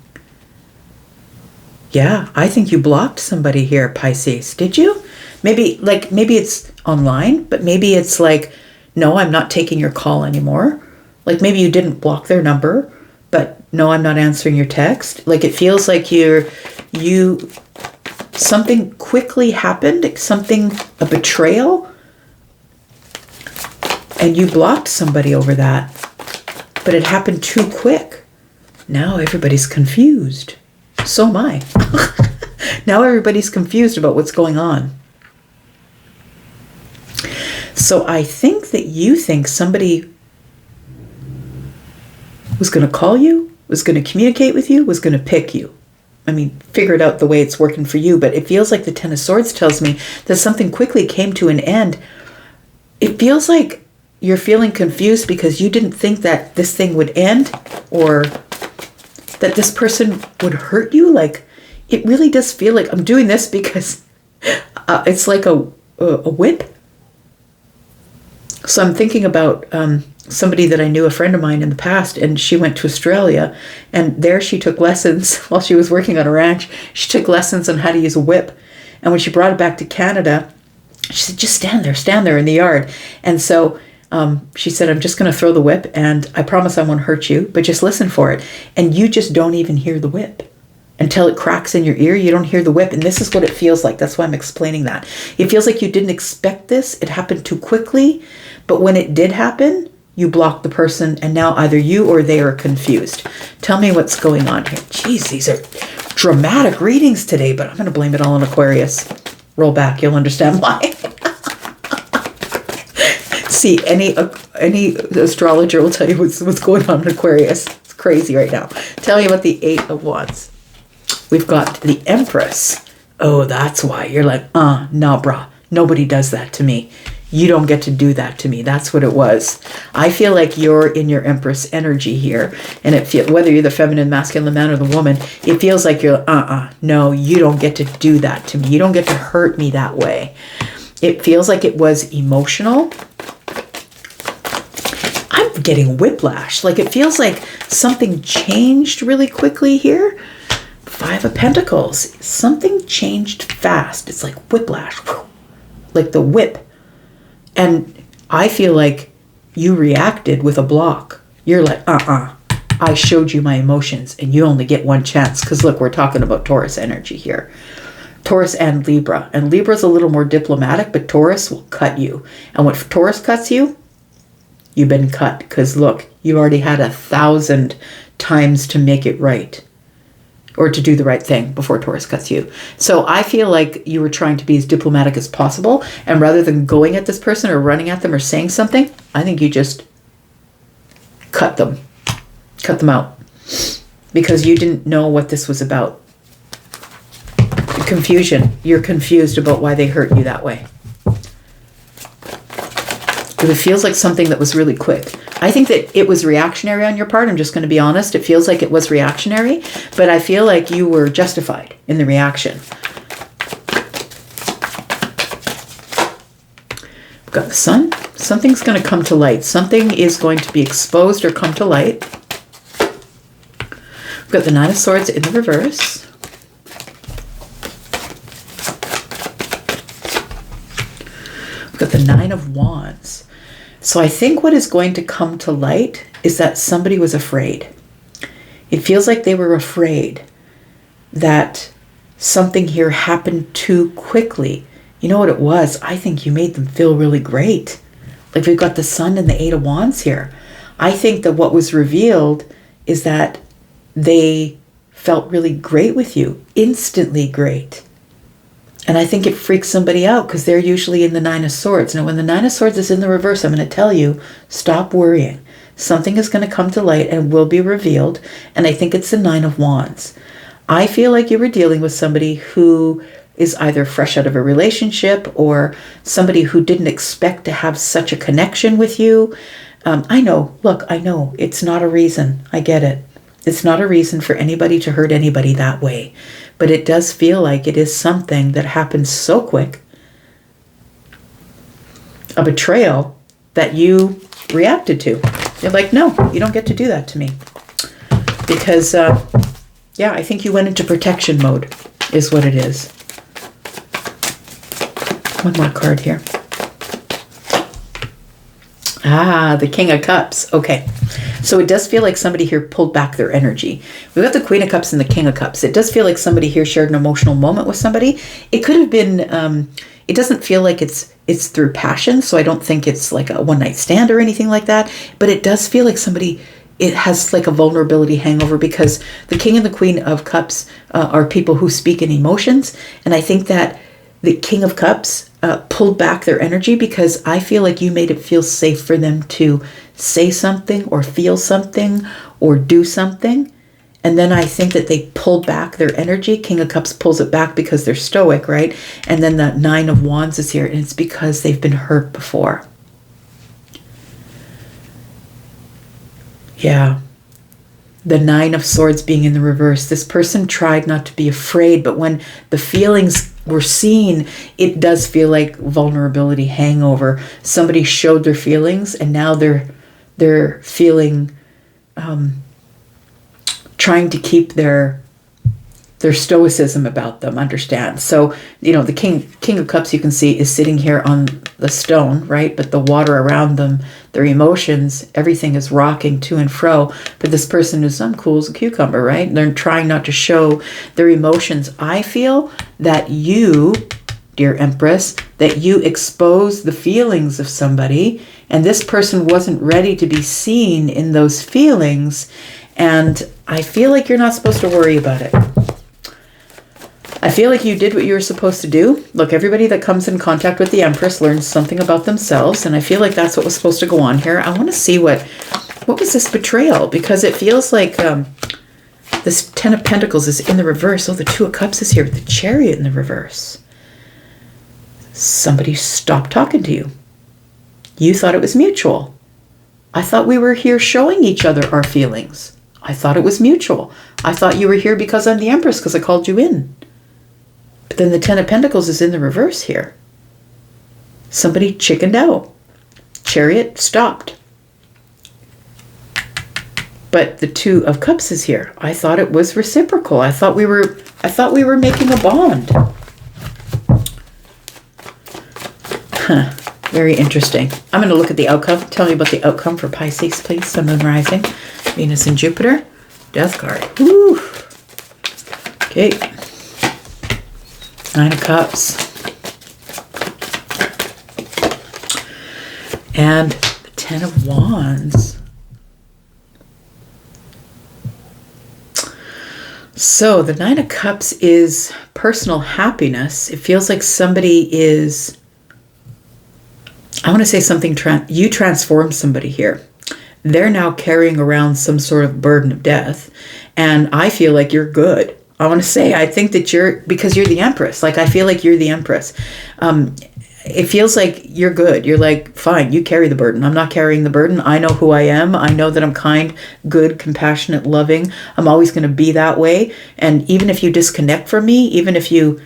Speaker 1: Yeah, I think you blocked somebody here, Pisces. Did you? Maybe it's online, but maybe it's like, no, I'm not taking your call anymore. Like maybe you didn't block their number, but no, I'm not answering your text. Like it feels like something quickly happened, a betrayal, and you blocked somebody over that. But it happened too quick. Now everybody's confused. So am I. Now everybody's confused about what's going on. So I think that you think somebody was going to call you, was going to communicate with you, was going to pick you. I mean, figure it out the way it's working for you. But it feels like the Ten of Swords tells me that something quickly came to an end. It feels like you're feeling confused because you didn't think that this thing would end or that this person would hurt you. Like, it really does feel like I'm doing this because it's like a whip. So I'm thinking about somebody that I knew, a friend of mine in the past, and she went to Australia, and there she took lessons while she was working on a ranch. She took lessons on how to use a whip. And when she brought it back to Canada, she said, just stand there in the yard. And so she said, I'm just going to throw the whip, and I promise I won't hurt you, but just listen for it. And you just don't even hear the whip. Until it cracks in your ear, you don't hear the whip. And this is what it feels like. That's why I'm explaining that. It feels like you didn't expect this. It happened too quickly. But when it did happen, you blocked the person, and now either you or they are confused. Tell me what's going on here. Jeez, these are dramatic readings today, but I'm going to blame it all on Aquarius. Roll back. You'll understand why. See, any astrologer will tell you what's going on in Aquarius. It's crazy right now. Tell me about the Eight of Wands. We've got the Empress. Oh, that's why. You're like, nah, brah. Nobody does that to me. You don't get to do that to me. That's what it was. I feel like you're in your Empress energy here. And whether you're the feminine, masculine, the man, or the woman, it feels like you're, no, you don't get to do that to me. You don't get to hurt me that way. It feels like it was emotional. I'm getting whiplash. Like it feels like something changed really quickly here. Five of Pentacles. Something changed fast. It's like whiplash. Like the whip. And I feel like you reacted with a block. You're like, I showed you my emotions and you only get one chance. Because look, we're talking about Taurus energy here. Taurus and Libra. And Libra's a little more diplomatic, but Taurus will cut you. And when Taurus cuts you, you've been cut. Because look, you already had 1,000 times to make it right. Or to do the right thing before Taurus cuts you. So I feel like you were trying to be as diplomatic as possible. And rather than going at this person or running at them or saying something, I think you just cut them. Cut them out. Because you didn't know what this was about. Confusion. You're confused about why they hurt you that way. But it feels like something that was really quick. I think that it was reactionary on your part. I'm just going to be honest. It feels like it was reactionary, but I feel like you were justified in the reaction. We've got the Sun. Something's going to come to light. Something is going to be exposed or come to light. We've got the Nine of Swords in the reverse. We've got the Nine of Wands. So I think what is going to come to light is that somebody was afraid. It feels like they were afraid that something here happened too quickly. You know what it was? I think you made them feel really great. Like we've got the Sun and the Eight of Wands here. I think that what was revealed is that they felt really great with you, instantly great. And I think it freaks somebody out because they're usually in the Nine of Swords. Now, when the Nine of Swords is in the reverse, I'm going to tell you, stop worrying. Something is going to come to light and will be revealed. And I think it's the Nine of Wands. I feel like you were dealing with somebody who is either fresh out of a relationship or somebody who didn't expect to have such a connection with you. I know, look, I know it's not a reason. I get it. It's not a reason for anybody to hurt anybody that way. But it does feel like it is something that happens so quick. A betrayal that you reacted to. You're like, no, you don't get to do that to me. Because, yeah, I think you went into protection mode is what it is. One more card here. Ah, the King of Cups. Okay. So it does feel like somebody here pulled back their energy. We've got the Queen of Cups and the King of Cups. It does feel like somebody here shared an emotional moment with somebody. It could have been, it doesn't feel like it's through passion. So I don't think it's like a one night stand or anything like that. But it does feel like somebody, it has like a vulnerability hangover because the King and the Queen of Cups are people who speak in emotions. And I think that the King of Cups pulled back their energy because I feel like you made it feel safe for them to say something or feel something or do something. And then I think that they pulled back their energy. King of Cups pulls it back because they're stoic, right? And then the Nine of Wands is here, and it's because they've been hurt before. Yeah. The Nine of Swords being in the reverse. This person tried not to be afraid, but when the feelings were seen, it does feel like vulnerability hangover. Somebody showed their feelings, and now they're feeling, trying to keep their stoicism about them, understand? So, you know, the King of Cups, you can see, is sitting here on the stone, right? But the water around them, their emotions, everything is rocking to and fro. But this person is cool as a cucumber, right? They're trying not to show their emotions. I feel that you, dear Empress, that you expose the feelings of somebody, and this person wasn't ready to be seen in those feelings. And I feel like you're not supposed to worry about it. I feel like you did what you were supposed to do. Look, everybody that comes in contact with the Empress learns something about themselves, and I feel like that's what was supposed to go on here. I want to see what was this betrayal, because it feels like this Ten of Pentacles is in the reverse. Oh, the Two of Cups is here with the Chariot in the reverse. Somebody stopped talking to you. You thought it was mutual. I thought we were here showing each other our feelings. I thought it was mutual. I thought you were here because I'm the Empress, because I called you in. But then the Ten of Pentacles is in the reverse here. Somebody chickened out. Chariot stopped. But the Two of Cups is here. I thought it was reciprocal. I thought we were making a bond. Huh. Very interesting. I'm going to look at the outcome. Tell me about the outcome for Pisces, please. Sun, Moon, Rising, Venus, and Jupiter. Death card. Woo. Okay. Nine of Cups. And the Ten of Wands. So the Nine of Cups is personal happiness. It feels like somebody is, I want to say something, you transformed somebody here. They're now carrying around some sort of burden of death. And I feel like you're good. I want to say, I think that because you're the Empress. Like, I feel like you're the Empress. it feels like you're good. You're like, fine, you carry the burden. I'm not carrying the burden. I know who I am. I know that I'm kind, good, compassionate, loving. I'm always going to be that way. And even if you disconnect from me, even if you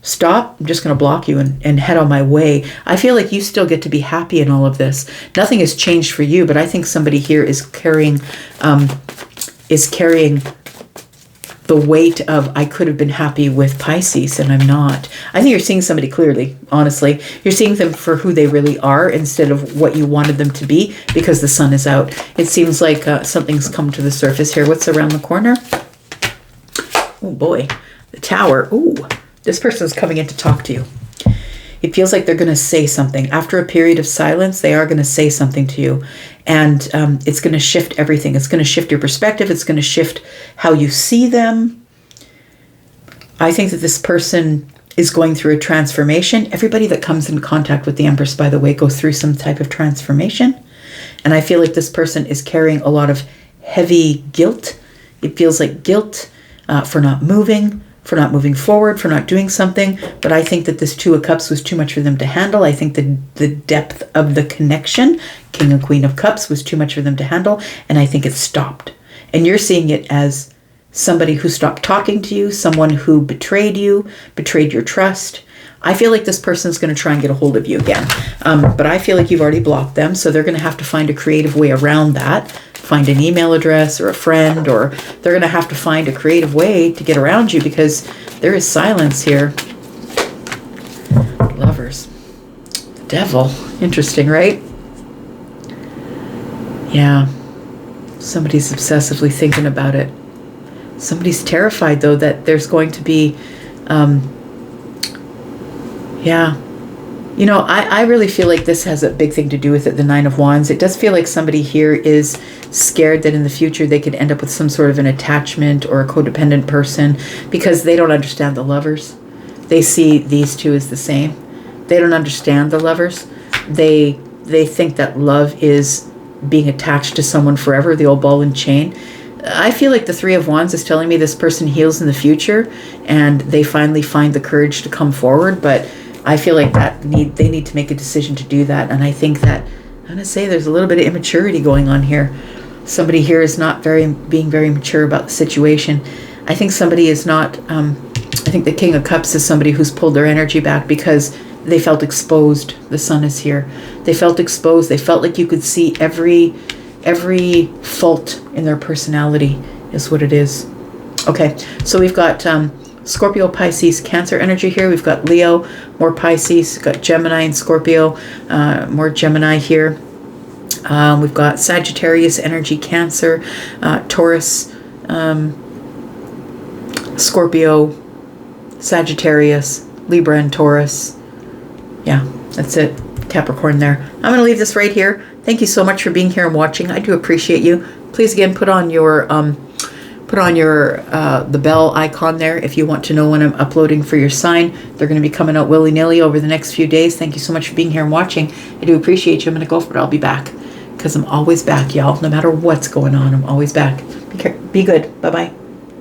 Speaker 1: stop, I'm just going to block you and head on my way. I feel like you still get to be happy in all of this. Nothing has changed for you, but I think somebody here is carrying the weight of, I could have been happy with Pisces and I'm not. I think you're seeing somebody clearly, honestly. You're seeing them for who they really are instead of what you wanted them to be, because the sun is out. It seems like something's come to the surface here. What's around the corner? Oh boy, the Tower. Ooh, this person's coming in to talk to you. It feels like they're going to say something. After a period of silence, they are going to say something to you. And it's going to shift everything. It's going to shift your perspective. It's going to shift how you see them. I think that this person is going through a transformation. Everybody that comes in contact with the Empress, by the way, goes through some type of transformation. And I feel like this person is carrying a lot of heavy guilt. It feels like guilt for not moving forward, for not doing something. But I think that this Two of Cups was too much for them to handle. I think the depth of the connection, King and Queen of Cups, was too much for them to handle. And I think it stopped. And you're seeing it as somebody who stopped talking to you, someone who betrayed you, betrayed your trust. I feel like this person's going to try and get a hold of you again. But I feel like you've already blocked them. So they're going to have to find a creative way around that. Find an email address or a friend, or they're going to have to find a creative way to get around you, because there is silence here. Lovers. The Devil. Interesting, right? Yeah. Somebody's obsessively thinking about it. Somebody's terrified, though, that there's going to be... yeah. You know, I really feel like this has a big thing to do with it, the Nine of Wands. It does feel like somebody here is scared that in the future they could end up with some sort of an attachment or a codependent person, because they don't understand the Lovers. They see these two as the same. They don't understand the Lovers. They think that love is being attached to someone forever, the old ball and chain. I feel like the Three of Wands is telling me this person heals in the future and they finally find the courage to come forward, but I feel like they need to make a decision to do that. And I think that, I'm going to say, there's a little bit of immaturity going on here. Somebody here is not being very mature about the situation. I think somebody is not, I think the King of Cups is somebody who's pulled their energy back because they felt exposed. The Sun is here. They felt exposed. They felt like you could see every fault in their personality is what it is. Okay, so we've got Scorpio, Pisces, Cancer energy here. We've got Leo, more Pisces. We've got Gemini and Scorpio, more Gemini here. We've got Sagittarius energy, Cancer, Taurus, Scorpio, Sagittarius, Libra, and Taurus. Yeah, that's it. Capricorn there. I'm going to leave this right here. Thank you so much for being here and watching. I do appreciate you. Please, again, put on your the bell icon there if you want to know when I'm uploading for your sign. They're going to be coming out willy-nilly over the next few days. Thank you so much for being here and watching. I do appreciate you. I'm going to go for it. I'll be back, because I'm always back, y'all. No matter what's going on, I'm always back. Be good. Bye-bye.